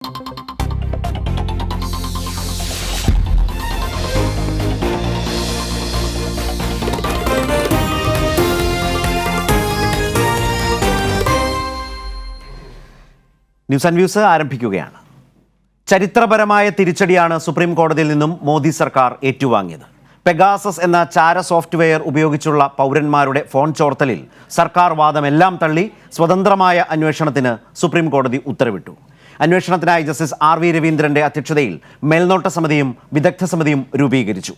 News and views ആരംഭിക്കുകയാണ്. ചരിത്രപരമായ തിരിച്ചടിയാണ് സുപ്രീം കോടതിയിൽ നിന്നും മോദി സർക്കാർ ഏറ്റുവാങ്ങിയത്. പെഗാസസ് എന്ന ചാര സോഫ്റ്റ്വെയർ ഉപയോഗിച്ചുള്ള പൗരന്മാരുടെ ഫോൺ ചോർത്തലിൽ സർക്കാർ വാദമെല്ലാം തള്ളി സ്വതന്ത്രമായ അന്വേഷണത്തിന് സുപ്രീം കോടതി ഉത്തരവിട്ടു. അന്വേഷണത്തിനായി ജസ്റ്റിസ് RV രവീന്ദ്രന്റെ അധ്യക്ഷതയിൽ മേൽനോട്ട സമിതിയും വിദഗ്ധ സമിതിയും രൂപീകരിച്ചു.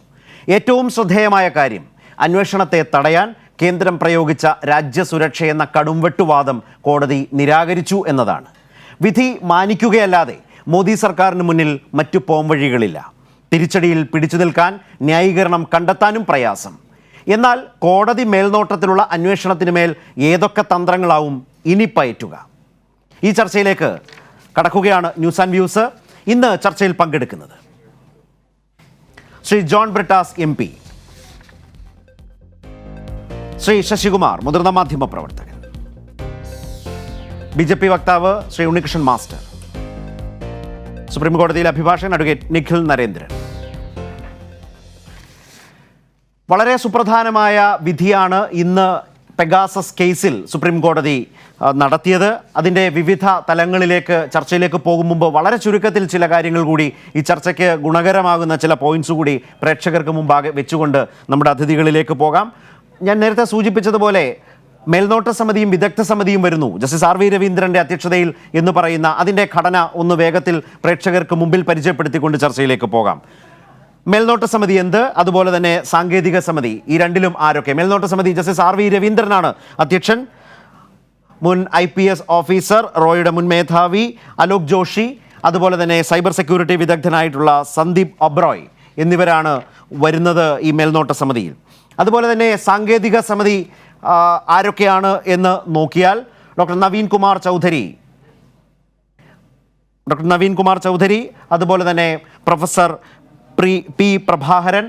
ഏറ്റവും ശ്രദ്ധേയമായ കാര്യം, അന്വേഷണത്തെ തടയാൻ കേന്ദ്രം പ്രയോഗിച്ച രാജ്യസുരക്ഷയെന്ന കടുംവെട്ടുവാദം കോടതി നിരാകരിച്ചു എന്നതാണ്. വിധി മാനിക്കുകയല്ലാതെ മോദി സർക്കാരിന് മുന്നിൽ മറ്റു പോംവഴികളില്ല. തിരിച്ചടിയിൽ പിടിച്ചു നിൽക്കാൻ ന്യായീകരണം കണ്ടെത്താനും പ്രയാസം. എന്നാൽ കോടതി മേൽനോട്ടത്തിലുള്ള അന്വേഷണത്തിന് മേൽ ഏതൊക്കെ തന്ത്രങ്ങളാവും ഇനി പയറ്റുക? ഈ ചർച്ചയിലേക്ക് കടക്കുകയാണ് ന്യൂസ് ആൻഡ് വ്യൂസ്. ഇന്ന് ചർച്ചയിൽ പങ്കെടുക്കുന്നത് ശ്രീ ജോൺ ബ്രിട്ടാസ് MP, ശ്രീ ശശികുമാർ, മുതിർന്ന മാധ്യമ പ്രവർത്തകൻ, BJP വക്താവ് ശ്രീ ഉണ്ണികൃഷ്ണൻ മാസ്റ്റർ, സുപ്രീം കോടതിയിലെ അഭിഭാഷകൻ അഡ്വക്കേറ്റ് നിഖിൽ നരേന്ദ്രൻ. വളരെ സുപ്രധാനമായ വിധിയാണ് ഇന്ന് പെഗാസസ് കേസിൽ സുപ്രീം കോടതി നടത്തിയത്. അതിൻ്റെ വിവിധ തലങ്ങളിലേക്ക് ചർച്ചയിലേക്ക് പോകും മുമ്പ് വളരെ ചുരുക്കത്തിൽ ചില കാര്യങ്ങൾ കൂടി, ഈ ചർച്ചയ്ക്ക് ഗുണകരമാകുന്ന ചില പോയിന്റ്സ് കൂടി പ്രേക്ഷകർക്ക് മുമ്പാകെ വെച്ചുകൊണ്ട് നമ്മുടെ അതിഥികളിലേക്ക് പോകാം. ഞാൻ നേരത്തെ സൂചിപ്പിച്ചതുപോലെ മേൽനോട്ട സമിതിയും വിദഗ്ധ സമിതിയും വരുന്നു. ജസ്റ്റിസ് RV രവീന്ദ്രന്റെ അധ്യക്ഷതയിൽ എന്ന് പറയുന്ന അതിൻ്റെ ഘടന ഒന്ന് വേഗത്തിൽ പ്രേക്ഷകർക്ക് മുമ്പിൽ പരിചയപ്പെടുത്തിക്കൊണ്ട് ചർച്ചയിലേക്ക് പോകാം. മേൽനോട്ട സമിതി എന്ത്, അതുപോലെ തന്നെ സാങ്കേതിക സമിതി, ഈ രണ്ടിലും ആരൊക്കെ? മേൽനോട്ട സമിതി ജസ്റ്റിസ് RV രവീന്ദ്രനാണ് അധ്യക്ഷൻ. മുൻ IPS ഓഫീസർ, റോയുടെ മുൻ മേധാവി അലോക് ജോഷി, അതുപോലെ തന്നെ സൈബർ സെക്യൂരിറ്റി വിദഗ്ധനായിട്ടുള്ള സന്ദീപ് ഒബ്രോയ് എന്നിവരാണ് വരുന്നത് ഈ മേൽനോട്ട സമിതിയിൽ. അതുപോലെ തന്നെ സാങ്കേതിക സമിതി ആരൊക്കെയാണ് എന്ന് നോക്കിയാൽ ഡോക്ടർ നവീൻ കുമാർ ചൗധരി, അതുപോലെ തന്നെ professor P Prabhakaran,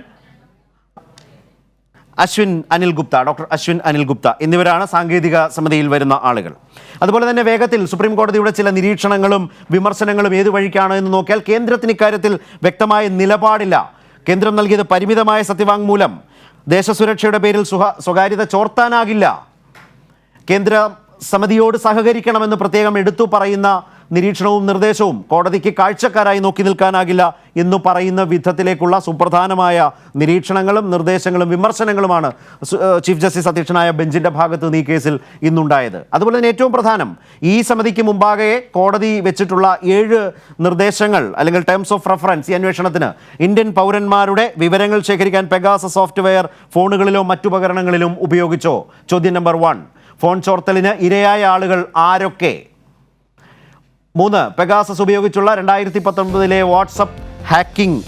doctor Ashwin Anil Gupta എന്നിവരാണ് സാങ്കേതിക സമിതിയിൽ വരുന്ന ആളുകൾ. അതുപോലെ തന്നെ വേഗത്തിൽ സുപ്രീം കോടതിയുടെ ചില നിരീക്ഷണങ്ങളും വിമർശനങ്ങളും ഏത് വഴിക്കാണ് എന്ന് നോക്കിയാൽ കേന്ദ്രത്തിന് ഇക്കാര്യത്തിൽ വ്യക്തമായ നിലപാടില്ല. കേന്ദ്രം നൽകിയത് പരിമിതമായ സത്യവാങ്മൂലം. ദേശസുരക്ഷയുടെ പേരിൽ സ്വകാര്യത ചോർത്താനാകില്ല. കേന്ദ്ര സമിതിയോട് സഹകരിക്കണമെന്ന് പ്രത്യേകം എടുത്തു പറയുന്ന നിരീക്ഷണവും നിർദ്ദേശവും കോടതിക്ക് കാഴ്ചക്കാരായി നോക്കി നിൽക്കാനാകില്ല എന്ന് പറയുന്ന വിധത്തിലേക്കുള്ള സുപ്രധാനമായ നിരീക്ഷണങ്ങളും നിർദ്ദേശങ്ങളും വിമർശനങ്ങളുമാണ് ചീഫ് ജസ്റ്റിസ് അധ്യക്ഷനായ ബെഞ്ചിൻ്റെ ഭാഗത്ത് നിന്ന് ഈ കേസിൽ ഇന്നുണ്ടായത്. അതുപോലെ തന്നെ ഏറ്റവും പ്രധാനം, ഈ സമിതിക്ക് മുമ്പാകെ കോടതി വെച്ചിട്ടുള്ള 7 നിർദ്ദേശങ്ങൾ അല്ലെങ്കിൽ ടേംസ് ഓഫ് റെഫറൻസ് ഈ അന്വേഷണത്തിന്. ഇന്ത്യൻ പൗരന്മാരുടെ വിവരങ്ങൾ ശേഖരിക്കാൻ പെഗാസസ് സോഫ്റ്റ്വെയർ ഫോണുകളിലോ മറ്റുപകരണങ്ങളിലും ഉപയോഗിച്ചോ? ചോദ്യം നമ്പർ 1. ഫോൺ ചോർത്തലിന് ഇരയായ ആളുകൾ ആരൊക്കെ? 3. പെഗാസസ് ഉപയോഗിച്ചുള്ള 2019 വാട്സപ്പ് ഹാക്കിംഗ്,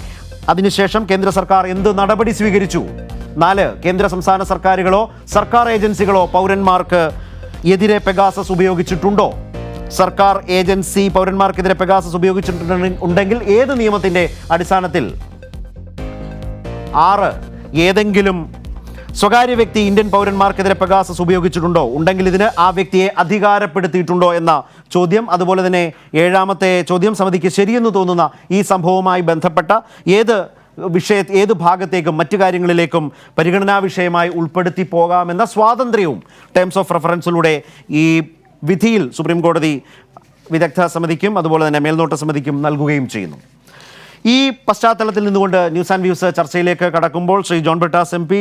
അതിനുശേഷം കേന്ദ്ര സർക്കാർ എന്ത് നടപടി സ്വീകരിച്ചു? 4. കേന്ദ്ര സംസ്ഥാന സർക്കാരുകളോ സർക്കാർ ഏജൻസികളോ പൗരന്മാർക്ക് എതിരെ പെഗാസസ് ഉപയോഗിച്ചിട്ടുണ്ടോ? സർക്കാർ ഏജൻസി പൗരന്മാർക്കെതിരെ പെഗാസസ് ഉപയോഗിച്ചിട്ടുണ്ടെങ്കിൽ ഏത് നിയമത്തിൻ്റെ അടിസ്ഥാനത്തിൽ? 6. ഏതെങ്കിലും സ്വകാര്യ വ്യക്തി ഇന്ത്യൻ പൗരന്മാർക്കെതിരെ പെഗാസസ് ഉപയോഗിച്ചിട്ടുണ്ടോ? ഉണ്ടെങ്കിൽ ഇതിന് ആ വ്യക്തിയെ അധികാരപ്പെടുത്തിയിട്ടുണ്ടോ എന്ന ചോദ്യം. അതുപോലെ തന്നെ 7ാമത്തെ ചോദ്യം, സമിതിക്ക് ശരിയെന്ന് തോന്നുന്ന ഈ സംഭവവുമായി ബന്ധപ്പെട്ട ഏത് ഭാഗത്തേക്കും മറ്റു കാര്യങ്ങളിലേക്കും പരിഗണനാ വിഷയമായി ഉൾപ്പെടുത്തി പോകാമെന്ന സ്വാതന്ത്ര്യവും ടേംസ് ഓഫ് റെഫറൻസിലൂടെ ഈ വിധിയിൽ സുപ്രീം കോടതി വിദഗ്ധ സമിതിക്കും അതുപോലെ തന്നെ മേൽനോട്ട സമിതിക്കും നൽകുകയും ചെയ്യുന്നു. ഈ പശ്ചാത്തലത്തിൽ നിന്നുകൊണ്ട് ന്യൂസ് ആൻഡ് വ്യൂസ് ചർച്ചയിലേക്ക് കടക്കുമ്പോൾ ശ്രീ ജോൺ ബ്രിട്ടാസ് MP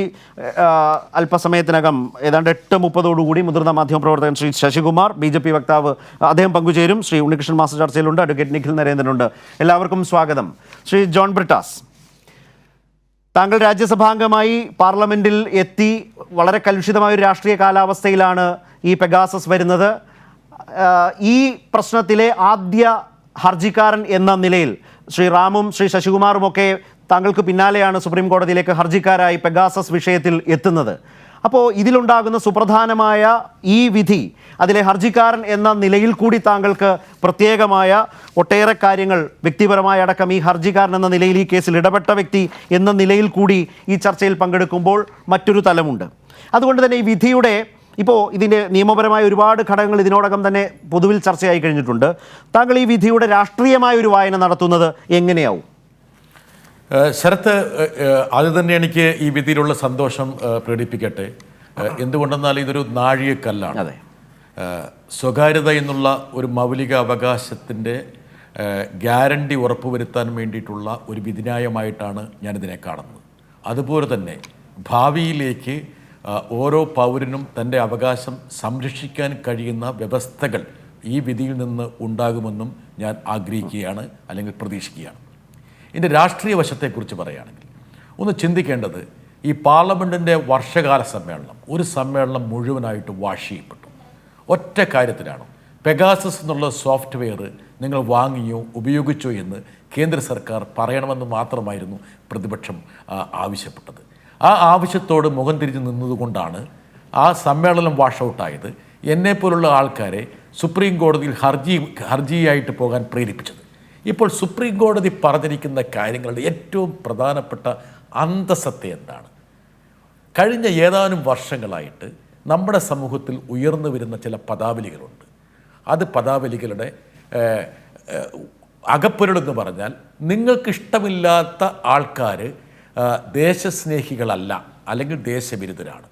അല്പസമയത്തിനകം ഏതാണ്ട് 8:30 മുതിർന്ന മാധ്യമപ്രവർത്തകൻ ശ്രീ ശശികുമാർ, BJP വക്താവ്, അദ്ദേഹം പങ്കുചേരും. ശ്രീ ഉണ്ണികൃഷ്ണൻ മാസ്റ്റർ ചർച്ചയിലുണ്ട്. അഡ്വക്കേറ്റ് നിഖിൽ നരേന്ദ്രനുണ്ട്. എല്ലാവർക്കും സ്വാഗതം. ശ്രീ ജോൺ ബ്രിട്ടാസ്, താങ്കൾ രാജ്യസഭാംഗമായി പാർലമെൻറ്റിൽ എത്തി. വളരെ കലുഷിതമായ ഒരു രാഷ്ട്രീയ കാലാവസ്ഥയിലാണ് ഈ പെഗാസസ് വരുന്നത്. ഈ പ്രശ്നത്തിലെ ആദ്യ ഹർജിക്കാരൻ എന്ന നിലയിൽ ശ്രീ റാമും ശ്രീ ശശികുമാറുമൊക്കെ താങ്കൾക്ക് പിന്നാലെയാണ് സുപ്രീം കോടതിയിലേക്ക് ഹർജിക്കാരായി പെഗാസസ് വിഷയത്തിൽ എത്തുന്നത്. അപ്പോൾ ഇതിലുണ്ടാകുന്ന സുപ്രധാനമായ ഈ വിധി, അതിലെ ഹർജിക്കാരൻ എന്ന നിലയിൽ കൂടി താങ്കൾക്ക് പ്രത്യേകമായ ഒട്ടേറെ കാര്യങ്ങൾ വ്യക്തിപരമായ അടക്കം ഈ ഹർജിക്കാരൻ എന്ന നിലയിൽ ഈ കേസിൽ ഇടപെട്ട വ്യക്തി എന്ന നിലയിൽ കൂടി ഈ ചർച്ചയിൽ പങ്കെടുക്കുമ്പോൾ മറ്റൊരു തലമുണ്ട്. അതുകൊണ്ട് തന്നെ ഈ വിധിയുടെ ഇപ്പോൾ ഇതിൻ്റെ നിയമപരമായ ഒരുപാട് ഘടകങ്ങൾ ഇതിനോടകം തന്നെ പൊതുവിൽ ചർച്ചയായി കഴിഞ്ഞിട്ടുണ്ട്. താങ്കൾ ഈ വിധിയുടെ രാഷ്ട്രീയമായ ഒരു വായന നടത്തുന്നത് എങ്ങനെയാവും? ശരത്ത്, അത് തന്നെ എനിക്ക് ഈ വിധിയിലുള്ള സന്തോഷം പ്രകടിപ്പിക്കട്ടെ. എന്തുകൊണ്ടെന്നാൽ ഇതൊരു നാഴികക്കല്ലാണ്. അതെ, സ്വകാര്യത എന്നുള്ള ഒരു മൗലിക അവകാശത്തിൻ്റെ ഗ്യാരണ്ടി ഉറപ്പുവരുത്താൻ വേണ്ടിയിട്ടുള്ള ഒരു വിധിന്യായമായിട്ടാണ് ഞാനിതിനെ കാണുന്നത്. അതുപോലെ തന്നെ ഭാവിയിലേക്ക് ഓരോ പൗരനും തൻ്റെ അവകാശം സംരക്ഷിക്കാൻ കഴിയുന്ന വ്യവസ്ഥകൾ ഈ വിധിയിൽ നിന്ന് ഉണ്ടാകുമെന്നും ഞാൻ ആഗ്രഹിക്കുകയാണ്, അല്ലെങ്കിൽ പ്രതീക്ഷിക്കുകയാണ്. ഇതിൻ്റെ രാഷ്ട്രീയ വശത്തെക്കുറിച്ച് പറയുകയാണെങ്കിൽ ഒന്ന് ചിന്തിക്കേണ്ടത്, ഈ പാർലമെൻറ്റിൻ്റെ വർഷകാല സമ്മേളനം ഒരു സമ്മേളനം മുഴുവനായിട്ട് വാഷ് ചെയ്യപ്പെട്ടു. ഒറ്റ കാര്യത്തിലാണ്, പെഗാസസ് എന്നുള്ള സോഫ്റ്റ്വെയർ നിങ്ങൾ വാങ്ങിയോ ഉപയോഗിച്ചോ എന്ന് കേന്ദ്ര സർക്കാർ പറയണമെന്ന് മാത്രമായിരുന്നു പ്രതിപക്ഷം ആവശ്യപ്പെട്ടത്. ആ ആവശ്യത്തോട് മുഖം തിരിഞ്ഞ് നിന്നതുകൊണ്ടാണ് ആ സമ്മേളനം വാഷ് ഔട്ടായത്. എന്നെപ്പോലുള്ള ആൾക്കാരെ സുപ്രീം കോടതിയിൽ ഹർജിയായിട്ട് പോകാൻ പ്രേരിപ്പിച്ചത്. ഇപ്പോൾ സുപ്രീം കോടതി പറഞ്ഞിരിക്കുന്ന കാര്യങ്ങളുടെ ഏറ്റവും പ്രധാനപ്പെട്ട അന്തസത്ത എന്താണ്? കഴിഞ്ഞ ഏതാനും വർഷങ്ങളായിട്ട് നമ്മുടെ സമൂഹത്തിൽ ഉയർന്നു വരുന്ന ചില പദാവലികളുണ്ട്. അത് പദാവലികളുടെ അകപ്പൊരുളെന്ന് പറഞ്ഞാൽ, നിങ്ങൾക്കിഷ്ടമില്ലാത്ത ആൾക്കാർ ദേശസ്നേഹികളല്ല, അല്ലെങ്കിൽ ദേശവിരുദ്ധരാണ്.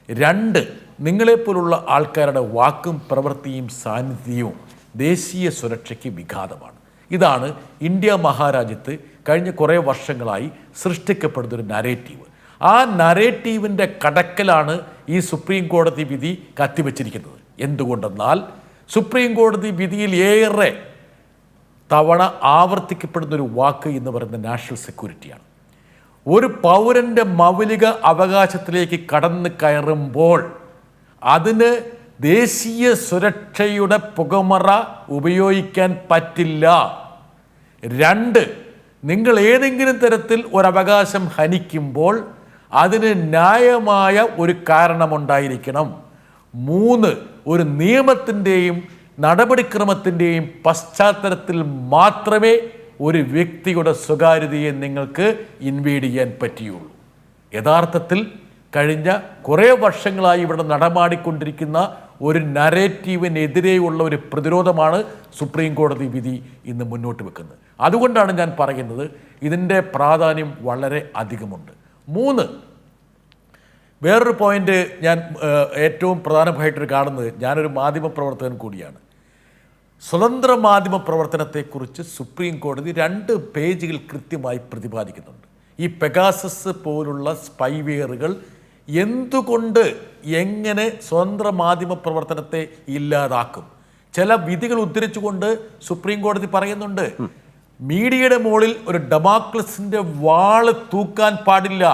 2, നിങ്ങളെപ്പോലുള്ള ആൾക്കാരുടെ വാക്കും പ്രവൃത്തിയും സാന്നിധ്യവും ദേശീയ സുരക്ഷയ്ക്ക് വിഘാതമാണ്. ഇതാണ് ഇന്ത്യ മഹാരാജ്യത്ത് കഴിഞ്ഞ കുറേ വർഷങ്ങളായി സൃഷ്ടിക്കപ്പെടുന്നൊരു നരേറ്റീവ്. ആ നരേറ്റീവിൻ്റെ കടക്കലാണ് ഈ സുപ്രീം കോടതി വിധി കത്തിവെച്ചിരിക്കുന്നത്. എന്തുകൊണ്ടെന്നാൽ സുപ്രീം കോടതി വിധിയിൽ ഏറെ തവണ ആവർത്തിക്കപ്പെടുന്നൊരു വാക്ക് എന്ന് പറയുന്നത് നാഷണൽ സെക്യൂരിറ്റിയാണ്. ഒരു പൗരൻ്റെ മൗലിക അവകാശത്തിലേക്ക് കടന്നു കയറുമ്പോൾ അതിന് ദേശീയ സുരക്ഷയുടെ പുകമറ ഉപയോഗിക്കാൻ പറ്റില്ല. 2, നിങ്ങൾ ഏതെങ്കിലും തരത്തിൽ ഒരവകാശം ഹനിക്കുമ്പോൾ അതിന് ന്യായമായ ഒരു കാരണമുണ്ടായിരിക്കണം. 3, ഒരു നിയമത്തിൻ്റെയും നടപടിക്രമത്തിൻ്റെയും പശ്ചാത്തലത്തിൽ മാത്രമേ ഒരു വ്യക്തിയുടെ സ്വകാര്യതയെ നിങ്ങൾക്ക് ഇൻവേഡ് ചെയ്യാൻ പറ്റുകയുള്ളൂ. യഥാർത്ഥത്തിൽ കഴിഞ്ഞ കുറേ വർഷങ്ങളായി ഇവിടെ നടമാടിക്കൊണ്ടിരിക്കുന്ന ഒരു നരേറ്റീവിനെതിരെയുള്ള ഒരു പ്രതിരോധമാണ് സുപ്രീം കോടതി വിധി ഇന്ന് മുന്നോട്ട് വെക്കുന്നത്. അതുകൊണ്ടാണ് ഞാൻ പറയുന്നത് ഇതിൻ്റെ പ്രാധാന്യം വളരെ അധികമുണ്ട്. 3, വേറൊരു പോയിന്റ് ഞാൻ ഏറ്റവും പ്രധാനമായിട്ട് കാണുന്നത്, ഞാനൊരു മാധ്യമപ്രവർത്തകൻ കൂടിയാണ്. സ്വതന്ത്ര മാധ്യമ പ്രവർത്തനത്തെക്കുറിച്ച് സുപ്രീം കോടതി 2 പേജുകൾ കൃത്യമായി പ്രതിപാദിക്കുന്നുണ്ട്. ഈ പെഗാസസ് പോലുള്ള സ്പൈവെയറുകൾ എന്തുകൊണ്ട് എങ്ങനെ സ്വതന്ത്ര മാധ്യമ പ്രവർത്തനത്തെ ഇല്ലാതാക്കും? ചില വിധികൾ ഉദ്ധരിച്ചുകൊണ്ട് സുപ്രീം കോടതി പറയുന്നുണ്ട്, മീഡിയയുടെ മുകളിൽ ഒരു ഡമാക്ലസിൻ്റെ വാള് തൂക്കാൻ പാടില്ല.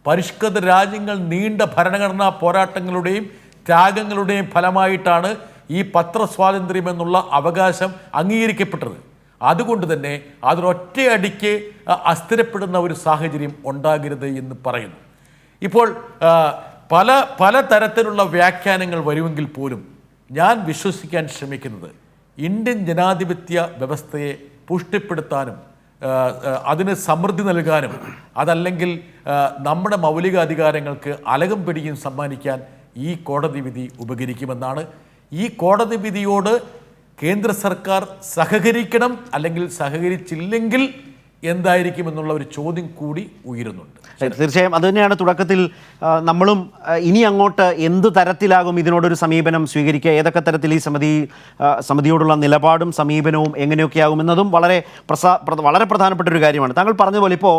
പരിഷ്കൃത രാജ്യങ്ങൾ നീണ്ട ഭരണഘടനാ പോരാട്ടങ്ങളുടെയും ത്യാഗങ്ങളുടെയും ഫലമായിട്ടാണ് ഈ പത്രസ്വാതന്ത്ര്യം എന്നുള്ള അവകാശം അംഗീകരിക്കപ്പെട്ടത്. അതുകൊണ്ട് തന്നെ അതിനൊറ്റയടിക്ക് അസ്ഥിരപ്പെടുന്ന ഒരു സാഹചര്യം ഉണ്ടാകരുത് എന്ന് പറയുന്നു. ഇപ്പോൾ പല തരത്തിലുള്ള വ്യാഖ്യാനങ്ങൾ വരുമെങ്കിൽ പോലും ഞാൻ വിശ്വസിക്കാൻ ശ്രമിക്കുന്നത്, ഇന്ത്യൻ ജനാധിപത്യ വ്യവസ്ഥയെ പുഷ്ടിപ്പെടുത്താനും അതിന് സമൃദ്ധി നൽകാനും അതല്ലെങ്കിൽ നമ്മുടെ മൗലിക അധികാരങ്ങൾക്ക് അലകം പിടിയും സമ്മാനിക്കാൻ ഈ കോടതി വിധി ഉപകരിക്കുമെന്നാണ്. ഈ കോടതി വിധിയോട് കേന്ദ്ര സർക്കാർ സഹകരിക്കണം, അല്ലെങ്കിൽ സഹകരിച്ചില്ലെങ്കിൽ എന്തായിരിക്കും എന്നുള്ള ഒരു ചോദ്യം കൂടി ഉയരുന്നുണ്ട്. തീർച്ചയായും അതുതന്നെയാണ് തുടക്കത്തിൽ നമ്മളും ഇനി അങ്ങോട്ട് എന്ത് തരത്തിലാകും ഇതിനോടൊരു സമീപനം സ്വീകരിക്കുക, ഏതൊക്കെ തരത്തിൽ ഈ സമിതിയോടുള്ള നിലപാടും സമീപനവും എങ്ങനെയൊക്കെയാകുമെന്നതും വളരെ പ്രധാനപ്പെട്ട ഒരു കാര്യമാണ്. താങ്കൾ പറഞ്ഞതുപോലെ ഇപ്പോൾ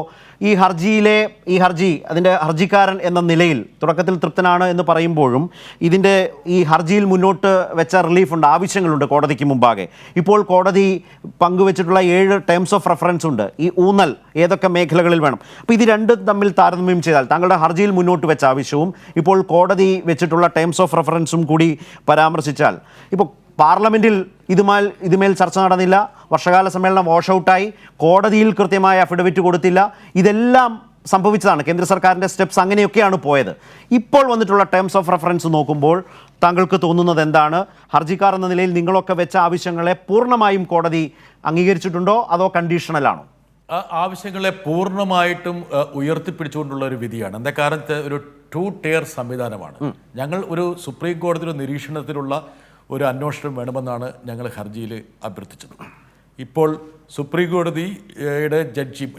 ഈ ഹർജി അതിൻ്റെ ഹർജിക്കാരൻ എന്ന നിലയിൽ തുടക്കത്തിൽ തൃപ്തനാണ് എന്ന് പറയുമ്പോഴും ഈ ഹർജിയിൽ മുന്നോട്ട് വെച്ച റിലീഫുണ്ട്, ആവശ്യങ്ങളുണ്ട് കോടതിക്ക് മുമ്പാകെ. ഇപ്പോൾ കോടതി പങ്കുവച്ചിട്ടുള്ള 7 ടേംസ് ഓഫ് റെഫറൻസ് ഉണ്ട്. ഈ ഊന്നൽ ഏതൊക്കെ മേഖലകളിൽ വേണം? അപ്പോൾ ഇത് രണ്ടും തമ്മിൽ താരതമ്യം ചെയ്താൽ താങ്കളുടെ ഹർജിയിൽ മുന്നോട്ട് വെച്ച ആവശ്യവും ഇപ്പോൾ കോടതി വെച്ചിട്ടുള്ള ടേംസ് ഓഫ് റെഫറൻസും കൂടി പരാമർശിച്ചാൽ, ഇപ്പോൾ പാർലമെൻറ്റിൽ ഇതുമേൽ ചർച്ച നടന്നില്ല, വർഷകാല സമ്മേളനം വാഷ് ഔട്ടായി, കോടതിയിൽ കൃത്യമായ അഫിഡവിറ്റ് കൊടുത്തില്ല, ഇതെല്ലാം സംഭവിച്ചതാണ്. കേന്ദ്ര സർക്കാരിൻ്റെ സ്റ്റെപ്സ് അങ്ങനെയൊക്കെയാണ് പോയത്. ഇപ്പോൾ വന്നിട്ടുള്ള ടേംസ് ഓഫ് റെഫറൻസ് നോക്കുമ്പോൾ താങ്കൾക്ക് തോന്നുന്നത് എന്താണ്? ഹർജിക്കാർ എന്ന നിലയിൽ നിങ്ങളൊക്കെ വെച്ച ആവശ്യങ്ങളെ പൂർണ്ണമായും കോടതി അംഗീകരിച്ചിട്ടുണ്ടോ അതോ കണ്ടീഷണലാണോ? ആവശ്യങ്ങളെ പൂർണ്ണമായിട്ടും ഉയർത്തിപ്പിടിച്ചുകൊണ്ടുള്ള ഒരു വിധിയാണ്. എന്താ കാരണം, ഒരു ടയർ സംവിധാനമാണ്. ഞങ്ങൾ ഒരു സുപ്രീം കോടതിയുടെ നിരീക്ഷണത്തിലുള്ള ഒരു അന്വേഷണം വേണമെന്നാണ് ഞങ്ങൾ ഹർജിയിൽ അഭ്യർത്ഥിച്ചത്. ഇപ്പോൾ സുപ്രീം കോടതിയുടെ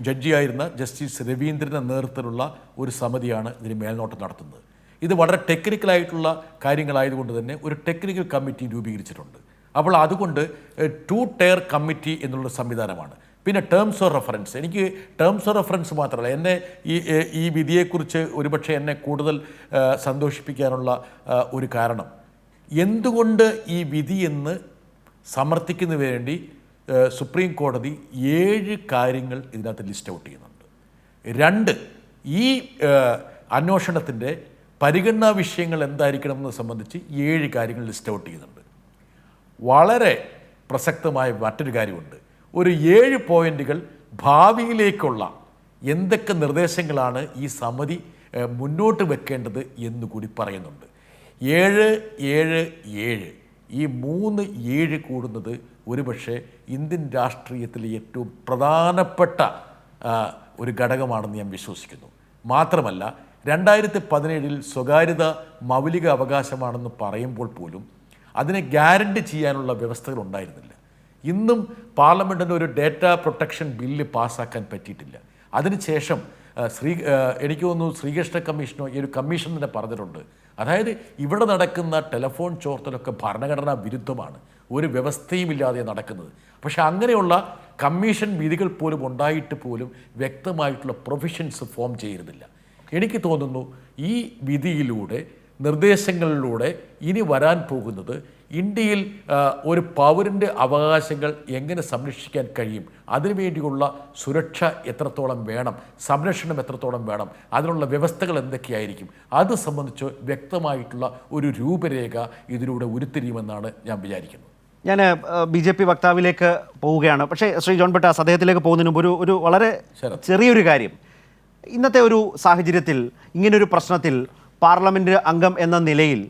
ജഡ്ജിയായിരുന്ന ജസ്റ്റിസ് രവീന്ദ്രൻ്റെ നേതൃത്വത്തിലുള്ള ഒരു സമിതിയാണ് ഇതിന് മേൽനോട്ടം നടത്തുന്നത്. ഇത് വളരെ ടെക്നിക്കലായിട്ടുള്ള കാര്യങ്ങളായതുകൊണ്ട് തന്നെ ഒരു ടെക്നിക്കൽ കമ്മിറ്റി രൂപീകരിച്ചിട്ടുണ്ട്. അപ്പോൾ അതുകൊണ്ട് ടയർ കമ്മിറ്റി എന്നുള്ള സംവിധാനമാണ്. പിന്നെ ടേംസ് ഓഫ് റെഫറൻസ്, എനിക്ക് ടേംസ് ഓഫ് റെഫറൻസ് മാത്രമല്ല, എന്നെ ഈ വിധിയെക്കുറിച്ച് ഒരുപക്ഷെ എന്നെ കൂടുതൽ സന്തോഷിപ്പിക്കാനുള്ള ഒരു കാരണം, എന്തുകൊണ്ട് ഈ വിധിയെന്ന് സമർത്ഥിക്കുന്നതിന് വേണ്ടി സുപ്രീം കോടതി 7 കാര്യങ്ങൾ ഇതിനകത്ത് ലിസ്റ്റ് ഔട്ട് ചെയ്യുന്നുണ്ട്. 2, ഈ അന്വേഷണത്തിൻ്റെ പരിഗണനാ വിഷയങ്ങൾ എന്തായിരിക്കണമെന്ന് സംബന്ധിച്ച് 7 കാര്യങ്ങൾ ലിസ്റ്റ് ഔട്ട് ചെയ്യുന്നുണ്ട്. വളരെ പ്രസക്തമായ മറ്റൊരു കാര്യമുണ്ട്. ഒരു 7 പോയിന്റുകൾ ഭാവിയിലേക്കുള്ള എന്തൊക്കെ നിർദ്ദേശങ്ങളാണ് ഈ സമിതി മുന്നോട്ട് വെക്കേണ്ടത് എന്നുകൂടി പറയുന്നുണ്ട്. 7, 7, 7 ഈ 3 7 കൂടുന്നത് ഒരുപക്ഷെ ഇന്ത്യൻ രാഷ്ട്രീയത്തിലെ ഏറ്റവും പ്രധാനപ്പെട്ട ഒരു ഘടകമാണെന്ന് ഞാൻ വിശ്വസിക്കുന്നു. മാത്രമല്ല 2017 സ്വകാര്യത മൗലിക അവകാശമാണെന്ന് പറയുമ്പോൾ പോലും അതിനെ ഗ്യാരണ്ടി ചെയ്യാനുള്ള വ്യവസ്ഥകൾ ഉണ്ടായിരുന്നില്ല. ഇന്നും പാർലമെൻറ്റിന് ഒരു ഡേറ്റ പ്രൊട്ടക്ഷൻ ബില്ല് പാസ്സാക്കാൻ പറ്റിയിട്ടില്ല. അതിനുശേഷം എനിക്ക് തോന്നുന്നു ശ്രീകൃഷ്ണ കമ്മീഷനോ ഈ ഒരു കമ്മീഷൻ തന്നെ പറഞ്ഞിട്ടുണ്ട്. അതായത് ഇവിടെ നടക്കുന്ന ടെലിഫോൺ ചോർത്തലൊക്കെ ഭരണഘടനാ വിരുദ്ധമാണ്, ഒരു വ്യവസ്ഥയും ഇല്ലാതെ നടക്കുന്നത്. പക്ഷെ അങ്ങനെയുള്ള കമ്മീഷൻ വിധികൾ പോലും ഉണ്ടായിട്ട് പോലും വ്യക്തമായിട്ടുള്ള പ്രൊവിഷൻസ് ഫോം ചെയ്യുന്നില്ല. എനിക്ക് തോന്നുന്നു ഈ വിധിയിലൂടെ, നിർദ്ദേശങ്ങളിലൂടെ ഇനി വരാൻ പോകുന്നത് ഇന്ത്യയിൽ ഒരു പൗരൻ്റെ അവകാശങ്ങൾ എങ്ങനെ സംരക്ഷിക്കാൻ കഴിയും, അതിനുവേണ്ടിയുള്ള സുരക്ഷ എത്രത്തോളം വേണം, സംരക്ഷണം എത്രത്തോളം വേണം, അതിനുള്ള വ്യവസ്ഥകൾ എന്തൊക്കെയായിരിക്കും, അത് സംബന്ധിച്ച് വ്യക്തമായിട്ടുള്ള ഒരു രൂപരേഖ ഇതിലൂടെ ഉരുത്തിരിയുമെന്നാണ് ഞാൻ വിചാരിക്കുന്നത്. ഞാൻ BJP വക്താവിലേക്ക് പോവുകയാണ്. പക്ഷേ ശ്രീ ജോൺ ബ്രിട്ടാസ്, അദ്ദേഹത്തിലേക്ക് പോകുന്നതിന് മുമ്പ് ഒരു വളരെ ചെറിയൊരു കാര്യം. ഇന്നത്തെ ഒരു സാഹചര്യത്തിൽ ഇങ്ങനൊരു പ്രശ്നത്തിൽ പാർലമെൻറ്റ് അംഗം എന്ന നിലയിൽ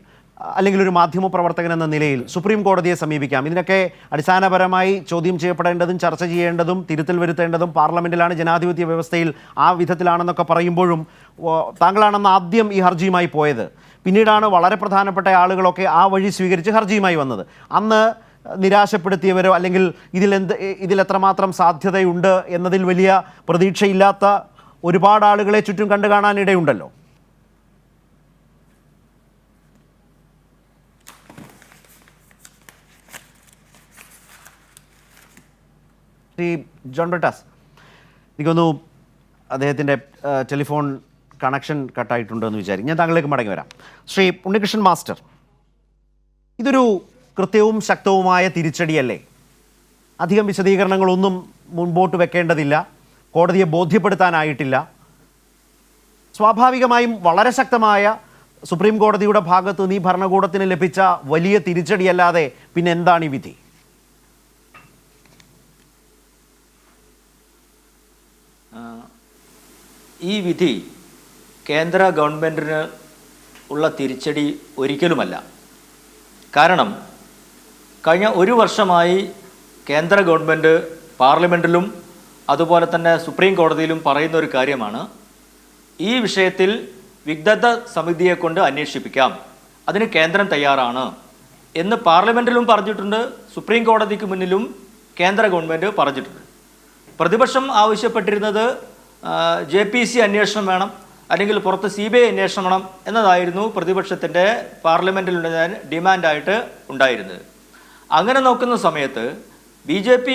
അല്ലെങ്കിൽ ഒരു മാധ്യമപ്രവർത്തകൻ എന്ന നിലയിൽ സുപ്രീം കോടതിയെ സമീപിക്കാം. ഇതിനൊക്കെ അടിസ്ഥാനപരമായി ചോദ്യം ചെയ്യപ്പെടേണ്ടതും ചർച്ച ചെയ്യേണ്ടതും തിരുത്തൽ വരുത്തേണ്ടതും പാർലമെൻറ്റിലാണ്, ജനാധിപത്യ വ്യവസ്ഥയിൽ ആ വിധത്തിലാണെന്നൊക്കെ പറയുമ്പോഴും താങ്കളാണെന്ന് ആദ്യം ഈ ഹർജിയുമായി പോയത്. പിന്നീടാണ് വളരെ പ്രധാനപ്പെട്ട ആളുകളൊക്കെ ആ വഴി സ്വീകരിച്ച് ഹർജിയുമായി വന്നത്. അന്ന് നിരാശപ്പെടുത്തിയവരോ അല്ലെങ്കിൽ ഇതിലെത്രമാത്രം സാധ്യതയുണ്ട് എന്നതിൽ വലിയ പ്രതീക്ഷയില്ലാത്ത ഒരുപാട് ആളുകളെ ചുറ്റും കണ്ടു കാണാനിടയുണ്ടല്ലോ. ശ്രീ ജോൺ ബ്രിട്ടാസ്, എനിക്കൊന്നു അദ്ദേഹത്തിൻ്റെ ടെലിഫോൺ കണക്ഷൻ കട്ടായിട്ടുണ്ടെന്ന് വിചാരിക്കും. ഞാൻ താങ്കളിലേക്ക് മടങ്ങി വരാം. ശ്രീ ഉണ്ണികൃഷ്ണൻ മാസ്റ്റർ, ഇതൊരു കൃത്യവും ശക്തവുമായ തിരിച്ചടിയല്ലേ? അധികം വിശദീകരണങ്ങളൊന്നും മുൻപോട്ട് വെക്കേണ്ടതില്ല, കോടതിയെ ബോധ്യപ്പെടുത്താനായിട്ടില്ല. സ്വാഭാവികമായും വളരെ ശക്തമായ സുപ്രീം കോടതിയുടെ ഭാഗത്ത് നിന്ന് ഈ ഭരണകൂടത്തിന് ലഭിച്ച വലിയ തിരിച്ചടിയല്ലാതെ പിന്നെ എന്താണ് ഈ വിധി? ഈ വിധി കേന്ദ്ര ഗവൺമെൻറ്റിന് ഉള്ള തിരിച്ചടി ഒരിക്കലുമല്ല. കാരണം കഴിഞ്ഞ 1 വർഷമായി കേന്ദ്ര ഗവൺമെൻറ് പാർലമെൻറ്റിലും അതുപോലെ തന്നെ സുപ്രീം കോടതിയിലും പറയുന്ന ഒരു കാര്യമാണ്, ഈ വിഷയത്തിൽ വിദഗ്ധ സമിതിയെ കൊണ്ട് അന്വേഷിപ്പിക്കാം, അതിന് കേന്ദ്രം തയ്യാറാണ് എന്ന് പാർലമെൻറ്റിലും പറഞ്ഞിട്ടുണ്ട്, സുപ്രീം കോടതിക്ക് മുന്നിലും കേന്ദ്ര ഗവൺമെൻറ് പറഞ്ഞിട്ടുണ്ട്. പ്രതിപക്ഷം ആവശ്യപ്പെട്ടിരുന്നത് JPC അന്വേഷണം വേണം, അല്ലെങ്കിൽ പുറത്ത് CBI അന്വേഷണം വേണം എന്നതായിരുന്നു പ്രതിപക്ഷത്തിൻ്റെ പാർലമെൻറ്റിൽ ഡിമാൻഡായിട്ട് ഉണ്ടായിരുന്നത്. അങ്ങനെ നോക്കുന്ന സമയത്ത് BJP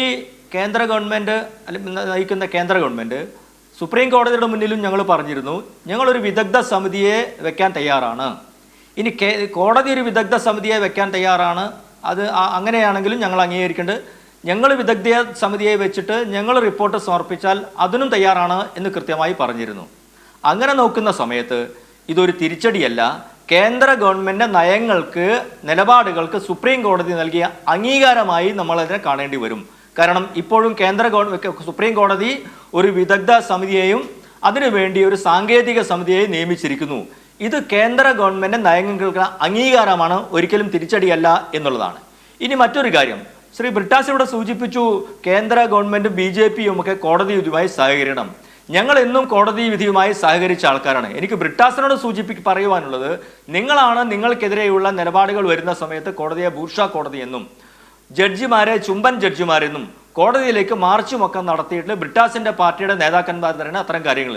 കേന്ദ്ര ഗവൺമെൻറ് നയിക്കുന്ന കേന്ദ്ര ഗവൺമെൻറ് സുപ്രീം കോടതിയുടെ മുന്നിലും ഞങ്ങൾ പറഞ്ഞിരുന്നു, ഞങ്ങളൊരു വിദഗ്ധ സമിതിയെ വെക്കാൻ തയ്യാറാണ്. ഇനി കോടതി ഒരു വിദഗ്ധ സമിതിയെ വെക്കാൻ തയ്യാറാണ്, അത് അങ്ങനെയാണെങ്കിലും ഞങ്ങൾ അംഗീകരിക്കേണ്ടത്, ഞങ്ങൾ വിദഗ്ധ സമിതിയെ വെച്ചിട്ട് ഞങ്ങൾ റിപ്പോർട്ട് സമർപ്പിച്ചാൽ അതിനും തയ്യാറാണ് എന്ന് കൃത്യമായി പറഞ്ഞിരുന്നു. അങ്ങനെ നോക്കുന്ന സമയത്ത് ഇതൊരു തിരിച്ചടിയല്ല, കേന്ദ്ര ഗവൺമെൻറ് നയങ്ങൾക്ക്, നിലപാടുകൾക്ക് സുപ്രീം കോടതി നൽകിയ അംഗീകാരമായി നമ്മളതിനെ കാണേണ്ടി വരും. കാരണം ഇപ്പോഴും സുപ്രീം കോടതി ഒരു വിദഗ്ധ സമിതിയെയും അതിനുവേണ്ടി ഒരു സാങ്കേതിക സമിതിയെയും നിയമിച്ചിരിക്കുന്നു. ഇത് കേന്ദ്ര ഗവൺമെൻറ് നയങ്ങൾക്ക് അംഗീകാരമാണ്, ഒരിക്കലും തിരിച്ചടിയല്ല എന്നുള്ളതാണ്. ഇനി മറ്റൊരു കാര്യം, ശ്രീ ബ്രിട്ടാസ് ഇവിടെ സൂചിപ്പിച്ചു, കേന്ദ്ര ഗവൺമെൻറ് BJPയും ഒക്കെ കോടതിയുമായി സഹകരിക്കണം. ഞങ്ങൾ എന്നും കോടതി വിധിയുമായി സഹകരിച്ച ആൾക്കാരാണ്. എനിക്ക് ബ്രിട്ടാസിനോട് പറയുവാനുള്ളത്, നിങ്ങളാണ് നിങ്ങൾക്കെതിരെയുള്ള നിലപാടുകൾ വരുന്ന സമയത്ത് കോടതിയെ ബൂർഷാ കോടതി എന്നും ജഡ്ജിമാരെ ചുംബൻ ജഡ്ജിമാരെന്നും കോടതിയിലേക്ക് മാർച്ചുമൊക്കെ നടത്തിയിട്ട് ബ്രിട്ടാസിന്റെ പാർട്ടിയുടെ നേതാക്കന്മാർ തന്നെ അത്തരം കാര്യങ്ങൾ.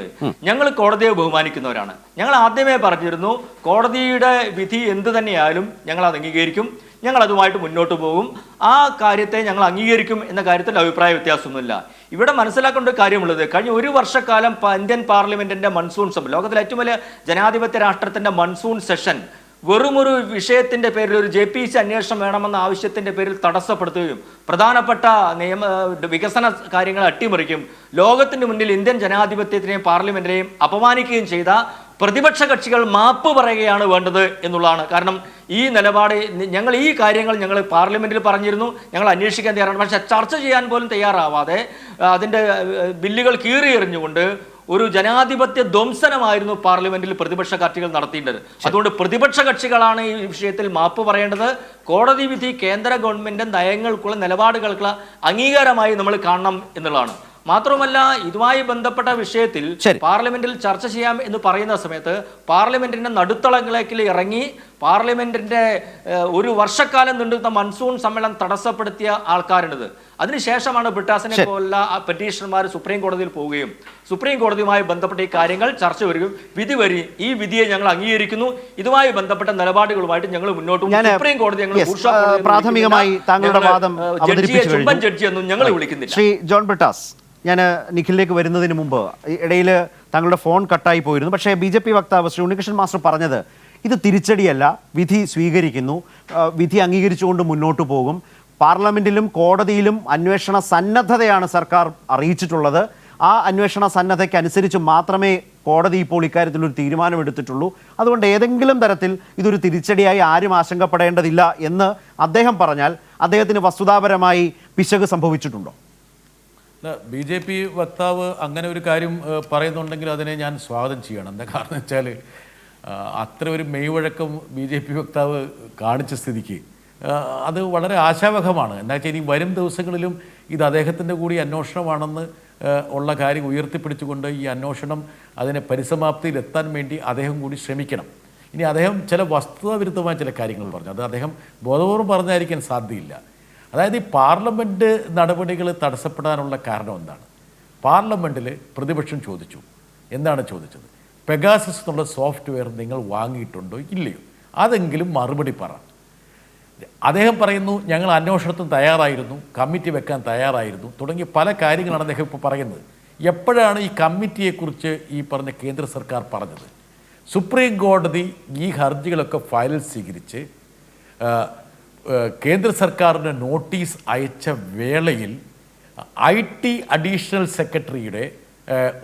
ഞങ്ങൾ കോടതിയെ ബഹുമാനിക്കുന്നവരാണ്. ഞങ്ങൾ ആദ്യമേ പറഞ്ഞിരുന്നു, കോടതിയുടെ വിധി എന്ത് തന്നെയായാലും ഞങ്ങൾ അത് അംഗീകരിക്കും, ഞങ്ങൾ അതുമായിട്ട് മുന്നോട്ട് പോകും, ആ കാര്യത്തെ ഞങ്ങൾ അംഗീകരിക്കും എന്ന കാര്യത്തിൽ അഭിപ്രായ വ്യത്യാസമൊന്നുമില്ല. ഇവിടെ മനസ്സിലാക്കേണ്ട കാര്യമുള്ളത്, കഴിഞ്ഞ ഒരു വർഷക്കാലം ഇന്ത്യൻ പാർലമെന്റിന്റെ മൺസൂൺ സഭ, ലോകത്തിലെ ഏറ്റവും വലിയ ജനാധിപത്യ രാഷ്ട്രത്തിന്റെ മൺസൂൺ സെഷൻ വെറുമൊരു വിഷയത്തിന്റെ പേരിൽ, ഒരു JPC അന്വേഷണം വേണമെന്ന ആവശ്യത്തിന്റെ പേരിൽ തടസ്സപ്പെടുത്തുകയും പ്രധാനപ്പെട്ട വികസന കാര്യങ്ങൾ അട്ടിമറിക്കും, ലോകത്തിന് മുന്നിൽ ഇന്ത്യൻ ജനാധിപത്യത്തിനെയും പാർലമെന്റിനെയും അപമാനിക്കുകയും ചെയ്ത പ്രതിപക്ഷ കക്ഷികൾ മാപ്പ് പറയുകയാണ് വേണ്ടത് എന്നുള്ളതാണ്. കാരണം ഈ നിലപാട് ഞങ്ങൾ ഈ കാര്യങ്ങൾ ഞങ്ങൾ പാർലമെന്റിൽ പറഞ്ഞിരുന്നു, ഞങ്ങൾ അന്വേഷിക്കാൻ തയ്യാറാണ്. പക്ഷെ ചർച്ച ചെയ്യാൻ പോലും തയ്യാറാവാതെ അതിൻ്റെ ബില്ലുകൾ കീറി എറിഞ്ഞുകൊണ്ട് ഒരു ജനാധിപത്യ ധ്വംസനമായിരുന്നു പാർലമെന്റിൽ പ്രതിപക്ഷ കക്ഷികൾ നടത്തേണ്ടത്. അതുകൊണ്ട് പ്രതിപക്ഷ കക്ഷികളാണ് ഈ വിഷയത്തിൽ മാപ്പ് പറയേണ്ടത്. കോടതി വിധി കേന്ദ്ര ഗവൺമെന്റ് നയങ്ങൾക്കുള്ള നിലപാടുകൾക്കുള്ള അംഗീകാരമായി നമ്മൾ കാണണം എന്നുള്ളതാണ്. മാത്രമല്ല, ഇതുമായി ബന്ധപ്പെട്ട വിഷയത്തിൽ പാർലമെന്റിൽ ചർച്ച ചെയ്യാം എന്ന് പറയുന്ന സമയത്ത് പാർലമെന്റിന്റെ നടുത്തളങ്ങളിലേക്ക് ഇറങ്ങി പാർലമെന്റിന്റെ ഒരു വർഷക്കാലം നീണ്ടുന്ന മൺസൂൺ സമ്മേളനം തടസ്സപ്പെടുത്തിയ ആൾക്കാരുണ്ട്. അതിനുശേഷമാണ് ബ്രിട്ടാസിനെ പോലുള്ള പെറ്റീഷണർമാർ സുപ്രീം കോടതിയിൽ പോവുകയും സുപ്രീം കോടതിയുമായി ബന്ധപ്പെട്ട ഈ കാര്യങ്ങൾ ചർച്ച വരികയും വിധി വരി ഈ വിധിയെ ഞങ്ങൾ അംഗീകരിക്കുന്നു, ഇതുമായി ബന്ധപ്പെട്ട നിലപാടുകളുമായിട്ട് ഞങ്ങൾ മുന്നോട്ട് പോകും. സുപ്രീം കോടതി പ്രാഥമികമായി താങ്കളുടെ വാദം ചുംബൻ ജഡ്ജി എന്നും ഞങ്ങൾ വിളിക്കുന്നില്ല. ശ്രീ ജോൺ ബ്രിട്ടാസ്, ഞാൻ നിഖിലിലേക്ക് വരുന്നതിന് മുമ്പ് ഇടയിൽ താങ്കളുടെ ഫോൺ കട്ടായി പോയിരുന്നു. പക്ഷേ BJP വക്താവ് ശ്രീ ഉണ്ണികൃഷ്ണൻ മാസ്റ്റർ പറഞ്ഞത് ഇത് തിരിച്ചടിയല്ല, വിധി സ്വീകരിക്കുന്നു, വിധി അംഗീകരിച്ചുകൊണ്ട് മുന്നോട്ട് പോകും, പാർലമെന്റിലും കോടതിയിലും അന്വേഷണ സന്നദ്ധതയാണ് സർക്കാർ അറിയിച്ചിട്ടുള്ളത്, ആ അന്വേഷണ സന്നദ്ധയ്ക്കനുസരിച്ച് മാത്രമേ കോടതി ഇപ്പോൾ ഇക്കാര്യത്തിലൊരു തീരുമാനമെടുത്തിട്ടുള്ളൂ, അതുകൊണ്ട് ഏതെങ്കിലും തരത്തിൽ ഇതൊരു തിരിച്ചടിയായി ആരും ആശങ്കപ്പെടേണ്ടതില്ല എന്ന് അദ്ദേഹം പറഞ്ഞാൽ അദ്ദേഹത്തിന് വസ്തുതാപരമായി പിശക് സംഭവിച്ചിട്ടുണ്ടോ? BJP വക്താവ് അങ്ങനെ ഒരു കാര്യം പറയുന്നുണ്ടെങ്കിൽ അതിനെ ഞാൻ സ്വാഗതം ചെയ്യണം. എന്താ കാരണം വെച്ചാൽ അത്ര ഒരു മെയ്വഴക്കം BJP വക്താവ് കാണിച്ച സ്ഥിതിക്ക് അത് വളരെ ആശാവഹമാണ്. എന്താ വെച്ചാൽ ഇനി വരും ദിവസങ്ങളിലും ഇത് അദ്ദേഹത്തിൻ്റെ കൂടി അന്വേഷണമാണെന്ന് ഉള്ള കാര്യം ഉയർത്തിപ്പിടിച്ചുകൊണ്ട് ഈ അന്വേഷണം അതിനെ പരിസമാപ്തിയിലെത്താൻ വേണ്ടി അദ്ദേഹം കൂടി ശ്രമിക്കണം. ഇനി അദ്ദേഹം ചില വസ്തുതാവിരുദ്ധമായ ചില കാര്യങ്ങൾ പറഞ്ഞു, അത് അദ്ദേഹം ബോധപൂർവ്വം പറഞ്ഞായിരിക്കാൻ സാധ്യതയില്ല. അതായത് ഈ പാർലമെൻറ്റ് നടപടികൾ തടസ്സപ്പെടാനുള്ള കാരണം എന്താണ്? പാർലമെൻറ്റിൽ പ്രതിപക്ഷം ചോദിച്ചു. എന്താണ് ചോദിച്ചത്? പെഗാസസ് എന്നുള്ള സോഫ്റ്റ്വെയർ നിങ്ങൾ വാങ്ങിയിട്ടുണ്ടോ ഇല്ലയോ, അതെങ്കിലും മറുപടി പറ. അദ്ദേഹം പറയുന്നു ഞങ്ങൾ അന്വേഷണത്തിന് തയ്യാറായിരുന്നു, കമ്മിറ്റി വെക്കാൻ തയ്യാറായിരുന്നു തുടങ്ങിയ പല കാര്യങ്ങളാണ് അദ്ദേഹം ഇപ്പോൾ പറയുന്നത്. എപ്പോഴാണ് ഈ കമ്മിറ്റിയെക്കുറിച്ച് ഈ പറഞ്ഞ കേന്ദ്ര സർക്കാർ പറഞ്ഞത്? സുപ്രീം കോടതി ഈ ഹർജികളൊക്കെ ഫയലിൽ സ്വീകരിച്ച് കേന്ദ്ര സർക്കാരിന് നോട്ടീസ് അയച്ച വേളയിൽ IT അഡീഷണൽ സെക്രട്ടറിയുടെ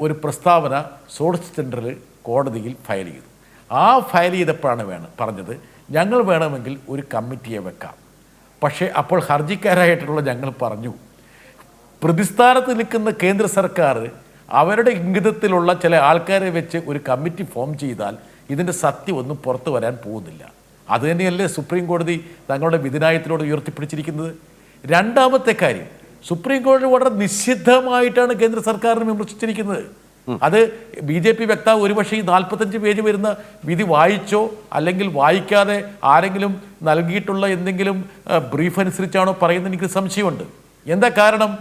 ഒരു പ്രസ്താവന സോളിസിറ്റർ ജനറൽ കോടതിയിൽ ഫയൽ ചെയ്തു. ആ ഫയൽ ചെയ്തപ്പോഴാണ് പറഞ്ഞത് ഞങ്ങൾ വേണമെങ്കിൽ ഒരു കമ്മിറ്റിയെ വെക്കാം. പക്ഷേ അപ്പോൾ ഹർജിക്കാരായിട്ടുള്ള ഞങ്ങൾ പറഞ്ഞു, പ്രതിസ്ഥാനത്ത് നിൽക്കുന്ന കേന്ദ്ര സർക്കാർ അവരുടെ ഇംഗിതത്തിലുള്ള ചില ആൾക്കാരെ വെച്ച് ഒരു കമ്മിറ്റി ഫോം ചെയ്താൽ ഇതിൻ്റെ സത്യം ഒന്നും പുറത്തു വരാൻ പോകുന്നില്ല. അതുതന്നെയല്ലേ സുപ്രീം കോടതി തങ്ങളുടെ വിധിന്യായത്തിലൂടെ ഉയർത്തിപ്പിടിച്ചിരിക്കുന്നത്. രണ്ടാമത്തെ കാര്യം, സുപ്രീം കോടതി വളരെ നിശ്ചിതമായിട്ടാണ് കേന്ദ്ര സർക്കാരിനെ വിമർശിച്ചിരിക്കുന്നത്. അത് BJP വക്താവ് ഒരുപക്ഷെ ഈ 45 പേജ് വരുന്ന വിധി വായിച്ചോ അല്ലെങ്കിൽ വായിക്കാതെ ആരെങ്കിലും നൽകിയിട്ടുള്ള എന്തെങ്കിലും ബ്രീഫ് അനുസരിച്ചാണോ പറയുന്നത് എനിക്ക് സംശയമുണ്ട്. എന്താ കാരണം?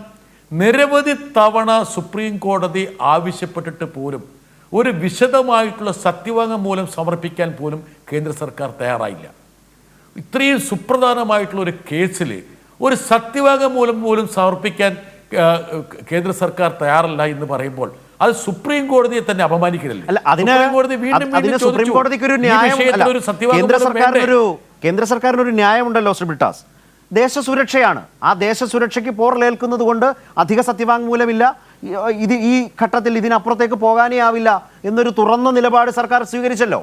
നിരവധി തവണ സുപ്രീം കോടതി ആവശ്യപ്പെട്ടിട്ട് പോലും ഒരു വിശദമായിട്ടുള്ള സത്യവാങ്മൂലം സമർപ്പിക്കാൻ പോലും കേന്ദ്ര സർക്കാർ തയ്യാറായില്ല. ഇത്രയും സുപ്രധാനമായിട്ടുള്ള ഒരു കേസിൽ ഒരു സത്യവാങ്മൂലം പോലും സമർപ്പിക്കാൻ കേന്ദ്ര സർക്കാർ തയ്യാറല്ല എന്ന് പറയുമ്പോൾ അത് സുപ്രീം കോടതിയെ തന്നെ അപമാനിക്കലല്ലേ? കേന്ദ്ര സർക്കാരിനൊരു ന്യായമുണ്ടല്ലോ ശ്രീ ബ്രിട്ടാസ്. ദേശസുരക്ഷയാണ്, ആ ദേശസുരക്ഷയ്ക്ക് പോറലേൽക്കുന്നത് കൊണ്ട് അധിക സത്യവാങ്മൂലമില്ല, ഇത് ഈ ഘട്ടത്തിൽ ഇതിനപ്പുറത്തേക്ക് പോകാനേ ആവില്ല എന്നൊരു തുറന്ന നിലപാട് സർക്കാർ സ്വീകരിച്ചല്ലോ.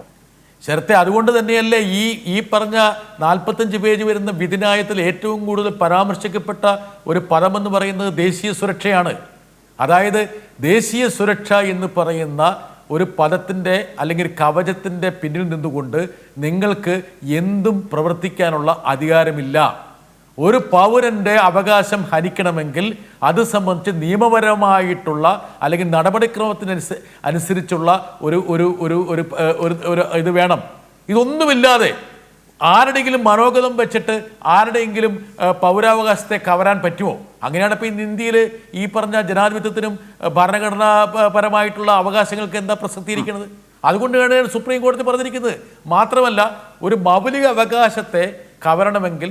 ശരത്തെ, അതുകൊണ്ട് തന്നെയല്ലേ ഈ പറഞ്ഞ 45 പേജ് വരുന്ന വിധിന്യായത്തിൽ ഏറ്റവും കൂടുതൽ പരാമർശിക്കപ്പെട്ട ഒരു പദമെന്ന് പറയുന്നത് ദേശീയ സുരക്ഷയാണ്. അതായത് ദേശീയ സുരക്ഷ എന്ന് പറയുന്ന ഒരു പദത്തിൻ്റെ അല്ലെങ്കിൽ കവചത്തിൻ്റെ പിന്നിൽ നിന്നുകൊണ്ട് നിങ്ങൾക്ക് എന്തും പ്രവർത്തിക്കാനുള്ള അധികാരമില്ല. ഒരു പൗരൻ്റെ അവകാശം ഹനിക്കണമെങ്കിൽ അത് സംബന്ധിച്ച് നിയമപരമായിട്ടുള്ള അല്ലെങ്കിൽ നടപടിക്രമത്തിന് അനുസരിച്ചുള്ള ഒരു ഒരു ഒരു ഒരു ഒരു ഇത് വേണം. ഇതൊന്നുമില്ലാതെ ആരുടെയെങ്കിലും മനോഗതം വെച്ചിട്ട് ആരുടെയെങ്കിലും പൗരാവകാശത്തെ കവരാൻ പറ്റുമോ? അങ്ങനെയാണ് ഇപ്പോൾ ഇന്ന് ഇന്ത്യയിൽ ഈ പറഞ്ഞ ജനാധിപത്യത്തിനും ഭരണഘടനാപരമായിട്ടുള്ള അവകാശങ്ങൾക്ക് എന്താ പ്രസക്തിയിരിക്കുന്നത്? അതുകൊണ്ടാണ് സുപ്രീം കോടതി പറഞ്ഞിരിക്കുന്നത്. മാത്രമല്ല, ഒരു മൗലിക അവകാശത്തെ കവരണമെങ്കിൽ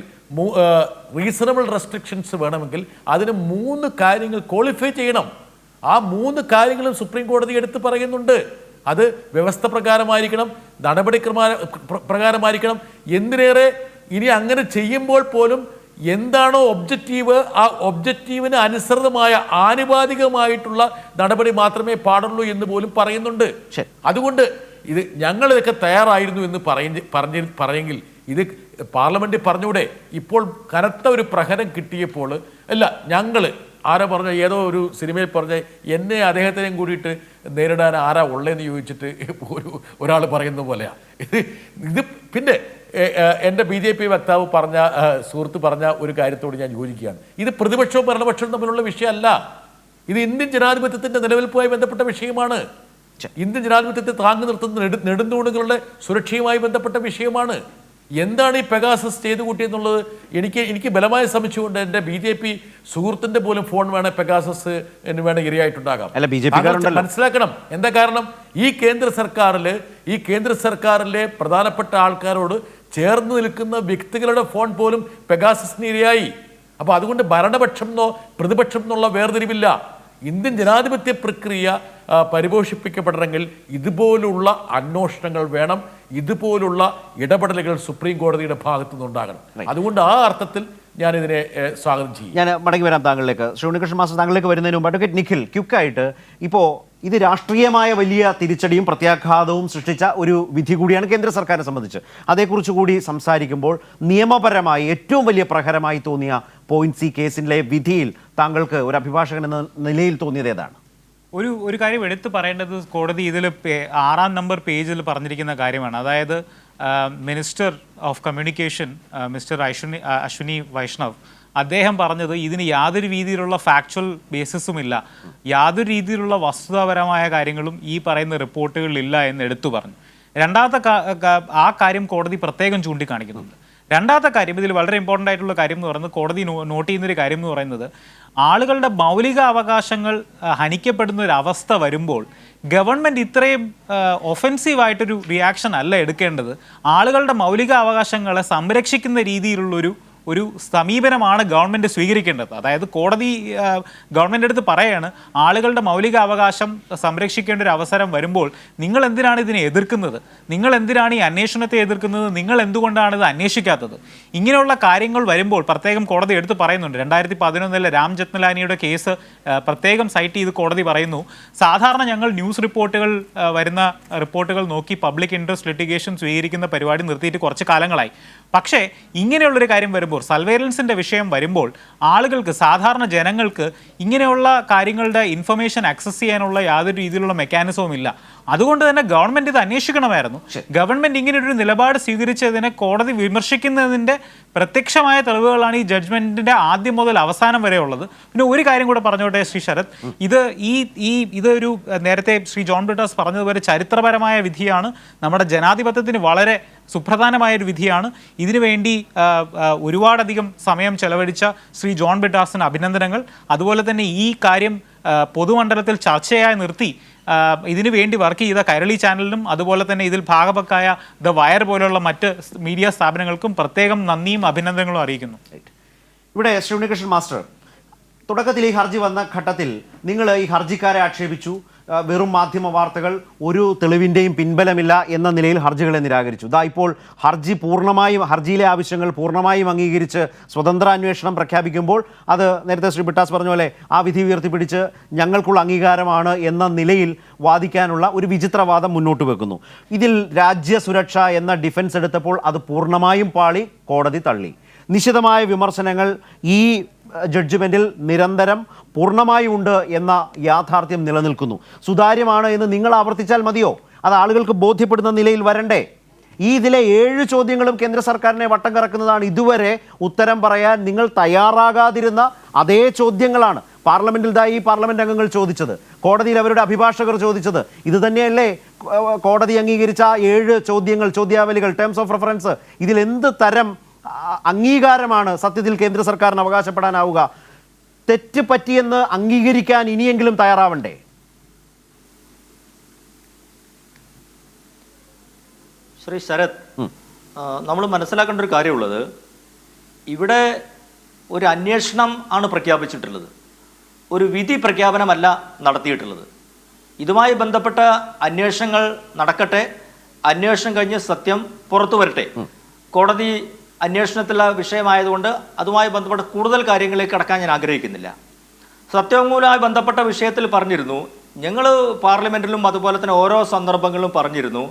റീസണബിൾ റെസ്ട്രിക്ഷൻസ് വേണമെങ്കിൽ അതിന് 3 കാര്യങ്ങൾ ക്വാളിഫൈ ചെയ്യണം. ആ 3 കാര്യങ്ങളും സുപ്രീം കോടതി എടുത്ത് പറയുന്നുണ്ട്. അത് വ്യവസ്ഥ പ്രകാരമായിരിക്കണം, പ്രകാരമായിരിക്കണം. എന്തിനേറെ ഇനി അങ്ങനെ ചെയ്യുമ്പോൾ പോലും എന്താണോ ഒബ്ജക്റ്റീവ്, ആ ഒബ്ജക്റ്റീവിന് അനുസൃതമായ ആനുപാതികമായിട്ടുള്ള നടപടി മാത്രമേ പാടുള്ളൂ എന്ന് പോലും പറയുന്നുണ്ട്. അതുകൊണ്ട് ഇത് ഞങ്ങളിതൊക്കെ തയ്യാറായിരുന്നു എന്ന് പറയെങ്കിൽ ഇത് പാർലമെൻറ്റിൽ പറഞ്ഞൂടെ? ഇപ്പോൾ കനത്ത ഒരു പ്രഹരം കിട്ടിയപ്പോൾ അല്ല, ഞങ്ങൾ ആരാ പറഞ്ഞ, ഏതോ ഒരു സിനിമയിൽ പറഞ്ഞ എന്നെ അദ്ദേഹത്തിനെയും കൂടിയിട്ട് നേരിടാൻ ആരാ ഉള്ളതെന്ന് ചോദിച്ചിട്ട് ഒരാൾ പറയുന്ന പോലെയാണ് ഇത്. പിന്നെ എൻ്റെ BJP വക്താവ് പറഞ്ഞ സുഹൃത്ത് പറഞ്ഞ ഒരു കാര്യത്തോട് ഞാൻ യോജിക്കുകയാണ്. ഇത് പ്രതിപക്ഷവും ഭരണപക്ഷവും തമ്മിലുള്ള വിഷയമല്ല. ഇത് ഇന്ത്യൻ ജനാധിപത്യത്തിൻ്റെ നിലനിൽപ്പുമായി ബന്ധപ്പെട്ട വിഷയമാണ്. ഇന്ത്യൻ ജനാധിപത്യത്തെ താങ്ങി നിർത്തുന്ന നെടുന്തൂണുകളുടെ സുരക്ഷയുമായി ബന്ധപ്പെട്ട വിഷയമാണ്. എന്താണ് ഈ പെഗാസസ് ചെയ്തു കൂട്ടിയെന്നുള്ളത് എനിക്ക് ബലമായ സംശയമുണ്ട്. എൻ്റെ BJP സുഹൃത്തിൻ്റെ പോലും ഫോൺ വേണേൽ പെഗാസസ് എന്ന് വേണേൽ ഇരയായിട്ടുണ്ടാകാം. മനസ്സിലാക്കണം എന്താ കാരണം. ഈ കേന്ദ്ര സർക്കാരിലെ പ്രധാനപ്പെട്ട ആൾക്കാരോട് ചേർന്ന് നിൽക്കുന്ന വ്യക്തികളുടെ ഫോൺ പോലും പെഗാസസിന് ഇരയായി. അപ്പോൾ അതുകൊണ്ട് ഭരണപക്ഷം എന്നോ പ്രതിപക്ഷം എന്നുള്ള വേർതിരിവില്ല. ഇന്ത്യൻ ജനാധിപത്യ പ്രക്രിയ പരിപോഷിപ്പിക്കപ്പെടണമെങ്കിൽ ഇതുപോലുള്ള അന്വേഷണങ്ങൾ വേണം, ഇതുപോലുള്ള ഇടപെടലുകൾ സുപ്രീം കോടതിയുടെ ഭാഗത്തു നിന്നുണ്ടാകണം. അതുകൊണ്ട് ആ അർത്ഥത്തിൽ ഞാൻ ഇതിനെ സ്വാഗതം ചെയ്യും. ഞാൻ മടങ്ങി വരാം താങ്കളിലേക്ക്. ശ്രീ ഉണ്ണികൃഷ്ണൻ മാസ്റ്റർ, താങ്കളിലേക്ക് വരുന്നതിന് മുമ്പ് അഡ്വക്കേറ്റ് നിഖിൽ, ക്വിക്കായിട്ട്, ഇപ്പോൾ ഇത് രാഷ്ട്രീയമായ വലിയ തിരിച്ചടിയും പ്രത്യാഘാതവും സൃഷ്ടിച്ച ഒരു വിധി കൂടിയാണ് കേന്ദ്ര സർക്കാരിനെ സംബന്ധിച്ച്. അതേക്കുറിച്ച് കൂടി സംസാരിക്കുമ്പോൾ നിയമപരമായി ഏറ്റവും വലിയ പ്രഹരമായി തോന്നിയ പോയിന്റ് സി കേസിലെ വിധിയിൽ താങ്കൾക്ക് ഒരു അഭിഭാഷകൻ എന്ന നിലയിൽ തോന്നിയത് ഏതാണ്? ഒരു കാര്യം എടുത്തു പറയേണ്ടത്, കോടതി ഇതിൽ 6-ാം നമ്പർ പേജിൽ പറഞ്ഞിരിക്കുന്ന കാര്യമാണ്. അതായത് minister of communication mister Ashwini Vaishnaw, അദ്ദേഹം പറഞ്ഞത് ഇതിന് യാതൊരു രീതിയിലുള്ള ഫാക്ച്വൽ ബേസിസുമില്ല, യാതൊരു രീതിയിലുള്ള വസ്തുതാപരമായ കാര്യങ്ങളും ഈ പറയുന്ന റിപ്പോർട്ടുകളിലില്ല എന്ന് എടുത്തു പറഞ്ഞു. ആ കാര്യം കോടതി പ്രത്യേകം ചൂണ്ടിക്കാണിക്കുന്നുണ്ട്. രണ്ടാമത്തെ കാര്യം, ഇതിൽ വളരെ ഇമ്പോർട്ടൻ്റ് ആയിട്ടുള്ള കാര്യം എന്ന് പറയുന്നത്, കോടതി നോട്ട് ചെയ്യുന്നൊരു കാര്യം എന്ന് പറയുന്നത്, ആളുകളുടെ മൗലിക അവകാശങ്ങൾ ഹനിക്കപ്പെടുന്ന ഒരു അവസ്ഥ വരുമ്പോൾ ഗവൺമെൻറ് ഇത്രയും ഒഫെൻസീവായിട്ടൊരു റിയാക്ഷൻ അല്ല എടുക്കേണ്ടത്. ആളുകളുടെ മൗലിക അവകാശങ്ങളെ സംരക്ഷിക്കുന്ന രീതിയിലുള്ളൊരു സമീപനമാണ് ഗവൺമെൻറ് സ്വീകരിക്കേണ്ടത്. അതായത് കോടതി ഗവൺമെൻറ് അടുത്ത് പറയാണ്, ആളുകളുടെ മൗലിക അവകാശം സംരക്ഷിക്കേണ്ട ഒരു അവസരം വരുമ്പോൾ നിങ്ങൾ എന്തിനാണ് ഇതിനെ എതിർക്കുന്നത്, നിങ്ങൾ എന്തിനാണ് ഈ അന്വേഷണത്തെ എതിർക്കുന്നത്, നിങ്ങൾ എന്തുകൊണ്ടാണ് ഇത് അന്വേഷിക്കാത്തത്? ഇങ്ങനെയുള്ള കാര്യങ്ങൾ വരുമ്പോൾ പ്രത്യേകം കോടതി എടുത്ത് പറയുന്നുണ്ട്. 2011 രാം ജത്മലാനിയുടെ കേസ് പ്രത്യേകം സൈറ്റ് ചെയ്ത് കോടതി പറയുന്നു, സാധാരണ ഞങ്ങൾ ന്യൂസ് റിപ്പോർട്ടുകൾ വരുന്ന റിപ്പോർട്ടുകൾ നോക്കി പബ്ലിക് ഇൻട്രസ്റ്റ് ലിറ്റിഗേഷൻ സ്വീകരിക്കുന്ന പരിപാടി നിർത്തിയിട്ട് കുറച്ച് കാലങ്ങളായി. പക്ഷേ ഇങ്ങനെയുള്ളൊരു കാര്യം വരുമ്പോൾ, സർവൈലൻസിൻ്റെ വിഷയം വരുമ്പോൾ, ആളുകൾക്ക്, സാധാരണ ജനങ്ങൾക്ക് ഇങ്ങനെയുള്ള കാര്യങ്ങളുടെ ഇൻഫർമേഷൻ ആക്സസ് ചെയ്യാനുള്ള യാതൊരു രീതിയിലുള്ള മെക്കാനിസവും ഇല്ല. അതുകൊണ്ട് തന്നെ ഗവൺമെൻറ് ഇത് അന്വേഷിക്കണമായിരുന്നു. ഗവൺമെൻറ് ഇങ്ങനെയൊരു നിലപാട് സ്വീകരിച്ചതിനെ കോടതി വിമർശിക്കുന്നതിൻ്റെ പ്രത്യക്ഷമായ തെളിവുകളാണ് ഈ ജഡ്ജ്മെൻറ്റിൻ്റെ ആദ്യം മുതൽ അവസാനം വരെ ഉള്ളത്. പിന്നെ ഒരു കാര്യം കൂടെ പറഞ്ഞോട്ടെ ശ്രീ ശരത്, ഇതൊരു നേരത്തെ ശ്രീ ജോൺ ബ്രിട്ടാസ് പറഞ്ഞതുപോലെ ചരിത്രപരമായ വിധിയാണ്, നമ്മുടെ ജനാധിപത്യത്തിന് വളരെ സുപ്രധാനമായൊരു വിധിയാണ്. ഇതിനുവേണ്ടി ഒരുപാടധികം സമയം ചെലവഴിച്ച ശ്രീ ജോൺ ബ്രിട്ടാസിന് അഭിനന്ദനങ്ങൾ. അതുപോലെ തന്നെ ഈ കാര്യം പൊതുമണ്ഡലത്തിൽ ചർച്ചയായി നിർത്തി ഇതിനു വേണ്ടി വർക്ക് ചെയ്ത കൈരളി ചാനലിനും അതുപോലെ തന്നെ ഇതിൽ ഭാഗപക്കായ ദ വയർ പോലുള്ള മറ്റ് മീഡിയ സ്ഥാപനങ്ങൾക്കും പ്രത്യേകം നന്ദിയും അഭിനന്ദനങ്ങളും അറിയിക്കുന്നു. ഇവിടെ ശ്രീ ഉണ്ണികൃഷ്ണൻ മാസ്റ്റർ, തുടക്കത്തിൽ ഈ ഹർജി വന്ന ഘട്ടത്തിൽ നിങ്ങൾ ഈ ഹർജിക്കാരെ ആക്ഷേപിച്ചു, വെറും മാധ്യമ വാർത്തകൾ, ഒരു തെളിവിൻ്റെയും പിൻബലമില്ല എന്ന നിലയിൽ ഹർജികളെ നിരാകരിച്ചു. ഇപ്പോൾ ഹർജിയിലെ ആവശ്യങ്ങൾ പൂർണ്ണമായും അംഗീകരിച്ച് സ്വതന്ത്ര അന്വേഷണം പ്രഖ്യാപിക്കുമ്പോൾ അത് നേരത്തെ ശ്രീ ബ്രിട്ടാസ് പറഞ്ഞ പോലെ ആ വിധി ഉയർത്തിപ്പിടിച്ച് ഞങ്ങൾക്കുള്ള അംഗീകാരമാണ് എന്ന നിലയിൽ വാദിക്കാനുള്ള ഒരു വിചിത്രവാദം മുന്നോട്ട് വെക്കുന്നു. ഇതിൽ രാജ്യസുരക്ഷ എന്ന ഡിഫൻസ് എടുത്തപ്പോൾ അത് പൂർണ്ണമായും പാളി, കോടതി തള്ളി. നിശിതമായ വിമർശനങ്ങൾ ഈ ജഡ്ജ്മെൻറ്റിൽ നിരന്തരം പൂർണ്ണമായി ഉണ്ട് എന്ന യാഥാർത്ഥ്യം നിലനിൽക്കുന്നു. സുതാര്യമാണ് എന്ന് നിങ്ങൾ ആവർത്തിച്ചാൽ മതിയോ? അത് ആളുകൾക്ക് ബോധ്യപ്പെടുന്ന നിലയിൽ വരണ്ടേ? ഇതിലെ 7 ചോദ്യങ്ങളും കേന്ദ്ര സർക്കാരിനെ വട്ടം കറക്കുന്നതാണ്. ഇതുവരെ ഉത്തരം പറയാൻ നിങ്ങൾ തയ്യാറാകാതിരുന്ന അതേ ചോദ്യങ്ങളാണ് പാർലമെന്റിൽ ഈ പാർലമെന്റ് അംഗങ്ങൾ ചോദിച്ചത്, കോടതിയിൽ അവരുടെ അഭിഭാഷകർ ചോദിച്ചത്. ഇത് തന്നെയല്ലേ കോടതി അംഗീകരിച്ച 7 ചോദ്യങ്ങൾ, ചോദ്യാവലികൾ, ടേംസ് ഓഫ് റെഫറൻസ്? ഇതിൽ എന്ത് തരം അംഗീകാരമാണ് സത്യത്തിൽ കേന്ദ്ര സർക്കാരിന് അവകാശപ്പെടാനാവുക? തെറ്റ് പറ്റിയെന്ന് അംഗീകരിക്കാൻ ഇനിയെങ്കിലും തയ്യാറാവണ്ടേ? ശ്രീ ശരത്, നമ്മൾ മനസ്സിലാക്കേണ്ട ഒരു കാര്യമുള്ളത്, ഇവിടെ ഒരു അന്വേഷണം ആണ് പ്രഖ്യാപിച്ചിട്ടുള്ളത്, ഒരു വിധി പ്രഖ്യാപനമല്ല നടത്തിയിട്ടുള്ളത്. ഇതുമായി ബന്ധപ്പെട്ട അന്വേഷണങ്ങൾ നടക്കട്ടെ, അന്വേഷണം കഴിഞ്ഞ് സത്യം പുറത്തു വരട്ടെ. കോടതി അന്വേഷണത്തിലുള്ള വിഷയമായതുകൊണ്ട് അതുമായി ബന്ധപ്പെട്ട കൂടുതൽ കാര്യങ്ങളിലേക്ക് കടക്കാൻ ഞാൻ ആഗ്രഹിക്കുന്നില്ല. സത്യവാങ്മൂലവുമായി ബന്ധപ്പെട്ട വിഷയത്തിൽ പറഞ്ഞിരുന്നു, ഞങ്ങൾ പാർലമെൻറ്റിലും അതുപോലെ തന്നെ ഓരോ സന്ദർഭങ്ങളിലും പറഞ്ഞിരുന്നു,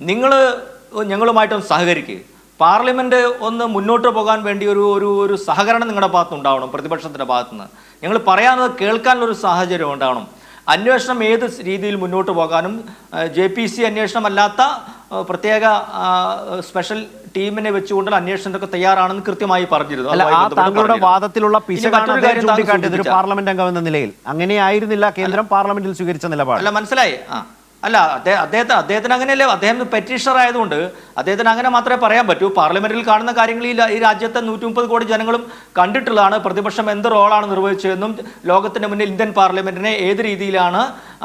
നിങ്ങൾ ഞങ്ങളുമായിട്ടൊന്ന് സഹകരിക്കുക, പാർലമെൻറ്റ് ഒന്ന് മുന്നോട്ട് പോകാൻ വേണ്ടി ഒരു സഹകരണം നിങ്ങളുടെ ഭാഗത്ത് ഉണ്ടാവണം, പ്രതിപക്ഷത്തിൻ്റെ ഭാഗത്തുനിന്ന് ഞങ്ങൾ പറയാനത് കേൾക്കാനുള്ളൊരു സാഹചര്യം ഉണ്ടാവണം. അന്വേഷണം ഏത് രീതിയിൽ മുന്നോട്ട് പോകാനും JPC അന്വേഷണമല്ലാത്ത പ്രത്യേക സ്പെഷ്യൽ ടീമിനെ വെച്ചുകൊണ്ടുള്ള അന്വേഷണത്തിനൊക്കെ തയ്യാറാണെന്ന് കൃത്യമായി പറഞ്ഞിരുന്നു. താങ്കളുടെ വാദത്തിലുള്ള പിശകാണ് പാർലമെന്റ് അംഗം എന്ന നിലയിൽ അങ്ങനെയായിരുന്നില്ല കേന്ദ്രം പാർലമെന്റിൽ സ്വീകരിച്ച നിലപാട്. അല്ല, മനസ്സിലായി. അല്ല, അദ്ദേഹത്തിന് അങ്ങനെയല്ലേ, അദ്ദേഹം പെറ്റീഷണർ ആയതുകൊണ്ട് അദ്ദേഹത്തിന് അങ്ങനെ മാത്രമേ പറയാൻ പറ്റൂ. പാർലമെന്റിൽ കാണുന്ന കാര്യങ്ങൾ ഈ രാജ്യത്തെ 130 കോടി ജനങ്ങളും കണ്ടിട്ടുള്ളതാണ്. പ്രതിപക്ഷം എന്ത് റോളാണ് നിർവഹിച്ചതെന്നും ലോകത്തിന് മുന്നിൽ ഇന്ത്യൻ പാർലമെന്റിനെ ഏത് രീതിയിലാണ്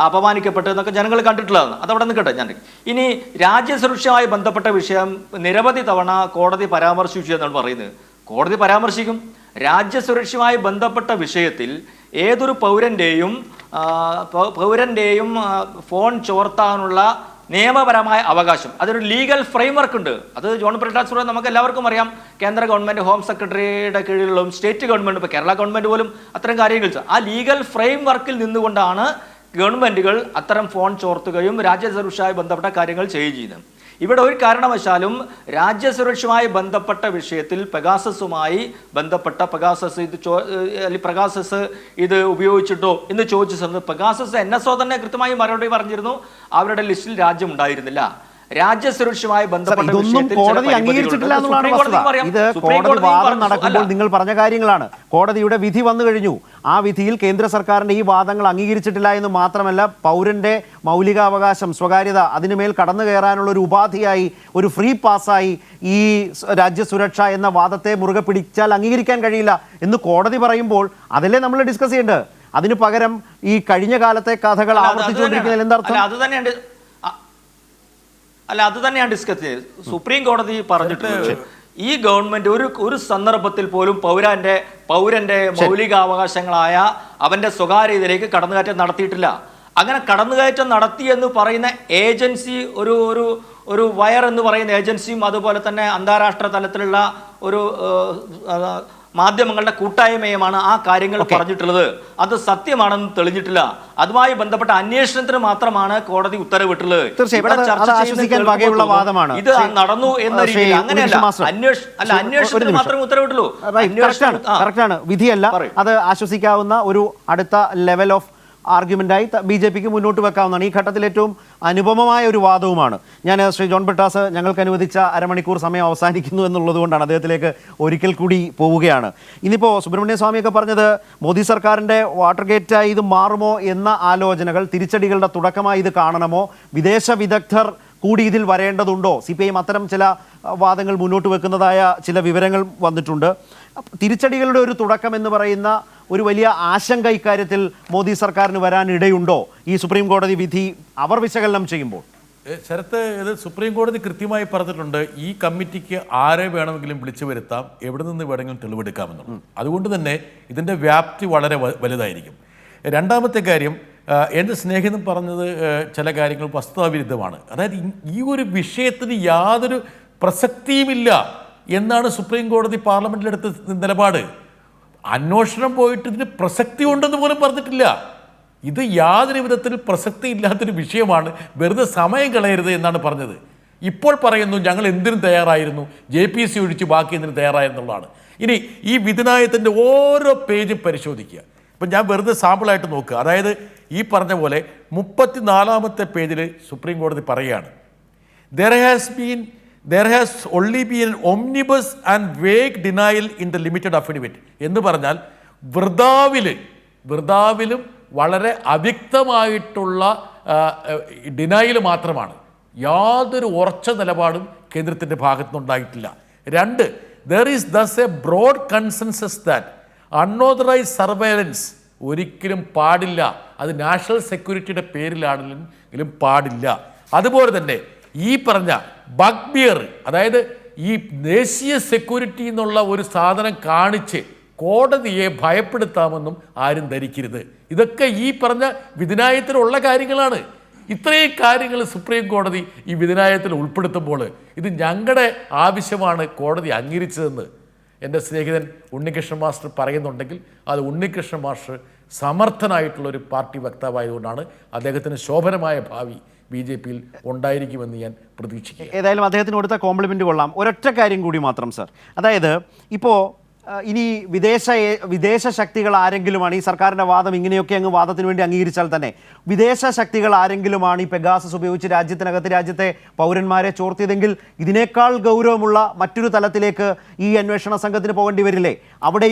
അപമാനിക്കപ്പെട്ടതെന്നൊക്കെ ജനങ്ങൾ കണ്ടിട്ടുള്ളതാണ്. അതവിടെ നിൽക്കട്ടെ. ഞാൻ ഇനി രാജ്യസുരക്ഷയുമായി ബന്ധപ്പെട്ട വിഷയം നിരവധി തവണ കോടതി പരാമർശിച്ചു എന്നാണ് പറയുന്നത്. കോടതി പരാമർശിക്കും. രാജ്യസുരക്ഷയുമായി ബന്ധപ്പെട്ട വിഷയത്തിൽ ഏതൊരു പൗരൻ്റെയും ഫോൺ ചോർത്താനുള്ള നിയമപരമായ അവകാശം, അതൊരു ലീഗൽ ഫ്രെയിംവർക്ക് ഉണ്ട്. അത് ജോൺ ബ്രിട്ടാസ് നമുക്ക് എല്ലാവർക്കും അറിയാം. കേന്ദ്ര ഗവൺമെൻറ് ഹോം സെക്രട്ടറിയുടെ കീഴിലുള്ള സ്റ്റേറ്റ് ഗവൺമെൻറ്, ഇപ്പോൾ കേരള ഗവൺമെൻറ് പോലും അത്തരം കാര്യങ്ങൾ ആ ലീഗൽ ഫ്രെയിംവർക്കിൽ നിന്നുകൊണ്ടാണ് ഗവൺമെൻറ്റുകൾ അത്തരം ഫോൺ ചോർത്തുകയും രാജ്യസുരക്ഷയുമായി ബന്ധപ്പെട്ട കാര്യങ്ങൾ ചെയ്യുകയും ചെയ്യുന്നത്. ഇവിടെ ഒരു കാരണവശാലും രാജ്യസുരക്ഷയുമായി ബന്ധപ്പെട്ട വിഷയത്തിൽ പെഗാസസുമായി ബന്ധപ്പെട്ട പെഗാസസ് ഇത് ഉപയോഗിച്ചിട്ടോ എന്ന് ചോദിച്ച സമയത്ത് പെഗാസസ് NSO തന്നെ കൃത്യമായി മറുപടി പറഞ്ഞിരുന്നു, അവരുടെ ലിസ്റ്റിൽ രാജ്യം ഉണ്ടായിരുന്നില്ല. രാജ്യസുരക്ഷയുമായി ബന്ധപ്പെട്ട കോടതി അംഗീകരിച്ചിട്ടില്ല എന്നുള്ളതാണ് വസ്തുത. ഇത് കോടതി വാദം നടക്കുമ്പോൾ നിങ്ങൾ പറഞ്ഞ കാര്യങ്ങളാണ്. കോടതിയുടെ വിധി വന്നു കഴിഞ്ഞു. ആ വിധിയിൽ കേന്ദ്ര സർക്കാരിന്റെ ഈ വാദങ്ങൾ അംഗീകരിച്ചിട്ടില്ല എന്ന് മാത്രമല്ല, പൗരന്റെ മൗലികാവകാശം, സ്വകാര്യത, അതിനുമേൽ കടന്നു കയറാനുള്ള ഒരു ഉപാധിയായി, ഒരു ഫ്രീ പാസ്സായി ഈ രാജ്യസുരക്ഷ എന്ന വാദത്തെ മുറുകെ പിടിച്ചാൽ അംഗീകരിക്കാൻ കഴിയില്ല എന്ന് കോടതി പറയുമ്പോൾ അതല്ലേ നമ്മൾ ഡിസ്കസ് ചെയ്യേണ്ടത്. അതിന് പകരം ഈ കഴിഞ്ഞ കാലത്തെ കഥകൾ ആവർത്തിച്ചുകൊണ്ടിരിക്കുന്നതിൽ എന്താർത്ഥം? അത് തന്നെയാണ് ഡിസ്കസ് ചെയ്തത്. സുപ്രീം കോടതി പറഞ്ഞിട്ടുണ്ട്, ഈ ഗവൺമെന്റ് ഒരു സന്ദർഭത്തിൽ പോലും പൗരന്റെ മൗലികാവകാശങ്ങളായ അവന്റെ സ്വകാര്യതയിലേക്ക് കടന്നുകയറ്റം നടത്തിയിട്ടില്ല. അങ്ങനെ കടന്നുകയറ്റം നടത്തി എന്ന് പറയുന്ന ഏജൻസി ഒരു വയർ എന്ന് പറയുന്ന ഏജൻസിയും അതുപോലെ തന്നെ അന്താരാഷ്ട്ര തലത്തിലുള്ള ഒരു മാധ്യമങ്ങളുടെ കൂട്ടായ്മയുമാണ് ആ കാര്യങ്ങൾ പറഞ്ഞിട്ടുള്ളത്. അത് സത്യമാണെന്ന് തെളിഞ്ഞിട്ടില്ല. അതുമായി ബന്ധപ്പെട്ട അന്വേഷണത്തിന് മാത്രമാണ് കോടതി ഉത്തരവിട്ടുള്ളത്. ഇത് നടന്നു എന്ന രീതിയിൽ അങ്ങനെയല്ല, അന്വേഷണത്തിന് മാത്രമേ ഉത്തരവിട്ടുള്ളൂ. വിധിയല്ല. അത് ആശ്വസിക്കാവുന്ന ഒരു അടുത്ത ലെവൽ ഓഫ് ആർഗ്യുമെന്റായി BJPക്ക് മുന്നോട്ട് വെക്കാവുന്നതാണ്. ഈ ഘട്ടത്തിൽ ഏറ്റവും അനുപമമായ ഒരു വാദവുമാണ്. ഞാൻ ശ്രീ ജോൺ ബ്രിട്ടാസ് ഞങ്ങൾക്ക് അനുവദിച്ച അരമണിക്കൂർ സമയം അവസാനിക്കുന്നു എന്നുള്ളത് കൊണ്ടാണ് അദ്ദേഹത്തിലേക്ക് ഒരിക്കൽ കൂടി പോവുകയാണ്. ഇന്നിപ്പോൾ സുബ്രഹ്മണ്യ സ്വാമിയൊക്കെ പറഞ്ഞത് മോദി സർക്കാരിൻ്റെ വാട്ടർ ഗേറ്റായി ഇത് മാറുമോ എന്ന ആലോചനകൾ, തിരിച്ചടികളുടെ തുടക്കമായി ഇത് കാണണമോ, വിദേശ വിദഗ്ധർ കൂടി ഇതിൽ വരേണ്ടതുണ്ടോ? CPIM അത്തരം ചില വാദങ്ങൾ മുന്നോട്ട് വെക്കുന്നതായ ചില വിവരങ്ങൾ വന്നിട്ടുണ്ട്. തിരിച്ചടികളുടെ ഒരു തുടക്കം എന്ന് പറയുന്ന ഒരു വലിയ ആശങ്ക ഇക്കാര്യത്തിൽ മോദി സർക്കാരിന് വരാനിടയുണ്ടോ ഈ സുപ്രീം കോടതി വിധി അവർ വിശകലനം ചെയ്യുമ്പോൾ? ശരത്ത്, ഇത് സുപ്രീം കോടതി കൃത്യമായി പറഞ്ഞിട്ടുണ്ട്, ഈ കമ്മിറ്റിക്ക് ആരെ വേണമെങ്കിലും വിളിച്ചു വരുത്താം, എവിടെ നിന്ന് വേണമെങ്കിലും തെളിവെടുക്കാമെന്നുള്ളത്. അതുകൊണ്ട് തന്നെ ഇതിൻ്റെ വ്യാപ്തി വളരെ വലുതായിരിക്കും. രണ്ടാമത്തെ കാര്യം, എൻ്റെ സ്നേഹിതൻ പറഞ്ഞത് ചില കാര്യങ്ങൾ വസ്തുതാവിരുദ്ധമാണ്. അതായത് ഈ ഒരു വിഷയത്തിന് യാതൊരു പ്രസക്തിയുമില്ല എന്നാണ് സുപ്രീം കോടതി പാർലമെൻറ്റിലെടുത്ത നിലപാട്. അന്വേഷണം പോയിട്ട് ഇതിന് പ്രസക്തി ഉണ്ടെന്ന് പോലും പറഞ്ഞിട്ടില്ല. ഇത് യാതൊരു വിധത്തിൽ പ്രസക്തി ഇല്ലാത്തൊരു വിഷയമാണ്, വെറുതെ സമയം കളയരുത് എന്നാണ് പറഞ്ഞത്. ഇപ്പോൾ പറയുന്നു ഞങ്ങൾ എന്തിനും തയ്യാറായിരുന്നു, JPC ഒഴിച്ച് ബാക്കി എന്തിനും തയ്യാറായെന്നുള്ളതാണ്. ഇനി ഈ വിധിനായത്തിൻ്റെ ഓരോ പേജും പരിശോധിക്കുക. ഇപ്പം ഞാൻ വെറുതെ സാമ്പിളായിട്ട് നോക്കുക. അതായത് ഈ പറഞ്ഞ പോലെ 34ാമത്തെ പേജിൽ സുപ്രീം കോടതി പറയുകയാണ്, there has been there has only been an omnibus and vague denial in the limited affidavit. എന്ന് പറഞ്ഞാൽ വൃതാവിലും വളരെ അവ്യക്തമായിട്ടുള്ള ഡിനയൽ മാത്രമാണ്. യാതൊരു ഉറച്ച നിലപാടും കേന്ദ്രത്തിൻ്റെ ഭാഗത്തുനിന്നുണ്ടായിട്ടില്ല. 2, there is thus a broad consensus that unauthorized surveillance ഒരിക്കലും പാടില്ല. അത് നാഷണൽ സെക്യൂരിറ്റിയുടെ പേരിലാണെങ്കിലും പാടില്ല. അതുപോലെ തന്നെ ഈ പറഞ്ഞ ബഗ്ബിയർ, അതായത് ഈ ദേശീയ സെക്യൂരിറ്റി എന്നുള്ള ഒരു സാധനം കാണിച്ച് കോടതിയെ ഭയപ്പെടുത്താമെന്നും ആരും ധരിക്കരുത്. ഇതൊക്കെ ഈ പറഞ്ഞ വിധിന്യായത്തിലുള്ള കാര്യങ്ങളാണ്. ഇത്രയും കാര്യങ്ങൾ സുപ്രീം കോടതി ഈ വിധിന്യായത്തിൽ ഉൾപ്പെടുത്തുമ്പോൾ ഇത് ഞങ്ങളുടെ ആവശ്യമാണ് കോടതി അംഗീകരിച്ചതെന്ന് എൻ്റെ സ്നേഹിതൻ ഉണ്ണികൃഷ്ണൻ മാസ്റ്റർ പറയുന്നുണ്ടെങ്കിൽ അത് ഉണ്ണികൃഷ്ണൻ മാസ്റ്റർ സമർത്ഥനായിട്ടുള്ളൊരു പാർട്ടി വക്താവായതുകൊണ്ടാണ്. അദ്ദേഹത്തിന് ശോഭനമായ ഭാവി BJP-യിൽ ഉണ്ടായിരിക്കുമെന്ന് ഞാൻ പ്രതീക്ഷിക്കുന്നു. ഏതായാലും അദ്ദേഹത്തിന് കൊടുത്ത കോംപ്ലിമെൻ്റ് കൊള്ളാം. ഒരൊറ്റ കാര്യം കൂടി മാത്രം സർ, അതായത് ഇപ്പോൾ ഇനി വിദേശ ശക്തികൾ ആരെങ്കിലുമാണ് ഈ സർക്കാരിൻ്റെ വാദം ഇങ്ങനെയൊക്കെ അങ്ങ് വാദത്തിന് വേണ്ടി അംഗീകരിച്ചാൽ തന്നെ വിദേശ ശക്തികൾ ആരെങ്കിലുമാണ് ഈ പെഗാസസ് ഉപയോഗിച്ച് രാജ്യത്തെ പൗരന്മാരെ ചോർത്തിയതെങ്കിൽ ഇതിനേക്കാൾ ഗൗരവമുള്ള മറ്റൊരു തലത്തിലേക്ക് ഈ അന്വേഷണ സംഘത്തിന് പോകേണ്ടി വരില്ലേ? അവിടെ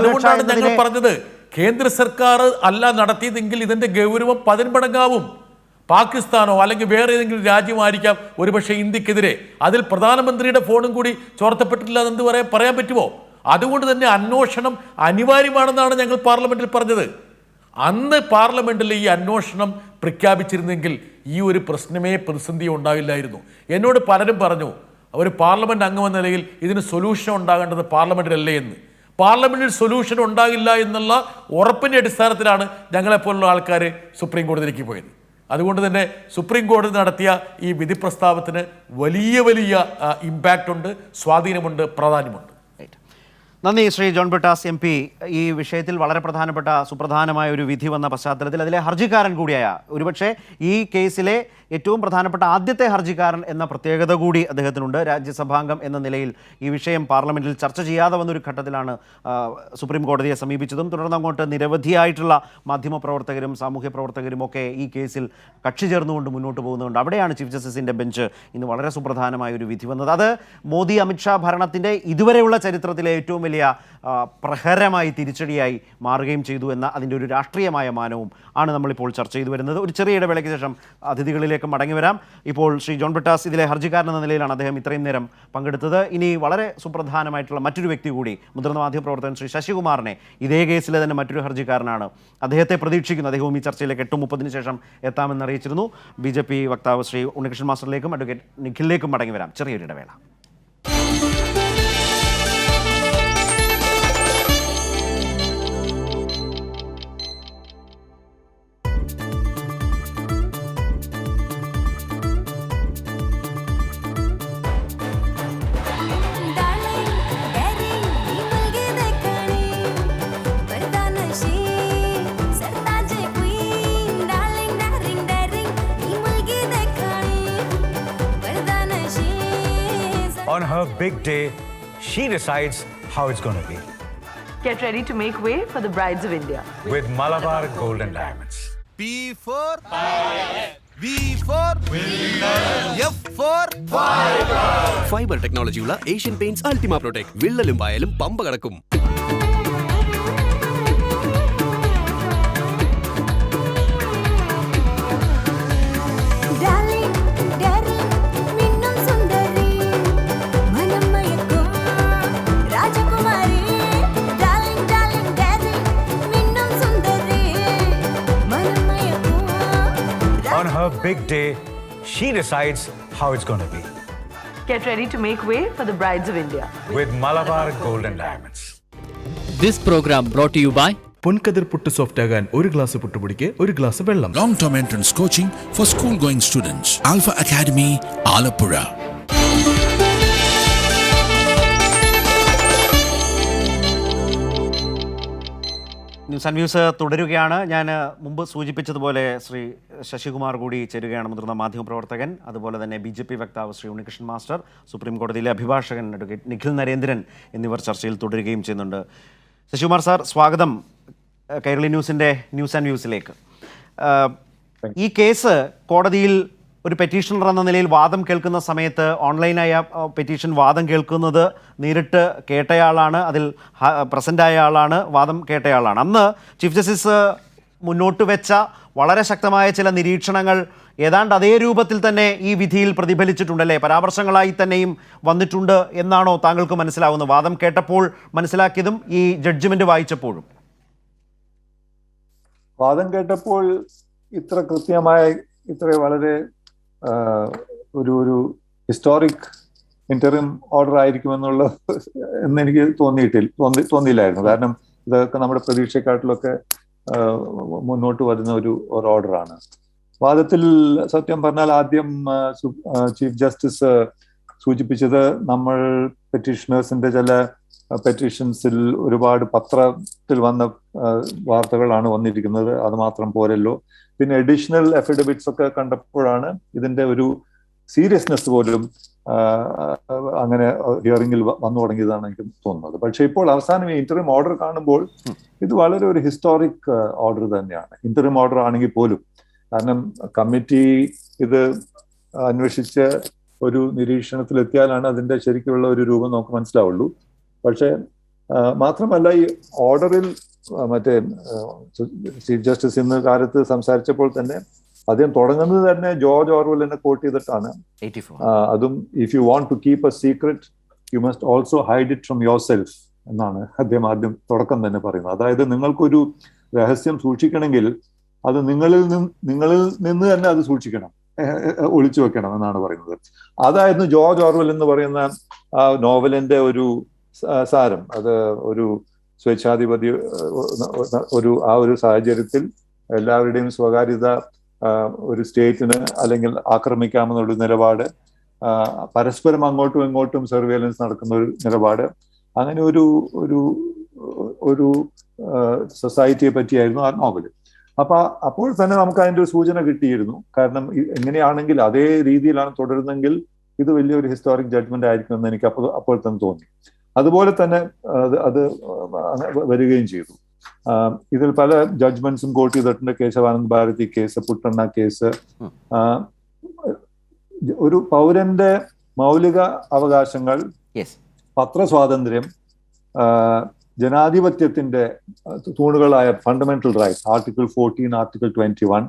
അതുകൊണ്ടാണ് ഞങ്ങൾ പറഞ്ഞത് കേന്ദ്ര സർക്കാർ അല്ല നടത്തിയതെങ്കിൽ ഇതിന്റെ ഗൗരവം 10 മടങ്ങാവും. പാകിസ്ഥാനോ അല്ലെങ്കിൽ വേറെ ഏതെങ്കിലും രാജ്യമായിരിക്കാം ഒരുപക്ഷെ ഇന്ത്യക്കെതിരെ. അതിൽ പ്രധാനമന്ത്രിയുടെ ഫോണും കൂടി ചോർത്തപ്പെട്ടിട്ടില്ല എന്ന് പറയാൻ പറ്റുമോ? അതുകൊണ്ട് തന്നെ അന്വേഷണം അനിവാര്യമാണെന്നാണ് ഞങ്ങൾ പാർലമെന്റിൽ പറഞ്ഞത്. അന്ന് പാർലമെന്റിൽ ഈ അന്വേഷണം പ്രഖ്യാപിച്ചിരുന്നെങ്കിൽ ഈ ഒരു പ്രശ്നമേ പ്രതിസന്ധി ഉണ്ടാവില്ലായിരുന്നു. എന്നോട് പലരും പറഞ്ഞു ഒരു പാർലമെന്റ് അംഗമെന്ന നിലയിൽ ഇതിന് സൊല്യൂഷൻ ഉണ്ടാകേണ്ടത് പാർലമെന്റിലല്ലേ എന്ന്. പാർലമെന്റിൽ സൊല്യൂഷൻ ഉണ്ടാകില്ല എന്നുള്ള ഉറപ്പിൻ്റെ അടിസ്ഥാനത്തിലാണ് ഞങ്ങളെപ്പോലുള്ള ആൾക്കാർ സുപ്രീം കോടതിയിലേക്ക് പോയത്. അതുകൊണ്ട് തന്നെ സുപ്രീം കോടതി നടത്തിയ ഈ വിധി പ്രസ്താവത്തിന് വലിയ ഇമ്പാക്റ്റ് ഉണ്ട്, സ്വാധീനമുണ്ട്, പ്രാധാന്യമുണ്ട്. നന്ദി ശ്രീ ജോൺ ബ്രിട്ടാസ് MP. ഈ വിഷയത്തിൽ വളരെ സുപ്രധാനമായ ഒരു വിധി വന്ന പശ്ചാത്തലത്തിൽ അതിലെ ഹർജിക്കാരൻ കൂടിയായ ഒരുപക്ഷെ ഈ കേസിലെ ഏറ്റവും പ്രധാനപ്പെട്ട ആദ്യത്തെ ഹർജിക്കാരൻ എന്ന പ്രത്യേകത കൂടി അദ്ദേഹത്തിനുണ്ട്. രാജ്യസഭാംഗം എന്ന നിലയിൽ ഈ വിഷയം പാർലമെന്റിൽ ചർച്ച ചെയ്യാതെ വന്നൊരു ഘട്ടത്തിലാണ് സുപ്രീം കോടതിയെ സമീപിച്ചതും തുടർന്ന് അങ്ങോട്ട് നിരവധിയായിട്ടുള്ള മാധ്യമപ്രവർത്തകരും സാമൂഹ്യ പ്രവർത്തകരും ഒക്കെ ഈ കേസിൽ കക്ഷി ചേർന്നുകൊണ്ട് മുന്നോട്ട് പോകുന്നുണ്ട്. അവിടെയാണ് ചീഫ് ജസ്റ്റിസിൻ്റെ ബെഞ്ച് ഇന്ന് വളരെ സുപ്രധാനമായ ഒരു വിധി വന്നത്. അത് മോദി അമിത്ഷാ ഭരണത്തിൻ്റെ ഇതുവരെയുള്ള ചരിത്രത്തിലെ ഏറ്റവും വലിയ പ്രഹരമായി തിരിച്ചടിയായി മാറുകയും ചെയ്തു എന്ന അതിൻ്റെ ഒരു രാഷ്ട്രീയമായ മാനവും ആണ് നമ്മളിപ്പോൾ ചർച്ച ചെയ്തു വരുന്നത്. ഒരു ചെറിയ ഇടവേളയ്ക്ക് ശേഷം അതിഥികളിലേക്ക് മടങ്ങി വരാം. ഇപ്പോൾ ശ്രീ ജോൺ ബ്രിട്ടാസ് ഇതിലെ ഹർജിക്കാരൻ എന്ന നിലയിലാണ് അദ്ദേഹം ഇത്രയും നേരം പങ്കെടുത്തത്. ഇനി വളരെ സുപ്രധാനമായിട്ടുള്ള മറ്റൊരു വ്യക്തി കൂടി, മുതിർന്ന മാധ്യമപ്രവർത്തകൻ ശ്രീ ശശികുമാറിനെ, ഇതേ കേസിലെ തന്നെ മറ്റൊരു ഹർജിക്കാരനാണ്. അദ്ദേഹത്തെ പ്രതീക്ഷിക്കുന്നു. അദ്ദേഹവും ഈ ചർച്ചയിലേക്ക് 8:30 ശേഷം എത്താമെന്ന് അറിയിച്ചിരുന്നു. BJP വക്താവ് ശ്രീ ഉണ്ണികൃഷ്ണൻ മാസ്റ്ററിലേക്കും അഡ്വക്കേറ്റ് നിഖിലിലേക്കും മടങ്ങി വരാം. ചെറിയൊരു ഇടവേള. On her big day, she decides how it's going to be. Get ready to make way for the brides of India. With Malabar Gold and Diamonds. P for V for F for fibre ടെക്നോളജിയുള്ള Asian paints Ultima protect വിള്ളലും പായലും പമ്പ കടക്കും. On her big day, she decides how it's going to be. Get ready to make way for the brides of India. With Malabar Gold and Diamonds. This program brought to you by Ponkathir puttu soft ആകാൻ ഒരു glass പുട്ടുപൊടിക്ക് ഒരു glass വെള്ളം. Long term entrance coaching for school going students. Alpha Academy, Alappuzha. News and views തുടരുകയാണ്. ഞാൻ മുമ്പ് സൂചിപ്പിച്ചതുപോലെ ശ്രീ ശശികുമാർ കൂടി ചേരുകയാണ്, മുതിർന്ന മാധ്യമപ്രവർത്തകൻ. അതുപോലെ തന്നെ BJP വക്താവ് ശ്രീ ഉണ്ണികൃഷ്ണൻ മാസ്റ്റർ, സുപ്രീം കോടതിയിലെ അഭിഭാഷകൻ അഡ്വക്കേറ്റ് നിഖിൽ നരേന്ദ്രൻ എന്നിവർ ചർച്ചയിൽ തുടരുകയും ചെയ്യുന്നുണ്ട്. ശശികുമാർ സാർ, സ്വാഗതം കൈരളി ന്യൂസിൻ്റെ ന്യൂസ് ആൻഡ് വ്യൂസിലേക്ക്. ഈ കേസ് കോടതിയിൽ ഒരു പെറ്റീഷണർ എന്ന നിലയിൽ വാദം കേൾക്കുന്ന സമയത്ത് ഓൺലൈനായ പെറ്റീഷൻ വാദം കേൾക്കുന്നത് നേരിട്ട് കേട്ടയാളാണ്, അതിൽ പ്രസൻ്റായ ആളാണ്, വാദം കേട്ടയാളാണ്. അന്ന് ചീഫ് ജസ്റ്റിസ് മുന്നോട്ട് വെച്ച വളരെ ശക്തമായ ചില നിരീക്ഷണങ്ങൾ ഏതാണ്ട് അതേ രൂപത്തിൽ തന്നെ ഈ വിധിയിൽ പ്രതിഫലിച്ചിട്ടുണ്ടല്ലേ, പരാമർശങ്ങളായി തന്നെയും വന്നിട്ടുണ്ട് എന്നാണോ താങ്കൾക്ക് മനസ്സിലാവുന്നത്? വാദം കേട്ടപ്പോൾ മനസ്സിലാക്കിയതും ഈ ജഡ്ജ്മെന്റ് വായിച്ചപ്പോഴും? വാദം കേട്ടപ്പോൾ ഇത്ര കൃത്യമായ, ഇത്ര വളരെ ഒരു ഹിസ്റ്റോറിക് ഇന്ററിം ഓർഡർ ആയിരിക്കുമെന്നുള്ള എന്നെനിക്ക് തോന്നിയില്ലായിരുന്നു. കാരണം ഇതൊക്കെ നമ്മുടെ പ്രതീക്ഷയെക്കാട്ടിലൊക്കെ മുന്നോട്ട് വരുന്ന ഒരു ഓർഡറാണ്. വാദത്തിൽ സത്യം പറഞ്ഞാൽ ആദ്യം ചീഫ് ജസ്റ്റിസ് സൂചിപ്പിച്ചത് നമ്മൾ പെറ്റീഷണേഴ്സിന്റെ ചില പെറ്റീഷൻസിൽ ഒരുപാട് പത്രത്തിൽ വന്ന വാർത്തകളാണ് വന്നിരിക്കുന്നത്, അത് മാത്രം പോരല്ലോ, പിന്നെ അഡീഷണൽ എഫിഡവിറ്റ്സ് ഒക്കെ കണ്ടപ്പോഴാണ് ഇതിന്റെ ഒരു സീരിയസ്നെസ് പോലും അങ്ങനെ ഹിയറിംഗിൽ വന്നു തുടങ്ങിയതാണ് എനിക്ക് തോന്നുന്നത്. പക്ഷെ ഇപ്പോൾ അവസാനം ഈ ഇന്ററിം ഓർഡർ കാണുമ്പോൾ ഇത് വളരെ ഒരു ഹിസ്റ്റോറിക് ഓർഡർ തന്നെയാണ്. ഇന്ററിം ഓർഡർ ആണെങ്കിൽ പോലും, കാരണം കമ്മിറ്റി ഇത് അന്വേഷിച്ച് ഒരു നിരീക്ഷണത്തിലെത്തിയാലാണ് അതിന്റെ ശരിക്കുള്ള ഒരു രൂപം നമുക്ക് മനസ്സിലാവുള്ളൂ. പക്ഷെ മാത്രമല്ല ഈ ഓർഡറിൽ മറ്റേ ചീഫ് ജസ്റ്റിസ് ഇന്ന് കാലത്ത് സംസാരിച്ചപ്പോൾ തന്നെ അദ്ദേഹം തുടങ്ങുന്നത് തന്നെ ജോർജ് ഓർവെലിനെ കോട്ട് ചെയ്തിട്ടാണ്. അതും if you want to keep a secret you must also hide it from yourself എന്നാണ് അദ്ദേഹം ആദ്യം തുടക്കം തന്നെ പറയുന്നത്. അതായത് നിങ്ങൾക്കൊരു രഹസ്യം സൂക്ഷിക്കണമെങ്കിൽ അത് നിങ്ങളിൽ നിന്ന് തന്നെ അത് സൂക്ഷിക്കണം, ഒളിച്ചു വെക്കണം എന്നാണ് പറയുന്നത്. അതായിരുന്നു ജോർജ് ഓർവെൽ എന്ന് പറയുന്ന ആ നോവലിന്റെ ഒരു സാരം. അത് ഒരു സ്വേച്ഛാധിപതി ആ ഒരു സാഹചര്യത്തിൽ എല്ലാവരുടെയും സ്വകാര്യത ഒരു സ്റ്റേറ്റിന് അല്ലെങ്കിൽ ആക്രമിക്കാമെന്നുള്ള നിലപാട്, പരസ്പരം അങ്ങോട്ടും ഇങ്ങോട്ടും സർവേലൻസ് നടക്കുന്ന ഒരു നിലപാട്, അങ്ങനെ ഒരു സൊസൈറ്റിയെ പറ്റിയായിരുന്നു ആ നോവൽ. അപ്പോൾ തന്നെ നമുക്ക് അതിന്റെ ഒരു സൂചന കിട്ടിയിരുന്നു. കാരണം എങ്ങനെയാണെങ്കിൽ അതേ രീതിയിലാണ് തുടരുന്നെങ്കിൽ ഇത് വലിയൊരു ഹിസ്റ്റോറിക് ജഡ്ജ്മെന്റ് ആയിരിക്കുമെന്ന് എനിക്ക് അപ്പോൾ തന്നെ തോന്നി. അതുപോലെ തന്നെ അത് വരികയും ചെയ്തു. ഇതിൽ പല ജഡ്ജ്മെന്റ്സും കോട്ട് ചെയ്തിട്ടുണ്ട്. Kesavananda Bharati case, Puttanna case. ഒരു പൗരന്റെ മൗലിക അവകാശങ്ങൾ, പത്രസ്വാതന്ത്ര്യം, ജനാധിപത്യത്തിന്റെ തൂണുകളായ fundamental rights, article 14, article 21,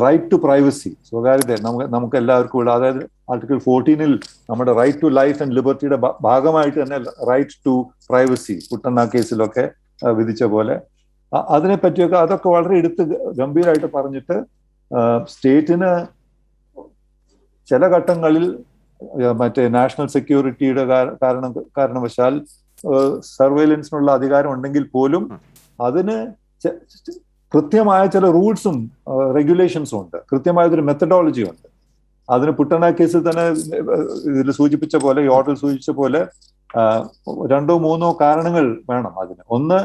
right to privacy, സ്വകാര്യത നമുക്ക് എല്ലാവർക്കും ഉള്ള, അതായത് ആർട്ടിക്കിൾ 14 നമ്മുടെ റൈറ്റ് ടു ലൈഫ് ആൻഡ് ലിബർട്ടിയുടെ ഭാഗമായിട്ട് തന്നെ റൈറ്റ് ടു പ്രൈവസി പുട്ടണ്ണ കേസിലൊക്കെ വിധിച്ച പോലെ അതിനെ പറ്റിയൊക്കെ അതൊക്കെ വളരെ എടുത്ത് ഗംഭീരമായിട്ട് പറഞ്ഞിട്ട് സ്റ്റേറ്റിന് ചില ഘട്ടങ്ങളിൽ മറ്റേ നാഷണൽ സെക്യൂരിറ്റിയുടെ കാരണവശാൽ സർവൈലൻസിനുള്ള അധികാരം ഉണ്ടെങ്കിൽ പോലും അതിന് കൃത്യമായ ചില റൂൾസും റെഗുലേഷൻസും ഉണ്ട്, കൃത്യമായതൊരു മെത്തഡോളജി ഉണ്ട്. അതിന് പുട്ടണ്ണ കേസിൽ തന്നെ ഇതിൽ സൂചിപ്പിച്ച പോലെ, ഈ ഓർഡറിൽ സൂചിപ്പിച്ച പോലെ 2 or 3 കാരണങ്ങൾ വേണം അതിന്. ഒന്ന്,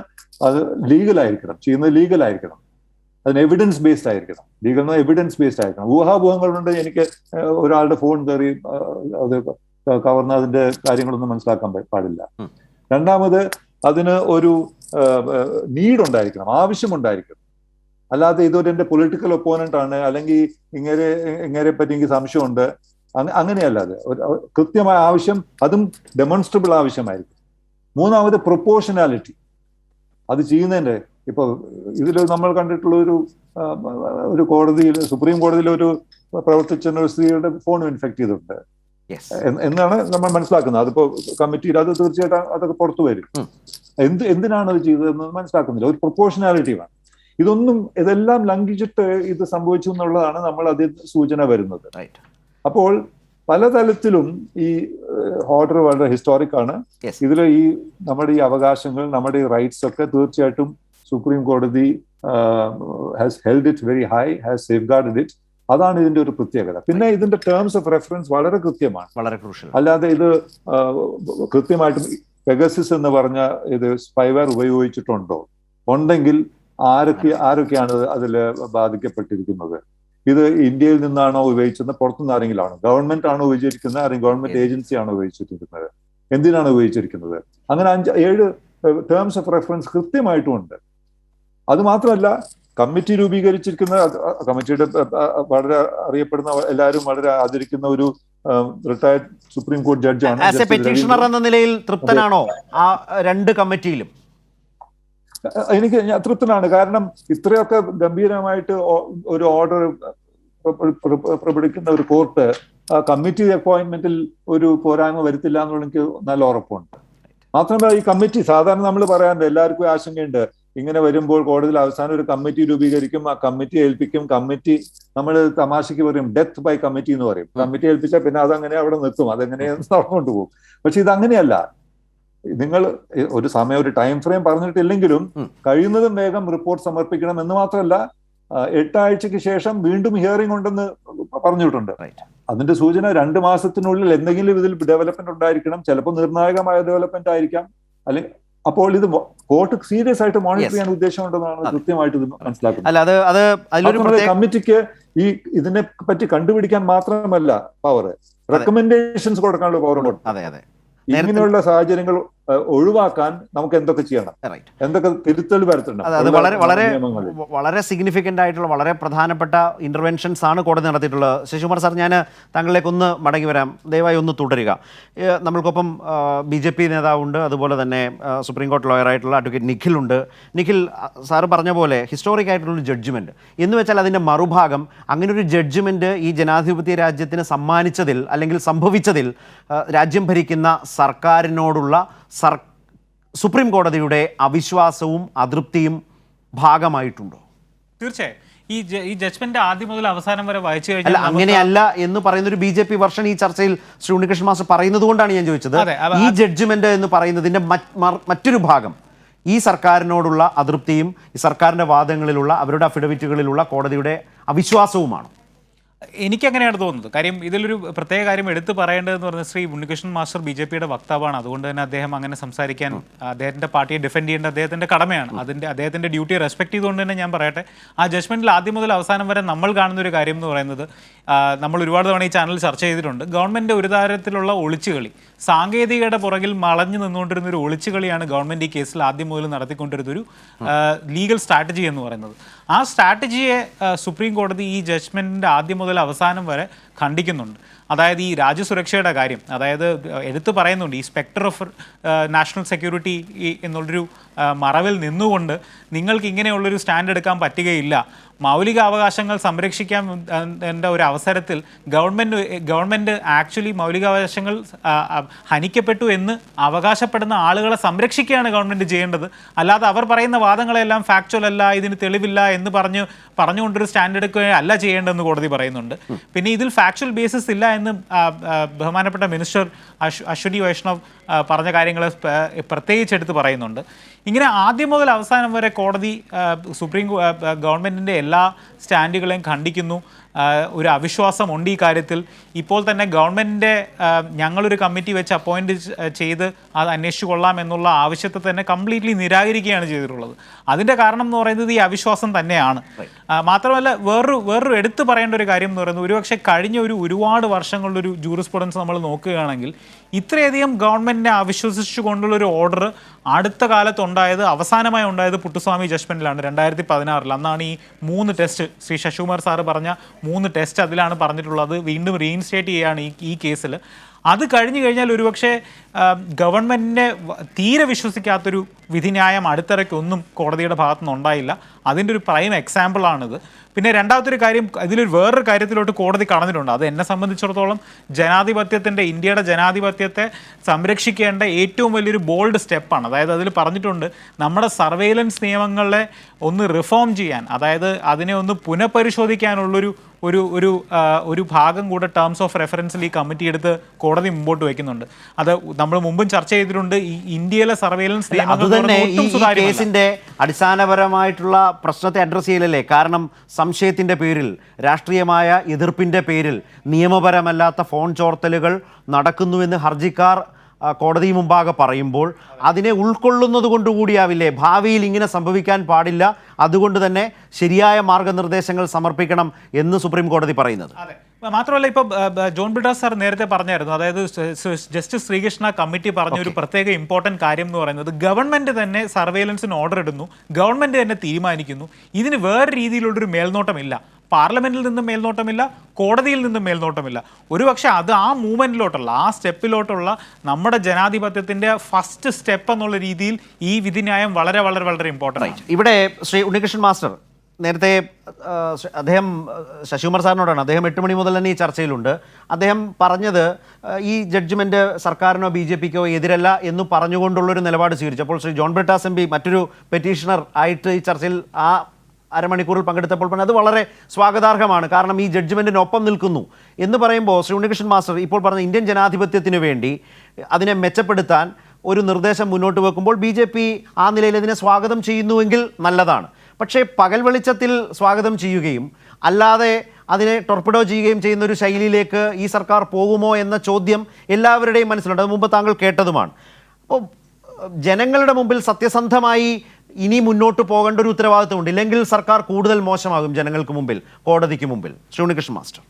അത് ലീഗലായിരിക്കണം, ചെയ്യുന്നത് ലീഗലായിരിക്കണം, അതിന് എവിഡൻസ് ബേസ്ഡ് ആയിരിക്കണം. ലീഗൽ എവിഡൻസ് ബേസ്ഡ് ആയിരിക്കണം. ഊഹാപോഹങ്ങളുണ്ട്, എനിക്ക് ഒരാളുടെ ഫോൺ കയറി അത് കവർന്ന് അതിന്റെ കാര്യങ്ങളൊന്നും മനസ്സിലാക്കാൻ പാടില്ല. രണ്ടാമത്, അതിന് ഒരു നീഡ് ഉണ്ടായിരിക്കണം, ആവശ്യമുണ്ടായിരിക്കണം. അല്ലാതെ ഇതൊരു എന്റെ പൊളിറ്റിക്കൽ ഒപ്പോണന്റ് ആണ്, അല്ലെങ്കിൽ ഇങ്ങനെ പറ്റി എനിക്ക് സംശയമുണ്ട്, അങ്ങനെയല്ലാതെ കൃത്യമായ ആവശ്യം, അതും ഡെമോൺസ്ട്രബിൾ ആവശ്യമായിരിക്കും. മൂന്നാമത്, പ്രൊപ്പോർഷനാലിറ്റി. അത് ചെയ്യുന്നതിന്റെ ഇപ്പൊ ഇതിൽ നമ്മൾ കണ്ടിട്ടുള്ള ഒരു കോടതിയിൽ, സുപ്രീം കോടതിയിൽ ഒരു പ്രവർത്തിച്ച ഒരു സ്ത്രീയുടെ ഫോൺ ഇൻഫെക്ട് ചെയ്തിട്ടുണ്ട് എന്നാണ് നമ്മൾ മനസ്സിലാക്കുന്നത്. അതിപ്പോ കമ്മിറ്റിയിൽ അത് തീർച്ചയായിട്ടും അതൊക്കെ പുറത്തു വരും. എന്തിനാണ് അത് ചെയ്തതെന്ന് മനസ്സിലാക്കുന്നില്ല. ഒരു പ്രൊപ്പോർഷനാലിറ്റി വേണം. ഇതെല്ലാം ലംഘിച്ചിട്ട് ഇത് സംഭവിച്ചു എന്നുള്ളതാണ് നമ്മൾ അതിൽ സൂചന വരുന്നത്. അപ്പോൾ പലതലത്തിലും ഈ ഓർഡർ വളരെ ഹിസ്റ്റോറിക് ആണ്. ഇതിൽ നമ്മുടെ ഈ അവകാശങ്ങൾ, നമ്മുടെ ഈ റൈറ്റ്സ് ഒക്കെ തീർച്ചയായിട്ടും സുപ്രീം കോടതി has held it very high, has safeguarded it. അതാണ് ഇതിന്റെ ഒരു പ്രത്യേകത. പിന്നെ ഇതിന്റെ ടേംസ് ഓഫ് റെഫറൻസ് വളരെ കൃത്യമാണ്, വളരെ ക്രൂഷ്യൽ. അല്ലാതെ ഇത് കൃത്യമായിട്ടും പെഗസിസ് എന്ന് പറഞ്ഞ ഇത് സ്പൈവെയർ ഉപയോഗിച്ചിട്ടുണ്ടോ, ഉണ്ടെങ്കിൽ ആരൊക്കെയാണ് അതിൽ ബാധിക്കപ്പെട്ടിരിക്കുന്നത്, ഇത് ഇന്ത്യയിൽ നിന്നാണോ ഉപയോഗിച്ചത്, പുറത്തുനിന്ന് ആരെങ്കിലും ആണോ, ഗവൺമെന്റ് ആണോ ഉപയോഗിച്ചിരിക്കുന്നത്, അല്ലെങ്കിൽ ഗവൺമെന്റ് ഏജൻസി ആണോ ഉപയോഗിച്ചിരിക്കുന്നത്, എന്തിനാണ് ഉപയോഗിച്ചിരിക്കുന്നത്, അങ്ങനെ 5-7 ടേംസ് ഓഫ് റെഫറൻസ് കൃത്യമായിട്ടും ഉണ്ട്. അത് മാത്രമല്ല, കമ്മിറ്റി രൂപീകരിച്ചിരിക്കുന്ന കമ്മിറ്റിയുടെ വളരെ അറിയപ്പെടുന്ന എല്ലാവരും വളരെ ആദരിക്കുന്ന ഒരു റിട്ടയർഡ് സുപ്രീം കോടതി ജഡ്ജാണ്. ആസ് എ പെറ്റീഷണർ എന്ന നിലയിൽ തൃപ്തനാണോ ആ രണ്ട് കമ്മിറ്റിയിലും? ഞാൻ തൃപ്തനാണ്. കാരണം ഇത്രയൊക്കെ ഗംഭീരമായിട്ട് ഒരു ഓർഡർ പുറപ്പെടുവിക്കുന്ന ഒരു കോർട്ട് കമ്മിറ്റി അപ്പോയിന്റ്മെന്റിൽ ഒരു പോരായ്മ വരുത്തില്ല എന്നുള്ള എനിക്ക് നല്ല ഉറപ്പുണ്ട്. മാത്രമല്ല ഈ കമ്മിറ്റി സാധാരണ നമ്മൾ പറയാറുണ്ട്, എല്ലാവർക്കും ആശങ്കയുണ്ട്, ഇങ്ങനെ വരുമ്പോൾ കോടതിയിൽ അവസാനം ഒരു കമ്മിറ്റി രൂപീകരിക്കും, ആ കമ്മിറ്റി ഏൽപ്പിക്കും. കമ്മിറ്റി നമ്മൾ തമാശയ്ക്ക് പറയും ഡെത്ത് ബൈ കമ്മിറ്റി എന്ന് പറയും. കമ്മിറ്റി ഏൽപ്പിച്ചാൽ പിന്നെ അതങ്ങനെ അവിടെ നിർത്തും, അതെങ്ങനെ നടന്നുകൊണ്ട് പോകും. പക്ഷെ ഇതങ്ങനെയല്ല. നിങ്ങൾ ഒരു സമയം ഒരു ടൈം ഫ്രെയിം പറഞ്ഞിട്ടില്ലെങ്കിലും കഴിയുന്നതും വേഗം റിപ്പോർട്ട് സമർപ്പിക്കണം എന്ന് മാത്രമല്ല 8 ആഴ്ചയ്ക്ക് ശേഷം വീണ്ടും ഹിയറിംഗ് ഉണ്ടെന്ന് പറഞ്ഞിട്ടുണ്ട്. അതിന്റെ സൂചന 2 മാസത്തിനുള്ളിൽ എന്തെങ്കിലും ഇതിൽ ഡെവലപ്മെന്റ് ഉണ്ടായിരിക്കണം. ചിലപ്പോൾ നിർണായകമായ ഡെവലപ്മെന്റ് ആയിരിക്കാം. അല്ലെങ്കിൽ അപ്പോൾ ഇത് കോർട്ട് സീരിയസ് ആയിട്ട് മോണിറ്റർ ചെയ്യാൻ ഉദ്ദേശമുണ്ടെന്നാണ് കൃത്യമായിട്ട് ഇത് മനസ്സിലാക്കുന്നത്. കമ്മിറ്റിക്ക് ഇതിനെ പറ്റി കണ്ടുപിടിക്കാൻ മാത്രമല്ല പവർ, റെക്കമെൻഡേഷൻസ് കൊടുക്കാനുള്ള പവറും കൊടുക്കും. ഇങ്ങനെയുള്ള സാഹചര്യങ്ങൾ ഒഴിവാക്കാൻ നമുക്ക് എന്തൊക്കെ ചെയ്യണം, എന്തൊക്കെ തിരുത്തൽ വരുത്തണം. അത് വളരെ സിഗ്നിഫിക്കൻ്റ് ആയിട്ടുള്ള വളരെ പ്രധാനപ്പെട്ട ഇന്റർവെൻഷൻസ് ആണ് കോടതി നടത്തിയിട്ടുള്ളത്. ശശികുമാർ സാർ, ഞാൻ താങ്കളിലേക്ക് ഒന്ന് മടങ്ങി വരാം, ദയവായി ഒന്ന് തുടരുക. നമ്മൾക്കൊപ്പം BJP നേതാവുണ്ട്, അതുപോലെ തന്നെ സുപ്രീം കോടതി ലോയറായിട്ടുള്ള അഡ്വക്കേറ്റ് നിഖിലുണ്ട്. നിഖിൽ, സാറ് പറഞ്ഞ പോലെ ഹിസ്റ്റോറിക് ആയിട്ടുള്ളൊരു ജഡ്ജ്മെൻറ്റ് എന്ന് വെച്ചാൽ അതിൻ്റെ മറുഭാഗം, അങ്ങനെ ഒരു ജഡ്ജ്മെൻറ്റ് ഈ ജനാധിപത്യ രാജ്യത്തിന് സമ്മാനിച്ചതിൽ അല്ലെങ്കിൽ സംഭവിച്ചതിൽ രാജ്യം ഭരിക്കുന്ന സർക്കാരിനോടുള്ള സുപ്രീം കോടതിയുടെ അവിശ്വാസവും അതൃപ്തിയും ഭാഗമായിട്ടുണ്ടോ? തീർച്ചയായും. ഈ ജഡ്ജ്മെന്റ് ആദ്യം മുതൽ അവസാനം വരെ വായിച്ചു കഴിഞ്ഞാൽ അങ്ങനെയല്ല എന്ന് പറയുന്ന ഒരു BJP വർഷൻ ഈ ചർച്ചയിൽ ശ്രീ ഉണ്ണികൃഷ്ണൻ മാസ്റ്റർ പറയുന്നത് കൊണ്ടാണ് ഞാൻ ചോദിച്ചത്. ഈ ജഡ്ജ്മെന്റ് എന്ന് പറയുന്നതിന്റെ മറ്റൊരു ഭാഗം ഈ സർക്കാരിനോടുള്ള അതൃപ്തിയും ഈ സർക്കാരിന്റെ വാദങ്ങളിലുള്ള അവരുടെ അഫിഡവിറ്റുകളിലുള്ള കോടതിയുടെ അവിശ്വാസവുമാണ്. എനിക്കങ്ങനെയാണ് തോന്നുന്നത്. കാര്യം ഇതിലൊരു പ്രത്യേക കാര്യം എടുത്തു പറയേണ്ടതെന്ന് പറഞ്ഞാൽ ശ്രീ ഉണ്ണികൃഷ്ണൻ മാസ്റ്റർ BJPയുടെ വക്താവാണ്. അതുകൊണ്ട് തന്നെ അദ്ദേഹം അങ്ങനെ സംസാരിക്കാൻ, അദ്ദേഹത്തിൻ്റെ പാർട്ടിയെ ഡിഫെൻഡ് ചെയ്യേണ്ട അദ്ദേഹത്തിൻ്റെ കടമയാണ്. അദ്ദേഹത്തിൻ്റെ ഡ്യൂട്ടിയെ റെസ്പെക്ട് ചെയ്തുകൊണ്ട് തന്നെ ഞാൻ പറയട്ടെ, ആ ജഡ്ജ്മെൻറ്റിൽ ആദ്യം മുതൽ അവസാനം വരെ നമ്മൾ കാണുന്ന ഒരു കാര്യം എന്ന് പറയുന്നത്, നമ്മൾ ഒരുപാട് തവണ ഈ ചാനൽ ചർച്ച ചെയ്തിട്ടുണ്ട്, ഗവൺമെൻറ് ഒരു തരത്തിലുള്ള ഒളിച്ചുകളി, സാങ്കേതികയുടെ പുറകിൽ വളഞ്ഞു നിന്നുകൊണ്ടിരുന്ന ഒരു ഒളിച്ചുകളിയാണ് ഗവൺമെൻറ് ഈ കേസിൽ ആദ്യം മുതൽ നടത്തിക്കൊണ്ടിരുന്നൊരു ലീഗൽ സ്ട്രാറ്റജി എന്ന് പറയുന്നത്. ആ സ്ട്രാറ്റജിയെ സുപ്രീം കോടതി ഈ ജഡ്ജ്മെൻറ്റിൻ്റെ ആദ്യം മുതൽ അവസാനം വരെ ഖണ്ഡിക്കുന്നുണ്ട്. അതായത് ഈ രാജ്യസുരക്ഷയുടെ കാര്യം, അതായത് എടുത്തു പറയുന്നുണ്ട്, ഈ സ്പെക്ടർ ഓഫ് നാഷണൽ സെക്യൂരിറ്റി എന്നുള്ളൊരു മറവിൽ നിന്നുകൊണ്ട് നിങ്ങൾക്ക് ഇങ്ങനെയുള്ളൊരു സ്റ്റാൻഡ് എടുക്കാൻ പറ്റുകയില്ല. മൗലിക അവകാശങ്ങൾ സംരക്ഷിക്കാൻ ഒരു അവസരത്തിൽ ഗവൺമെൻറ് ആക്ച്വലി മൗലികാവകാശങ്ങൾ ഹനിക്കപ്പെട്ടു എന്ന് അവകാശപ്പെടുന്ന ആളുകളെ സംരക്ഷിക്കുകയാണ് ഗവൺമെൻറ് ചെയ്യേണ്ടത്. അല്ലാതെ അവർ പറയുന്ന വാദങ്ങളെല്ലാം ഫാക്ച്വൽ അല്ല, ഇതിന് തെളിവില്ല എന്ന് പറഞ്ഞുകൊണ്ടൊരു സ്റ്റാൻഡ് എടുക്കുകയല്ല ചെയ്യേണ്ടതെന്ന് കോടതി പറയുന്നുണ്ട്. പിന്നെ ഇതിൽ ഫാക്ച്വൽ ബേസിസ് ഇല്ല എന്ന് ബഹുമാനപ്പെട്ട മിനിസ്റ്റർ അശ്വിനി വൈഷ്ണവ് പറഞ്ഞ കാര്യങ്ങൾ പ്രത്യേകിച്ചെടുത്ത് പറയുന്നുണ്ട്. ഇങ്ങനെ ആദ്യം മുതൽ അവസാനം വരെ കോടതി ഗവൺമെൻറ്റിൻ്റെ എല്ലാ സ്റ്റാൻഡുകളെയും ഖണ്ഡിക്കുന്നു. ഒരു അവിശ്വാസമുണ്ട് ഈ കാര്യത്തിൽ. ഇപ്പോൾ തന്നെ ഗവൺമെൻറ്റിൻ്റെ ഞങ്ങളൊരു കമ്മിറ്റി വെച്ച് അപ്പോയിൻറ്റ് ചെയ്ത് അത് അന്വേഷിച്ചു കൊള്ളാം എന്നുള്ള ആവശ്യത്തെ തന്നെ കംപ്ലീറ്റ്ലി നിരാകരിക്കുകയാണ് ചെയ്തിട്ടുള്ളത്. അതിൻ്റെ കാരണം എന്ന് പറയുന്നത് ഈ അവിശ്വാസം തന്നെയാണ്. മാത്രമല്ല വേറൊരു എടുത്തു പറയേണ്ട ഒരു കാര്യം എന്ന് പറയുന്നത്, ഒരുപക്ഷെ കഴിഞ്ഞ ഒരുപാട് വർഷങ്ങളുടെ ഒരു ജൂറിസ്പ്രുഡൻസ് നമ്മൾ നോക്കുകയാണെങ്കിൽ ഇത്രയധികം ഗവൺമെൻറ്റിനെ അവിശ്വസിച്ചു കൊണ്ടുള്ളൊരു ഓർഡർ അടുത്ത കാലത്തുണ്ടായത്, അവസാനമായി ഉണ്ടായത് പുട്ടുസ്വാമി ജഡ്ജ്മെൻറ്റിലാണ് 2016. അന്നാണ് ഈ 3 ടെസ്റ്റ്, ശ്രീ ശശികുമാർ സാറ് പറഞ്ഞ 3 ടെസ്റ്റ് അതിലാണ് പറഞ്ഞിട്ടുള്ളത്. വീണ്ടും റീഇൻസ്റ്റേറ്റ് ചെയ്യുകയാണ് ഈ കേസിൽ. അത് കഴിഞ്ഞു കഴിഞ്ഞാൽ ഒരുപക്ഷെ ഗവൺമെൻറ്റിനെ തീരെ വിശ്വസിക്കാത്തൊരു വിധിന്യായം അടുത്തിടയ്ക്കൊന്നും കോടതിയുടെ ഭാഗത്തുനിന്ന് ഉണ്ടായില്ല. അതിൻ്റെ ഒരു പ്രൈം എക്സാമ്പിളാണിത്. പിന്നെ രണ്ടാമത്തെ കാര്യം, ഇതിലൊരു വേറൊരു കാര്യത്തിലോട്ട് കോടതി കടന്നിട്ടുണ്ട്. അത് എന്നെ സംബന്ധിച്ചിടത്തോളം ഇന്ത്യയുടെ ജനാധിപത്യത്തെ സംരക്ഷിക്കേണ്ട ഏറ്റവും വലിയൊരു ബോൾഡ് സ്റ്റെപ്പാണ്. അതായത് അതിൽ പറഞ്ഞിട്ടുണ്ട്, നമ്മുടെ സർവെയിലൻസ് നിയമങ്ങളെ ഒന്ന് റിഫോം ചെയ്യാൻ, അതായത് അതിനെ ഒന്ന് പുനഃപരിശോധിക്കാനുള്ളൊരു ഒരു ഭാഗം കൂടെ ടേംസ് ഓഫ് റെഫറൻസിൽ ഈ കമ്മിറ്റി എടുത്ത് കോടതി മുമ്പോട്ട് വയ്ക്കുന്നുണ്ട്. അത് നമ്മൾ മുമ്പും ചർച്ച ചെയ്തിട്ടുണ്ട്. ഈ ഇന്ത്യയിലെ സർവെയിലൻസ് കേസിന്റെ അടിസ്ഥാനപരമായിട്ടുള്ള പ്രശ്നത്തെ അഡ്രസ് ചെയ്യലല്ലേ? കാരണം സംശയത്തിന്റെ പേരിൽ, രാഷ്ട്രീയമായ എതിർപ്പിന്റെ പേരിൽ നിയമപരമല്ലാത്ത ഫോൺ ചോർത്തലുകൾ നടക്കുന്നുവെന്ന് ഹർജിക്കാർ കോടതി മുമ്പാകെ പറയുമ്പോൾ അതിനെ ഉൾക്കൊള്ളുന്നത് കൊണ്ടുകൂടിയാവില്ലേ ഭാവിയിൽ ഇങ്ങനെ സംഭവിക്കാൻ പാടില്ല, അതുകൊണ്ട് തന്നെ ശരിയായ മാർഗനിർദ്ദേശങ്ങൾ സമർപ്പിക്കണം എന്ന് സുപ്രീം കോടതി പറയുന്നത്? മാത്രമല്ല, ഇപ്പോൾ ജോൺ ബ്രിട്ടാസ് സാർ നേരത്തെ പറഞ്ഞായിരുന്നു, അതായത് ജസ്റ്റിസ് ശ്രീകൃഷ്ണ കമ്മിറ്റി പറഞ്ഞ ഒരു പ്രത്യേക ഇമ്പോർട്ടൻറ്റ് കാര്യം എന്ന് പറയുന്നത് ഗവൺമെൻറ് തന്നെ സർവൈലൻസിന് ഓർഡർ ഇടുന്നു, ഗവൺമെൻറ് തന്നെ തീരുമാനിക്കുന്നു. ഇതിന് വേറെ രീതിയിലുള്ളൊരു മേൽനോട്ടമില്ല. പാർലമെന്റിൽ നിന്നും മേൽനോട്ടമില്ല, കോടതിയിൽ നിന്നും മേൽനോട്ടമില്ല. ഒരുപക്ഷെ അത് ആ മൂവ്മെന്റിലോട്ടുള്ള, ആ സ്റ്റെപ്പിലോട്ടുള്ള നമ്മുടെ ജനാധിപത്യത്തിന്റെ ഫസ്റ്റ് സ്റ്റെപ്പ് എന്നുള്ള രീതിയിൽ ഈ വിധിന്യായം വളരെ വളരെ വളരെ ഇമ്പോർട്ടൻ്റ് ആണ്. ഇവിടെ ശ്രീ ഉണ്ണികൃഷ്ണൻ മാസ്റ്റർ നേരത്തെ അദ്ദേഹം ശശികുമാർ സാറിനോടാണ്, അദ്ദേഹം 8 മണി മുതൽ തന്നെ ഈ ചർച്ചയിലുണ്ട്. അദ്ദേഹം പറഞ്ഞത് ഈ ജഡ്ജ്മെൻറ്റ് സർക്കാരിനോ BJPക്കോ എതിരല്ല എന്ന് പറഞ്ഞുകൊണ്ടുള്ളൊരു നിലപാട് സ്വീകരിച്ചു. അപ്പോൾ ശ്രീ ജോൺ ബ്രിട്ടാസ് MP മറ്റൊരു പെറ്റീഷണർ ആയിട്ട് ഈ ചർച്ചയിൽ ആ അരമണിക്കൂറിൽ പങ്കെടുത്തപ്പോൾ പറഞ്ഞത് അത് വളരെ സ്വാഗതാർഹമാണ്, കാരണം ഈ ജഡ്ജ്മെൻറ്റിനൊപ്പം നിൽക്കുന്നു എന്ന് പറയുമ്പോൾ ശ്രീ ഉണ്ണികൃഷ്ണൻ മാസ്റ്റർ ഇപ്പോൾ പറഞ്ഞ ഇന്ത്യൻ ജനാധിപത്യത്തിന് വേണ്ടി അതിനെ മെച്ചപ്പെടുത്താൻ ഒരു നിർദ്ദേശം മുന്നോട്ട് വെക്കുമ്പോൾ BJP ആ നിലയിൽ ഇതിനെ സ്വാഗതം ചെയ്യുന്നുവെങ്കിൽ നല്ലതാണ്. പക്ഷേ പകൽ വെളിച്ചത്തിൽ സ്വാഗതം ചെയ്യുകയും അല്ലാതെ അതിനെ ടൊർപ്പിഡോ ചെയ്യുകയും ചെയ്യുന്ന ഒരു ശൈലിയിലേക്ക് ഈ സർക്കാർ പോകുമോ എന്ന ചോദ്യം എല്ലാവരുടെയും മനസ്സിലുണ്ട്. അത് മുമ്പ് താങ്കൾ കേട്ടതുമാണ്. അപ്പോൾ ജനങ്ങളുടെ മുമ്പിൽ സത്യസന്ധമായി ഇനി മുന്നോട്ട് പോകേണ്ട ഒരു ഉത്തരവാദിത്വമുണ്ട്, ഇല്ലെങ്കിൽ സർക്കാർ കൂടുതൽ മോശമാകും ജനങ്ങൾക്ക് മുമ്പിൽ, കോടതിക്ക് മുമ്പിൽ. ശ്രീ ഉണ്ണികൃഷ്ണൻ മാസ്റ്റർ.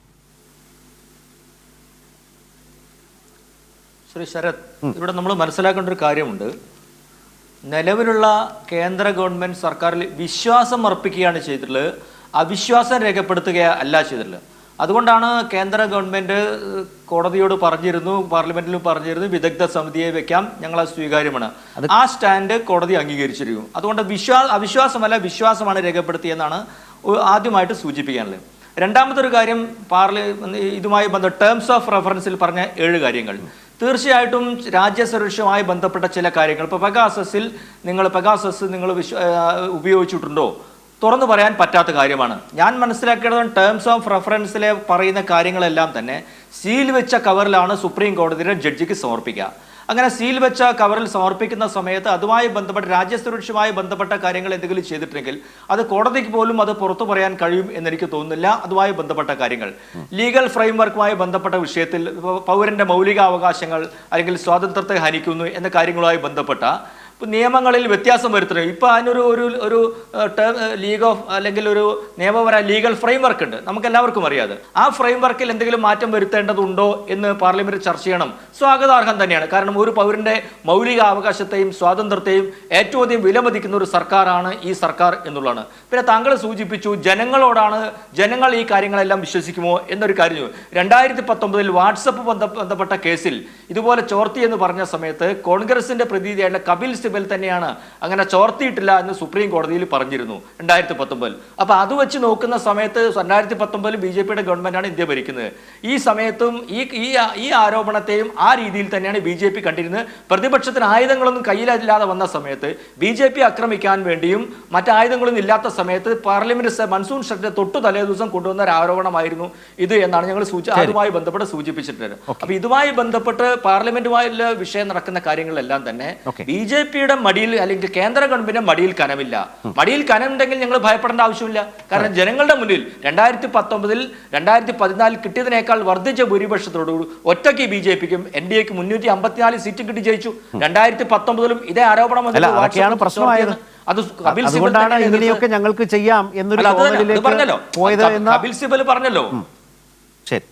ശ്രീ ശരത്, ഇവിടെ നമ്മൾ മനസ്സിലാക്കേണ്ട ഒരു കാര്യമുണ്ട്. നിലവിലുള്ള കേന്ദ്ര ഗവൺമെൻറ് സർക്കാരിൽ വിശ്വാസം അർപ്പിക്കുകയാണ് ചെയ്തിട്ടുള്ളത്, അവിശ്വാസം രേഖപ്പെടുത്തുക അല്ല ചെയ്തിട്ടുള്ളത്. അതുകൊണ്ടാണ് കേന്ദ്ര ഗവൺമെൻറ് കോടതിയോട് പറഞ്ഞിരുന്നു, പാർലമെന്റിലും പറഞ്ഞിരുന്നു, വിദഗ്ധ സമിതിയെ വെക്കാം, ഞങ്ങളത് സ്വീകാര്യമാണ്. ആ സ്റ്റാൻഡ് കോടതി അംഗീകരിച്ചിരിക്കും. അതുകൊണ്ട് അവിശ്വാസമല്ല, വിശ്വാസമാണ് രേഖപ്പെടുത്തിയെന്നാണ് ആദ്യമായിട്ട് സൂചിപ്പിക്കാനുള്ളത്. രണ്ടാമതൊരു കാര്യം, ഇതുമായി ടേംസ് ഓഫ് റെഫറൻസിൽ പറഞ്ഞ 7 കാര്യങ്ങൾ തീർച്ചയായിട്ടും രാജ്യസുരക്ഷയുമായി ബന്ധപ്പെട്ട ചില കാര്യങ്ങൾ. ഇപ്പോൾ പെഗാസസ് നിങ്ങൾ ഉപയോഗിച്ചിട്ടുണ്ടോ? തുറന്നു പറയാൻ പറ്റാത്ത കാര്യമാണ്. ഞാൻ മനസ്സിലാക്കേണ്ടത് ടേംസ് ഓഫ് റെഫറൻസിലെ പറയുന്ന കാര്യങ്ങളെല്ലാം തന്നെ സീൽ വെച്ച കവറിലാണ് സുപ്രീം കോടതിയുടെ ജഡ്ജിക്ക് സമർപ്പിക്കുക. അങ്ങനെ സീൽ വെച്ച കവറിൽ സമർപ്പിക്കുന്ന സമയത്ത് അതുമായി ബന്ധപ്പെട്ട രാജ്യസുരക്ഷയുമായി ബന്ധപ്പെട്ട കാര്യങ്ങൾ എന്തെങ്കിലും ചെയ്തിട്ടുണ്ടെങ്കിൽ അത് കോടതിക്ക് പോലും അത് പുറത്തു പറയാൻ കഴിയും എന്നെനിക്ക് തോന്നുന്നില്ല. അതുമായി ബന്ധപ്പെട്ട കാര്യങ്ങൾ, ലീഗൽ ഫ്രെയിംവർക്കുമായി ബന്ധപ്പെട്ട വിഷയത്തിൽ പൗരന്റെ മൗലികാവകാശങ്ങൾ അല്ലെങ്കിൽ സ്വാതന്ത്ര്യത്തെ ഹനിക്കുന്നു എന്ന കാര്യങ്ങളുമായി ബന്ധപ്പെട്ട നിയമങ്ങളിൽ വ്യത്യാസം വരുത്തുന്നത്. ഇപ്പോൾ അതിനൊരു ഒരു ലീഗ് ഓഫ് അല്ലെങ്കിൽ ഒരു നിയമപരമായ ലീഗൽ ഫ്രെയിംവർക്ക് ഉണ്ട്, നമുക്കെല്ലാവർക്കും അറിയാതെ. ആ ഫ്രെയിംവർക്കിൽ എന്തെങ്കിലും മാറ്റം വരുത്തേണ്ടതുണ്ടോ എന്ന് പാർലമെന്റ് ചർച്ച ചെയ്യണം. സ്വാഗതാർഹം തന്നെയാണ്. കാരണം ഒരു പൗരന്റെ മൗലിക അവകാശത്തെയും സ്വാതന്ത്ര്യത്തെയും ഏറ്റവും അധികം വിലമതിക്കുന്ന ഒരു സർക്കാരാണ് ഈ സർക്കാർ എന്നുള്ളതാണ്. പിന്നെ താങ്കൾ സൂചിപ്പിച്ചു ജനങ്ങളോടാണ്, ജനങ്ങൾ ഈ കാര്യങ്ങളെല്ലാം വിശ്വസിക്കുമോ എന്നൊരു കാര്യം. 2019 വാട്സപ്പ് ബന്ധപ്പെട്ട കേസിൽ ഇതുപോലെ ചോർത്തി എന്ന് പറഞ്ഞ സമയത്ത് കോൺഗ്രസിന്റെ പ്രതിനിധിയായിട്ടുള്ള കപിൽ സിബൽ തന്നെയാണ് അങ്ങനെ ചോർത്തിയിട്ടില്ല എന്ന് സുപ്രീം കോടതിയിൽ പറഞ്ഞിരുന്നു 2019. അപ്പൊ അത് വെച്ച് നോക്കുന്ന സമയത്ത് 2019 BJPയുടെ ഗവൺമെന്റാണ് ഇന്ത്യ ഭരിക്കുന്നത്. ഈ സമയത്തും ഈ ആരോപണത്തെയും ആ രീതിയിൽ തന്നെയാണ് BJP കണ്ടിരുന്നത്. പ്രതിപക്ഷത്തിന് ആയുധങ്ങളൊന്നും കയ്യിലില്ലാതെ വന്ന സമയത്ത് BJP ആക്രമിക്കാൻ വേണ്ടിയും മറ്റായുധങ്ങളൊന്നും ഇല്ലാത്ത സമയത്ത് പാർലമെന്റ് മൺസൂൺ സെഷന്റെ തൊട്ടു തലേ ദിവസം കൊണ്ടുവന്ന ഒരു ആരോപണമായിരുന്നു ഇത് എന്നാണ് ഞങ്ങൾ അതുമായി ബന്ധപ്പെട്ട് സൂചിപ്പിച്ചിട്ടുള്ളത്. അപ്പൊ ഇതുമായി ബന്ധപ്പെട്ട് പാർലമെന്റുമായുള്ള വിഷയം നടക്കുന്ന കാര്യങ്ങളെല്ലാം തന്നെ BJP മടിയിൽ അല്ലെങ്കിൽ കേന്ദ്ര ഗവൺമെന്റിന്റെ മടിയിൽ കനമില്ല. മടിയിൽ കനമുണ്ടെങ്കിൽ ഞങ്ങൾ ഭയപ്പെടേണ്ട ആവശ്യമില്ല. കാരണം ജനങ്ങളുടെ മുന്നിൽ 2019 2014 കിട്ടിയതിനേക്കാൾ വർദ്ധിച്ച ഭൂരിപക്ഷത്തോടുകൂടി ഒറ്റയ്ക്ക് BJPക്കും NDAക്കും 354 സീറ്റ് കിട്ടി ജയിച്ചു. 2019 ഇതേ ആരോപണം അതുകൊണ്ടാണ് ഇങ്ങനെയൊക്കെ ഞങ്ങൾക്ക് ചെയ്യാം എന്നൊരു പറഞ്ഞല്ലോ. കപിൽ സിബൽ പറഞ്ഞല്ലോ. ശരി,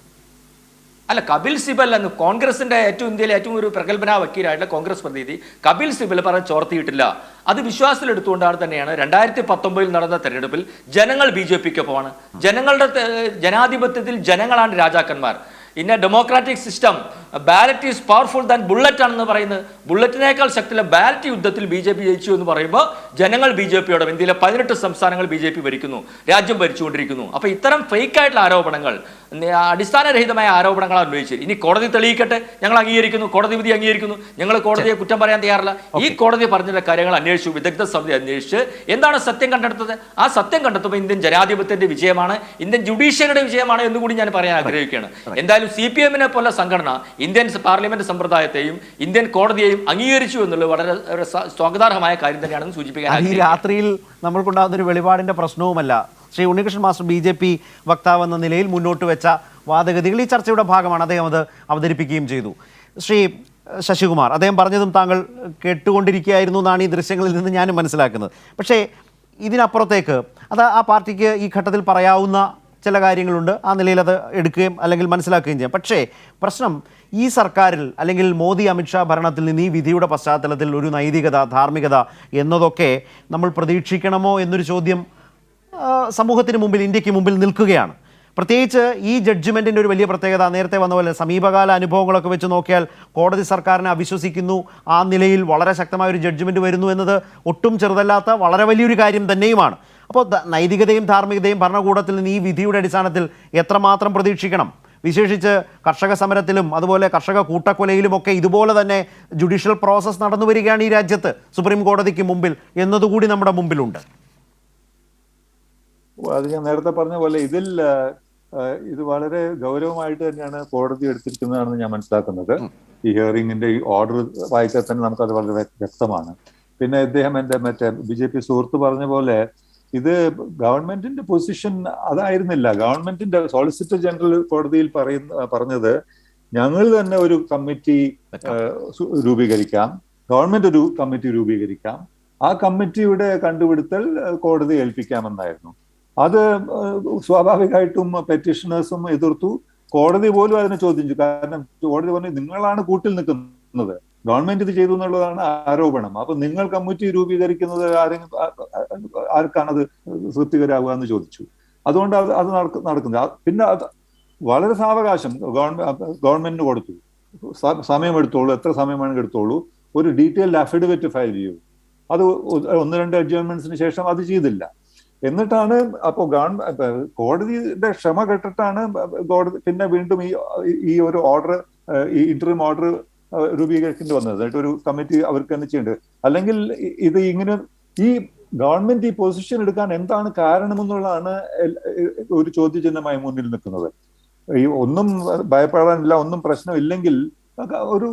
അല്ല, കപിൽ സിബൽ എന്ന് കോൺഗ്രസിന്റെ ഇന്ത്യയിലെ ഏറ്റവും ഒരു പ്രഗത്ഭനായ വക്കീലായിട്ടുള്ള കോൺഗ്രസ് പ്രതിനിധി കപിൽ സിബൽ പറഞ്ഞ് ചോർത്തിയിട്ടില്ല. അത് വിശ്വാസത്തിലെടുത്തുകൊണ്ടാണ് തന്നെയാണ് 2019 നടന്ന തെരഞ്ഞെടുപ്പിൽ ജനങ്ങൾ BJPക്കൊപ്പമാണ്. ജനാധിപത്യത്തിൽ ജനങ്ങളാണ് രാജാക്കന്മാർ. In A democratic system ballot is powerful than bullet ആണെന്ന് പറയുന്നത്. ബുള്ളറ്റിനേക്കാൾ ശക്തിയുള്ള ബാലറ്റ് യുദ്ധത്തിൽ BJP ജയിച്ചു എന്ന് പറയുമ്പോൾ ജനങ്ങൾ BJPയോടും ഇന്ത്യയിലെ 18 സംസ്ഥാനങ്ങൾ BJP ഭരിക്കുന്നു, രാജ്യം ഭരിച്ചുകൊണ്ടിരിക്കുന്നു. അപ്പൊ ഇത്തരം ഫേക്ക് ആയിട്ടുള്ള ആരോപണങ്ങൾ, അടിസ്ഥാനരഹിതമായ ആരോപണങ്ങളാണ് ഉന്നയിച്ചത്. ഇനി കോടതി തെളിയിക്കട്ടെ, ഞങ്ങൾ അംഗീകരിക്കുന്നു, കോടതി വിധി അംഗീകരിക്കുന്നു, ഞങ്ങൾ കോടതിയെ കുറ്റം പറയാൻ തയ്യാറില്ല. ഈ കോടതി പറഞ്ഞ കാര്യങ്ങൾ അന്വേഷിച്ചു, വിദഗ്ധ സമിതി അന്വേഷിച്ച് എന്താണ് സത്യം കണ്ടെടുത്തത്. ആ സത്യം കണ്ടെത്തുമ്പോൾ ഇന്ത്യൻ ജനാധിപത്യത്തിന്റെ വിജയമാണ്, ഇന്ത്യൻ ജുഡീഷ്യറിയുടെ വിജയമാണ് എന്നുകൂടി ഞാൻ പറയാൻ ആഗ്രഹിക്കുകയാണ്. എന്തായാലും CPM-നെ പോലെ സംഘടന ഇന്ത്യൻ പാർലമെന്റ് സമ്പ്രദായത്തെയും ഇന്ത്യൻ കോടതിയെയും അംഗീകരിച്ചു എന്നുള്ളത് വളരെ സ്വാഗതാർഹമായ കാര്യം തന്നെയാണെന്ന് സൂചിപ്പിക്കാൻ. ഈ രാത്രിയിൽ നമ്മൾക്കുണ്ടാകുന്ന ഒരു വെളിപാടിന്റെ പ്രശ്നവുമല്ല. ശ്രീ ഉണ്ണികൃഷ്ണൻ മാസ്റ്റർ BJP വക്താവ് എന്ന നിലയിൽ മുന്നോട്ട് വെച്ച വാദഗതികൾ ഈ ചർച്ചയുടെ ഭാഗമാണ്. അദ്ദേഹം അത് അവതരിപ്പിക്കുകയും ചെയ്തു. ശ്രീ ശശികുമാർ. അദ്ദേഹം പറഞ്ഞതും താങ്കൾ കേട്ടുകൊണ്ടിരിക്കുകയായിരുന്നു എന്നാണ് ഈ ദൃശ്യങ്ങളിൽ നിന്ന് ഞാനും മനസ്സിലാക്കുന്നത്. പക്ഷേ ഇതിനപ്പുറത്തേക്ക് അത് ആ പാർട്ടിക്ക് ഈ ഘട്ടത്തിൽ പറയാവുന്ന ചില കാര്യങ്ങളുണ്ട്. ആ നിലയിൽ അത് എടുക്കുകയും അല്ലെങ്കിൽ മനസ്സിലാക്കുകയും ചെയ്യാം. പക്ഷേ പ്രശ്നം ഈ സർക്കാരിൽ അല്ലെങ്കിൽ മോദി അമിത്ഷാ ഭരണത്തിൽ നിന്ന് ഈ വിധിയുടെ പശ്ചാത്തലത്തിൽ ഒരു നൈതികത, ധാർമ്മികത എന്നതൊക്കെ നമ്മൾ പ്രതീക്ഷിക്കണമോ എന്നൊരു ചോദ്യം സമൂഹത്തിന് മുമ്പിൽ, ഇന്ത്യക്ക് മുമ്പിൽ നിൽക്കുകയാണ്. പ്രത്യേകിച്ച് ഈ ജഡ്ജ്മെൻറ്റിൻ്റെ ഒരു വലിയ പ്രത്യേകത, നേരത്തെ വന്ന പോലെ സമീപകാല അനുഭവങ്ങളൊക്കെ വെച്ച് നോക്കിയാൽ കോടതി സർക്കാരിനെ അവിശ്വസിക്കുന്നു, ആ നിലയിൽ വളരെ ശക്തമായ ഒരു ജഡ്ജ്മെൻറ്റ് വരുന്നു എന്നത് ഒട്ടും ചെറുതല്ലാത്ത വളരെ വലിയൊരു കാര്യം തന്നെയുമാണ്. അപ്പോൾ നൈതികതയും ധാർമ്മികതയും ഭരണകൂടത്തിൽ നിന്ന് ഈ വിധിയുടെ അടിസ്ഥാനത്തിൽ എത്രമാത്രം പ്രതീക്ഷിക്കണം? വിശേഷിച്ച് കർഷക സമരത്തിലും അതുപോലെ കർഷക കൂട്ടക്കൊലയിലുമൊക്കെ ഇതുപോലെ തന്നെ ജുഡീഷ്യൽ പ്രോസസ്സ് നടന്നു വരികയാണ് ഈ രാജ്യത്ത് സുപ്രീം കോടതിക്ക് മുമ്പിൽ എന്നതുകൂടി നമ്മുടെ മുമ്പിലുണ്ട്. അത് ഞാൻ നേരത്തെ പറഞ്ഞ പോലെ ഇത് വളരെ ഗൗരവമായിട്ട് തന്നെയാണ് കോടതി എടുത്തിരിക്കുന്നതാണെന്ന് ഞാൻ മനസ്സിലാക്കുന്നത്. ഈ ഹിയറിംഗിന്റെ ഈ ഓർഡർ വായിച്ചാൽ തന്നെ നമുക്കത് വളരെ വ്യക്തമാണ്. പിന്നെ ഇദ്ദേഹം എൻ്റെ മറ്റേ BJP സുഹൃത്ത് പറഞ്ഞ പോലെ ഇത് ഗവൺമെന്റിന്റെ പൊസിഷൻ അതായിരുന്നില്ല. ഗവൺമെന്റിന്റെ സോളിസിറ്റർ ജനറൽ കോടതിയിൽ പറഞ്ഞത് ഞങ്ങൾ തന്നെ ഒരു കമ്മിറ്റി രൂപീകരിക്കാം, ഗവൺമെന്റ് ഒരു കമ്മിറ്റി രൂപീകരിക്കാം, ആ കമ്മിറ്റിയുടെ കണ്ടുപിടുത്തൽ കോടതി ഏൽപ്പിക്കാമെന്നായിരുന്നു. അത് സ്വാഭാവികമായിട്ടും പെറ്റീഷണേഴ്സും എതിർത്തു. കോടതി പോലും അതിനെ ചോദ്യം ചെയ്തു. കാരണം കോടതി പറഞ്ഞു നിങ്ങളാണ് കൂട്ടിൽ നിൽക്കുന്നത്, ഗവൺമെന്റ് ഇത് ചെയ്തു എന്നുള്ളതാണ് ആരോപണം. അപ്പൊ നിങ്ങൾ കമ്മിറ്റി രൂപീകരിക്കുന്നത് ആർക്കാണത് തൃപ്തികരാകുക എന്ന് ചോദിച്ചു. അതുകൊണ്ട് അത് നടക്കുന്നത്. പിന്നെ അത് വളരെ സാവകാശം ഗവൺമെന്റിന് കൊടുത്തു. സമയമെടുത്തോളൂ, എത്ര സമയമാണ് എടുത്തോളൂ, ഒരു ഡീറ്റെയിൽഡ് അഫിഡവിറ്റ് ഫയൽ ചെയ്യൂ. അത് 1-2 അഡ്ജേൺമെന്റ്സിന് ശേഷം അത് ചെയ്തില്ല. എന്നിട്ടാണ് അപ്പോൾ കോടതിയുടെ ക്ഷമ കെട്ടിട്ടാണ് കോടതി പിന്നെ വീണ്ടും ഈ ഒരു ഓർഡർ, ഈ ഇന്ററിം ഓർഡർ രൂപീകരിക്കേണ്ടി വന്നത്. എന്നിട്ട് ഒരു കമ്മിറ്റി അവർക്ക് തന്നെ ചെയ്യേണ്ടത്. അല്ലെങ്കിൽ ഇത് ഇങ്ങനെ ഈ ഗവൺമെന്റ് ഈ പൊസിഷൻ എടുക്കാൻ എന്താണ് കാരണമെന്നുള്ളതാണ് ഒരു ചോദ്യചിഹ്നമായി മുന്നിൽ നിൽക്കുന്നത്. ഈ ഒന്നും ഭയപ്പെടാനില്ല, ഒന്നും പ്രശ്നമില്ലെങ്കിൽ ഒരു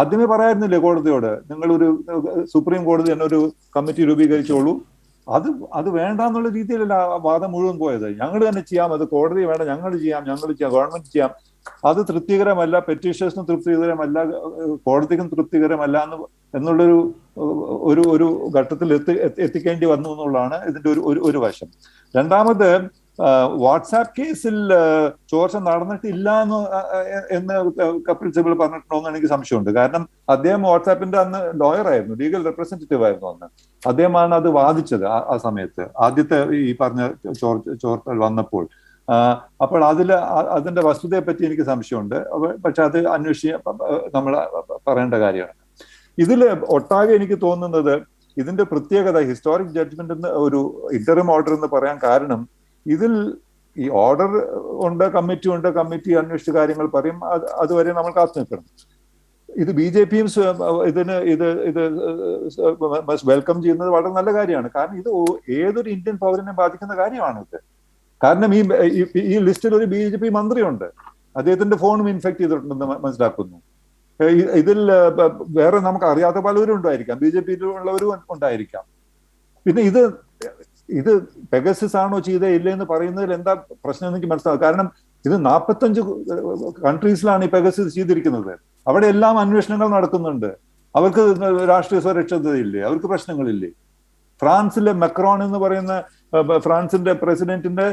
ആദ്യമേ പറയായിരുന്നില്ലേ കോടതിയോട്, നിങ്ങളൊരു സുപ്രീം കോടതി തന്നെ ഒരു കമ്മിറ്റി രൂപീകരിച്ചോളൂ. അത് വേണ്ടാന്നുള്ള രീതിയിലല്ല വാദം മുഴുവൻ പോയത്. ഞങ്ങൾ തന്നെ ചെയ്യാം, അത് കോടതി വേണ്ട, ഞങ്ങൾ ചെയ്യാം, ഗവൺമെന്റ് ചെയ്യാം. അത് തൃപ്തികരമല്ല, പെറ്റീഷേഴ്സിനും തൃപ്തികരമല്ല, കോടതിക്കും തൃപ്തികരമല്ല എന്നുള്ളൊരു ഒരു ഘട്ടത്തിൽ എത്തിക്കേണ്ടി വന്നു എന്നുള്ളതാണ് ഇതിന്റെ ഒരു വശം. രണ്ടാമത് വാട്സാപ്പ് കേസിൽ ചോർച്ച നടന്നിട്ടില്ല എന്ന് കപിൽ സിബൽ പറഞ്ഞിട്ടുണ്ടോന്ന് എനിക്ക് സംശയമുണ്ട്. കാരണം അദ്ദേഹം വാട്സാപ്പിന്റെ അന്ന് ലോയർ ആയിരുന്നു, ലീഗൽ റെപ്രസെന്റേറ്റീവ് ആയിരുന്നു അന്ന്. അദ്ദേഹമാണ് അത് വാദിച്ചത് ആ സമയത്ത്, ആദ്യത്തെ ഈ പറഞ്ഞ ചോർച്ച വന്നപ്പോൾ. അപ്പോൾ അതിന്റെ വസ്തുതയെ പറ്റി എനിക്ക് സംശയമുണ്ട്. പക്ഷെ അത് നമ്മൾ പറയേണ്ട കാര്യമാണ്. ഇതില് ഒട്ടാകെ എനിക്ക് തോന്നുന്നത് ഇതിന്റെ പ്രത്യേകത, ഹിസ്റ്റോറിക് ജഡ്ജ്മെന്റ് എന്ന് ഒരു ഇന്ററിം ഓർഡർ എന്ന് പറയാൻ കാരണം, ഇതിൽ ഈ ഓർഡർ ഉണ്ട്, കമ്മിറ്റി ഉണ്ട്, കമ്മിറ്റി അന്വേഷിച്ച കാര്യങ്ങൾ പറയും, അതുവരെ നമ്മൾ കാത്തു നിൽക്കണം. ഇത് BJPയും ഇത് വെൽക്കം ചെയ്യുന്നത് വളരെ നല്ല കാര്യമാണ്. കാരണം ഇത് ഏതൊരു ഇന്ത്യൻ പൗരനെ ബാധിക്കുന്ന കാര്യമാണ് ഇത്. കാരണം ഈ ലിസ്റ്റിൽ ഒരു BJP മന്ത്രിയുണ്ട്, അദ്ദേഹത്തിന്റെ ഫോണും ഇൻഫെക്ട് ചെയ്തിട്ടുണ്ടെന്ന് മനസ്സിലാക്കുന്നു. ഇതിൽ വേറെ നമുക്ക് അറിയാത്ത പലവരും ഉണ്ടായിരിക്കാം, BJPയിലുള്ളവരും ഉണ്ടായിരിക്കാം. പിന്നെ ഇത് പെഗസസ് ആണോ ചെയ്തേ ഇല്ല എന്ന് പറയുന്നതിൽ എന്താ പ്രശ്നം എനിക്ക് മനസ്സിലാവും. കാരണം ഇത് 45 കൺട്രീസിലാണ് ഈ പെഗസസ് ചെയ്തിരിക്കുന്നത്. അവിടെ എല്ലാം അന്വേഷണങ്ങൾ നടക്കുന്നുണ്ട്. അവർക്ക് രാഷ്ട്രീയ സുരക്ഷിതയില്ലേ, അവർക്ക് പ്രശ്നങ്ങളില്ലേ? ഫ്രാൻസിലെ മെക്രോൺ എന്ന് പറയുന്ന ഫ്രാൻസിന്റെ പ്രസിഡന്റിന്റെ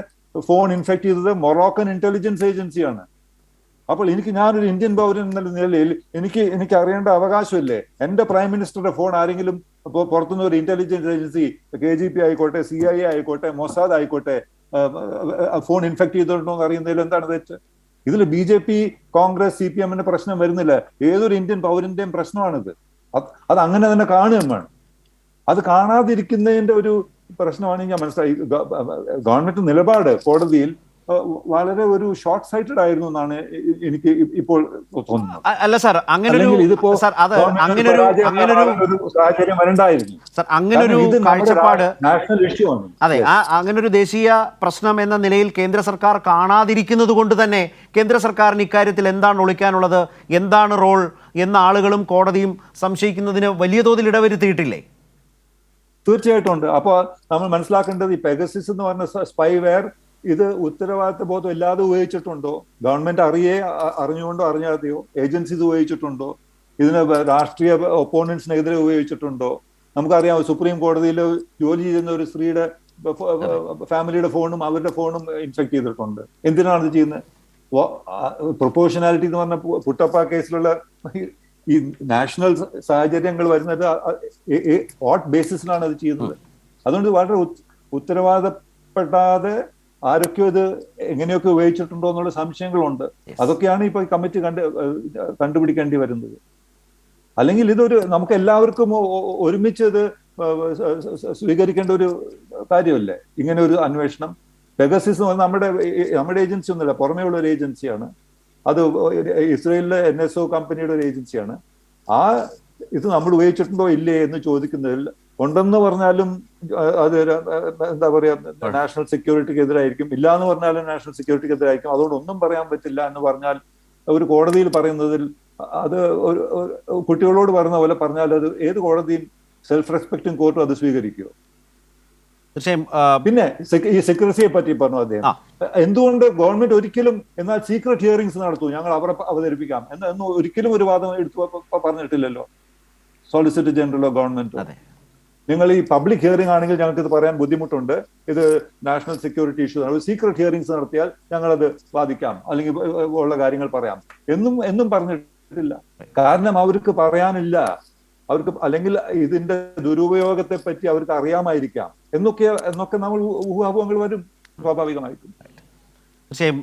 ഫോൺ ഇൻഫെക്ട് ചെയ്തത് മൊറോക്കൻ ഇന്റലിജൻസ് ഏജൻസിയാണ്. അപ്പോൾ ഞാനൊരു ഇന്ത്യൻ പൗരൻ എന്ന നിലയിൽ എനിക്ക് അറിയേണ്ട അവകാശമില്ലേ? എന്റെ പ്രൈം മിനിസ്റ്ററുടെ ഫോൺ ആരെങ്കിലും പുറത്തുനിന്ന് ഒരു ഇന്റലിജൻസ് ഏജൻസി, KGB ആയിക്കോട്ടെ, CIA ആയിക്കോട്ടെ, മൊസാദ് ആയിക്കോട്ടെ, ഫോൺ ഇൻഫെക്ട് ചെയ്തിട്ടുണ്ടോ എന്ന് അറിയുന്നതിൽ എന്താണ് തെറ്റ്? ഇതിൽ BJP, കോൺഗ്രസ്, CPM പ്രശ്നം വരുന്നില്ല. ഏതൊരു ഇന്ത്യൻ പൗരന്റെയും പ്രശ്നമാണിത്. അത് അങ്ങനെ തന്നെ കാണുകയും വേണം. അത് കാണാതിരിക്കുന്നതിന്റെ ഒരു പ്രശ്നമാണ് ഞാൻ മനസ്സിലായി. ഗവൺമെന്റ് നിലപാട് കോടതിയിൽ വളരെ ഒരു ഷോർട്ട് സൈറ്റഡ് ആയിരുന്നു എന്നാണ് എനിക്ക് ഇപ്പോൾ തോന്നുന്നത്. അല്ല സാർ, സാഹചര്യം വരണ്ടായിരുന്നു. അങ്ങനൊരു കാഴ്ചപ്പാട് നാഷണൽ ഇഷ്യൂ ആണ്. അതെ, അങ്ങനൊരു ദേശീയ പ്രശ്നം എന്ന നിലയിൽ കേന്ദ്ര സർക്കാർ കാണാതിരിക്കുന്നത് കൊണ്ട് തന്നെ കേന്ദ്ര സർക്കാരിന് ഇക്കാര്യത്തിൽ എന്താണ് ഒളിക്കാനുള്ളത്, എന്താണ് റോൾ എന്ന ആളുകളും കോടതിയും സംശയിക്കുന്നതിന് വലിയ തോതിൽ ഇടവരുത്തിയിട്ടില്ലേ? തീർച്ചയായിട്ടും ഉണ്ട്. അപ്പോൾ നമ്മൾ മനസ്സിലാക്കേണ്ടത് ഈ പെഗസിസ് എന്ന് പറഞ്ഞ സ്പൈവെയർ ഇത് ഉത്തരവാദിത്ത ബോധം ഇല്ലാതെ ഉപയോഗിച്ചിട്ടുണ്ടോ, ഗവൺമെന്റ് അറിഞ്ഞുകൊണ്ടോ അറിഞ്ഞാതെയോ, ഏജൻസീസ് ഉപയോഗിച്ചിട്ടുണ്ടോ, ഇതിന് രാഷ്ട്രീയ ഒപ്പോണൻസിനെതിരെ ഉപയോഗിച്ചിട്ടുണ്ടോ? നമുക്കറിയാം സുപ്രീം കോടതിയിൽ ജോലി ചെയ്യുന്ന ഒരു സ്ത്രീയുടെ ഫാമിലിയുടെ ഫോണും അവരുടെ ഫോണും ഇൻഫെക്ട് ചെയ്തിട്ടുണ്ട്. എന്തിനാണ് ഇത് ചെയ്യുന്നത്? പ്രൊപ്പോർഷനാലിറ്റി എന്ന് പറഞ്ഞ പുട്ടപ്പ കേസിലുള്ള ഈ നാഷണൽ സാഹചര്യങ്ങൾ വരുന്നത് വാട്ട് ബേസിസിലാണ് അത് ചെയ്യുന്നത്? അതുകൊണ്ട് വളരെ ഉത്തരവാദപ്പെടാതെ ആരൊക്കെയോ ഇത് എങ്ങനെയൊക്കെ ഉപയോഗിച്ചിട്ടുണ്ടോ എന്നുള്ള സംശയങ്ങളുണ്ട്. അതൊക്കെയാണ് ഇപ്പൊ ഈ കമ്മിറ്റി കണ്ടുപിടിക്കേണ്ടി വരുന്നത്. അല്ലെങ്കിൽ ഇതൊരു നമുക്ക് എല്ലാവർക്കും ഒരുമിച്ച് ഇത് സ്വീകരിക്കേണ്ട ഒരു കാര്യമല്ലേ ഇങ്ങനെ ഒരു അന്വേഷണം? പെഗസിസ് നമ്മുടെ ഏജൻസി ഒന്നുമില്ല, പുറമേ ഉള്ള ഒരു ഏജൻസിയാണ്. അത് ഇസ്രയേലിലെ NSO കമ്പനിയുടെ ഒരു ഏജൻസിയാണ്. ഇത് നമ്മൾ ഉപയോഗിച്ചിട്ടുണ്ടോ ഇല്ലേ എന്ന് ചോദിക്കുന്നതിൽ ഉണ്ടെന്ന് പറഞ്ഞാലും അത് എന്താ പറയാ, നാഷണൽ സെക്യൂരിറ്റിക്ക് എതിരായിരിക്കും. ഇല്ല എന്ന് പറഞ്ഞാലും നാഷണൽ സെക്യൂരിറ്റിക്ക് എതിരായിരിക്കും. അതുകൊണ്ട് ഒന്നും പറയാൻ പറ്റില്ല എന്ന് പറഞ്ഞാൽ ഒരു കോടതിയിൽ പറയുന്നതിൽ അത് കുട്ടികളോട് പറയുന്ന പോലെ പറഞ്ഞാൽ അത് ഏത് കോടതിയും സെൽഫ് റെസ്പെക്ടിങ് കോർട്ടും അത് സ്വീകരിക്കുമോ? തീർച്ചയായും. പിന്നെ ഈ സെക്രട്ടറിയെ പറ്റി പറഞ്ഞു അദ്ദേഹം. എന്തുകൊണ്ട് ഗവൺമെന്റ് ഒരിക്കലും എന്നാൽ സീക്രട്ട് ഹിയറിംഗ്സ് നടത്തൂ, ഞങ്ങൾ അവരെ അവതരിപ്പിക്കാം എന്ന് ഒരിക്കലും ഒരു വാദം എടുത്തു പറഞ്ഞിട്ടില്ലല്ലോ സോളിസിറ്റർ ജനറലോ ഗവൺമെന്റോ. നിങ്ങൾ ഈ പബ്ലിക് ഹിയറിംഗ് ആണെങ്കിൽ ഞങ്ങൾക്ക് ഇത് പറയാൻ ബുദ്ധിമുട്ടുണ്ട്, ഇത് നാഷണൽ സെക്യൂരിറ്റി ഇഷ്യൂ ആണ്, സീക്രട്ട് ഹിയറിംഗ്സ് നടത്തിയാൽ ഞങ്ങളത് വാദിക്കാം അല്ലെങ്കിൽ ഉള്ള കാര്യങ്ങൾ പറയാം എന്നും പറഞ്ഞിട്ടില്ല. കാരണം അവർക്ക് പറയാനില്ല, അവർക്ക് അല്ലെങ്കിൽ ഇതിന്റെ ദുരുപയോഗത്തെ പറ്റി അവർക്ക് അറിയാമായിരിക്കാം എന്നൊക്കെ നമ്മൾ ഊഹാപോഹങ്ങൾ വരും സ്വാഭാവികമായിട്ടും. തീർച്ചയായും.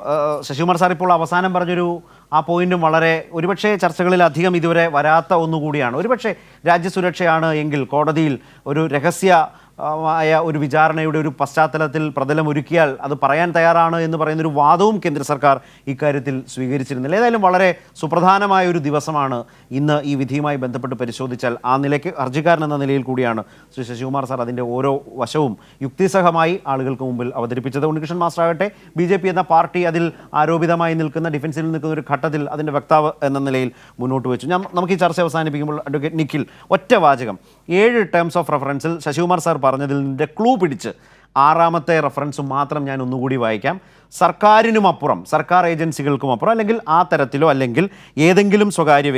ശശികുമാർ സാർ ഇപ്പോൾ അവസാനം പറഞ്ഞൊരു ആ പോയിന്റും വളരെ ഒരുപക്ഷെ ചർച്ചകളിൽ അധികം ഇതുവരെ വരാത്ത ഒന്നുകൂടിയാണ്. ഒരുപക്ഷെ രാജ്യസുരക്ഷയാണ് എങ്കിൽ കോടതിയിൽ ഒരു രഹസ്യമായ ഒരു വിചാരണയുടെ ഒരു പശ്ചാത്തലത്തിൽ പ്രതലം ഒരുക്കിയാൽ അത് പറയാൻ തയ്യാറാണ് എന്ന് പറയുന്നൊരു വാദവും കേന്ദ്ര സർക്കാർ ഇക്കാര്യത്തിൽ സ്വീകരിച്ചിരുന്നില്ല. ഏതായാലും വളരെ സുപ്രധാനമായ ഒരു ദിവസമാണ് ഇന്ന്. ഈ വിധിയുമായി ബന്ധപ്പെട്ട് പരിശോധിച്ചാൽ ആ നിലയ്ക്ക് ഹർജിക്കാരൻ എന്ന നിലയിൽ കൂടിയാണ് ശ്രീ ശശികുമാർ സാർ അതിൻ്റെ ഓരോ വശവും യുക്തിസഹമായി ആളുകൾക്ക് മുമ്പിൽ അവതരിപ്പിച്ചത്. ഉണ്ണികൃഷ്ണൻ മാസ്റ്റർ ആകട്ടെ BJP എന്ന പാർട്ടി അതിൽ ആരോപിതമായി നിൽക്കുന്ന, ഡിഫൻസിൽ നിൽക്കുന്ന ഒരു ഘട്ടത്തിൽ അതിൻ്റെ വക്താവ് എന്ന നിലയിൽ മുന്നോട്ട് വെച്ചു. നമുക്ക് ഈ ചർച്ച അവസാനിപ്പിക്കുമ്പോൾ അഡ്വക്കേറ്റ് നിഖിൽ ഒറ്റ വാചകം 7 ടേംസ് ഓഫ് റെഫറൻസിൽ ശശികുമാർ സാർ പറഞ്ഞതിൻ്റെ ക്ലൂ പിടിച്ച് 6ാമത്തെ റെഫറൻസ് മാത്രം ഞാൻ ഒന്നുകൂടി വായിക്കാം. സർക്കാരിനുമപ്പുറം, സർക്കാർ ഏജൻസികൾക്കുമപ്പുറം അല്ലെങ്കിൽ ആ തരത്തിലോ അല്ലെങ്കിൽ ഏതെങ്കിലും സ്വകാര്യ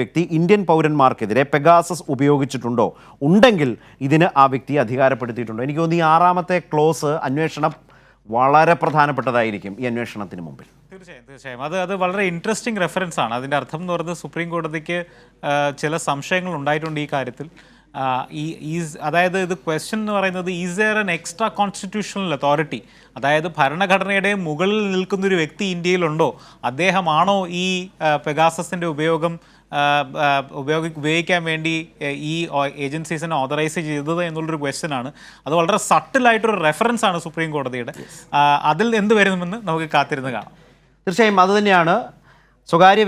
വ്യക്തി ഇന്ത്യൻ പൗരന്മാർക്കെതിരെ പെഗാസസ് ഉപയോഗിച്ചിട്ടുണ്ടോ, ഉണ്ടെങ്കിൽ ഇതിന് ആ വ്യക്തിയെ അധികാരപ്പെടുത്തിയിട്ടുണ്ടോ? എനിക്ക് തോന്നുന്നു ഈ 6ാമത്തെ ക്ലോസ് അന്വേഷണം വളരെ പ്രധാനപ്പെട്ടതായിരിക്കും ഈ അന്വേഷണത്തിന് മുമ്പിൽ. തീർച്ചയായും അത് വളരെ ഇൻട്രസ്റ്റിംഗ് റെഫറൻസ് ആണ്. അതിൻ്റെ അർത്ഥം എന്ന് പറയുന്നത് സുപ്രീം കോടതിക്ക് ചില സംശയങ്ങൾ ഉണ്ടായിട്ടുണ്ട് ഈ കാര്യത്തിൽ. അതായത് ഇത് ക്വസ്റ്റ്യൻ എന്ന് പറയുന്നത് is there an extra constitutional authority, അതായത് ഭരണഘടനയുടെ മുകളിൽ നിൽക്കുന്നൊരു വ്യക്തി ഇന്ത്യയിലുണ്ടോ, അദ്ദേഹമാണോ ഈ പെഗാസസിൻ്റെ ഉപയോഗിക്കാൻ വേണ്ടി ഈ ഏജൻസീസിനെ ഓതറൈസ് ചെയ്തത് എന്നുള്ളൊരു ക്വസ്റ്റ്യൻ ആണ്. അത് വളരെ സട്ടിലായിട്ടൊരു റെഫറൻസ് ആണ് സുപ്രീം കോടതിയുടെ. അതിൽ എന്ത് വരുമെന്ന് നമുക്ക് കാത്തിരുന്ന് കാണാം. തീർച്ചയായും അതുതന്നെയാണ്. സ്വകാര്യ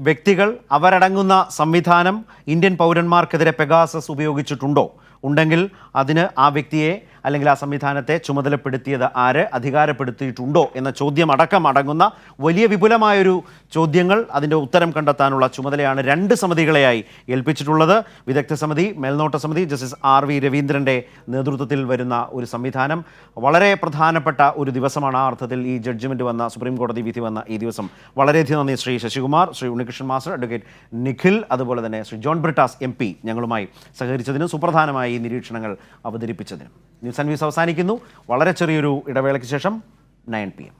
വ്യക്തികൾ അവരടങ്ങുന്ന സംവിധാനം ഇന്ത്യൻ പൗരന്മാർക്കെതിരെ പെഗാസസ് ഉപയോഗിച്ചിട്ടുണ്ടോ, ഉണ്ടെങ്കിൽ അതിന് ആ വ്യക്തിയെ അല്ലെങ്കിൽ ആ സംവിധാനത്തെ ചുമതലപ്പെടുത്തിയത് ആര്, അധികാരപ്പെടുത്തിയിട്ടുണ്ടോ എന്ന ചോദ്യം അടങ്ങുന്ന വലിയ വിപുലമായൊരു ചോദ്യങ്ങൾ, അതിൻ്റെ ഉത്തരം കണ്ടെത്താനുള്ള ചുമതലയാണ് 2 സമിതികളെയായി ഏൽപ്പിച്ചിട്ടുള്ളത്. വിദഗ്ധ സമിതി, മേൽനോട്ട സമിതി, ജസ്റ്റിസ് RV രവീന്ദ്രൻ്റെ നേതൃത്വത്തിൽ വരുന്ന ഒരു സംവിധാനം. വളരെ പ്രധാനപ്പെട്ട ഒരു ദിവസമാണ് ആ അർത്ഥത്തിൽ ഈ ജഡ്ജ്മെൻറ്റ് വന്ന, സുപ്രീം കോടതി വിധി വന്ന ഈ ദിവസം. വളരെയധികം നന്ദി ശ്രീ ശശികുമാർ, ശ്രീ ഉണ്ണികൃഷ്ണൻ മാസ്റ്റർ, അഡ്വക്കേറ്റ് നിഖിൽ, അതുപോലെ തന്നെ ശ്രീ ജോൺ ബ്രിട്ടാസ് MP ഞങ്ങളുമായി സഹകരിച്ചതിനും സുപ്രധാനമായി ഈ നിരീക്ഷണങ്ങൾ അവതരിപ്പിച്ചതിനും. ന്യൂസ് ആൻഡ് വ്യൂസ് അവസാനിക്കുന്നു. വളരെ ചെറിയൊരു ഇടവേളയ്ക്ക് ശേഷം 9 PM.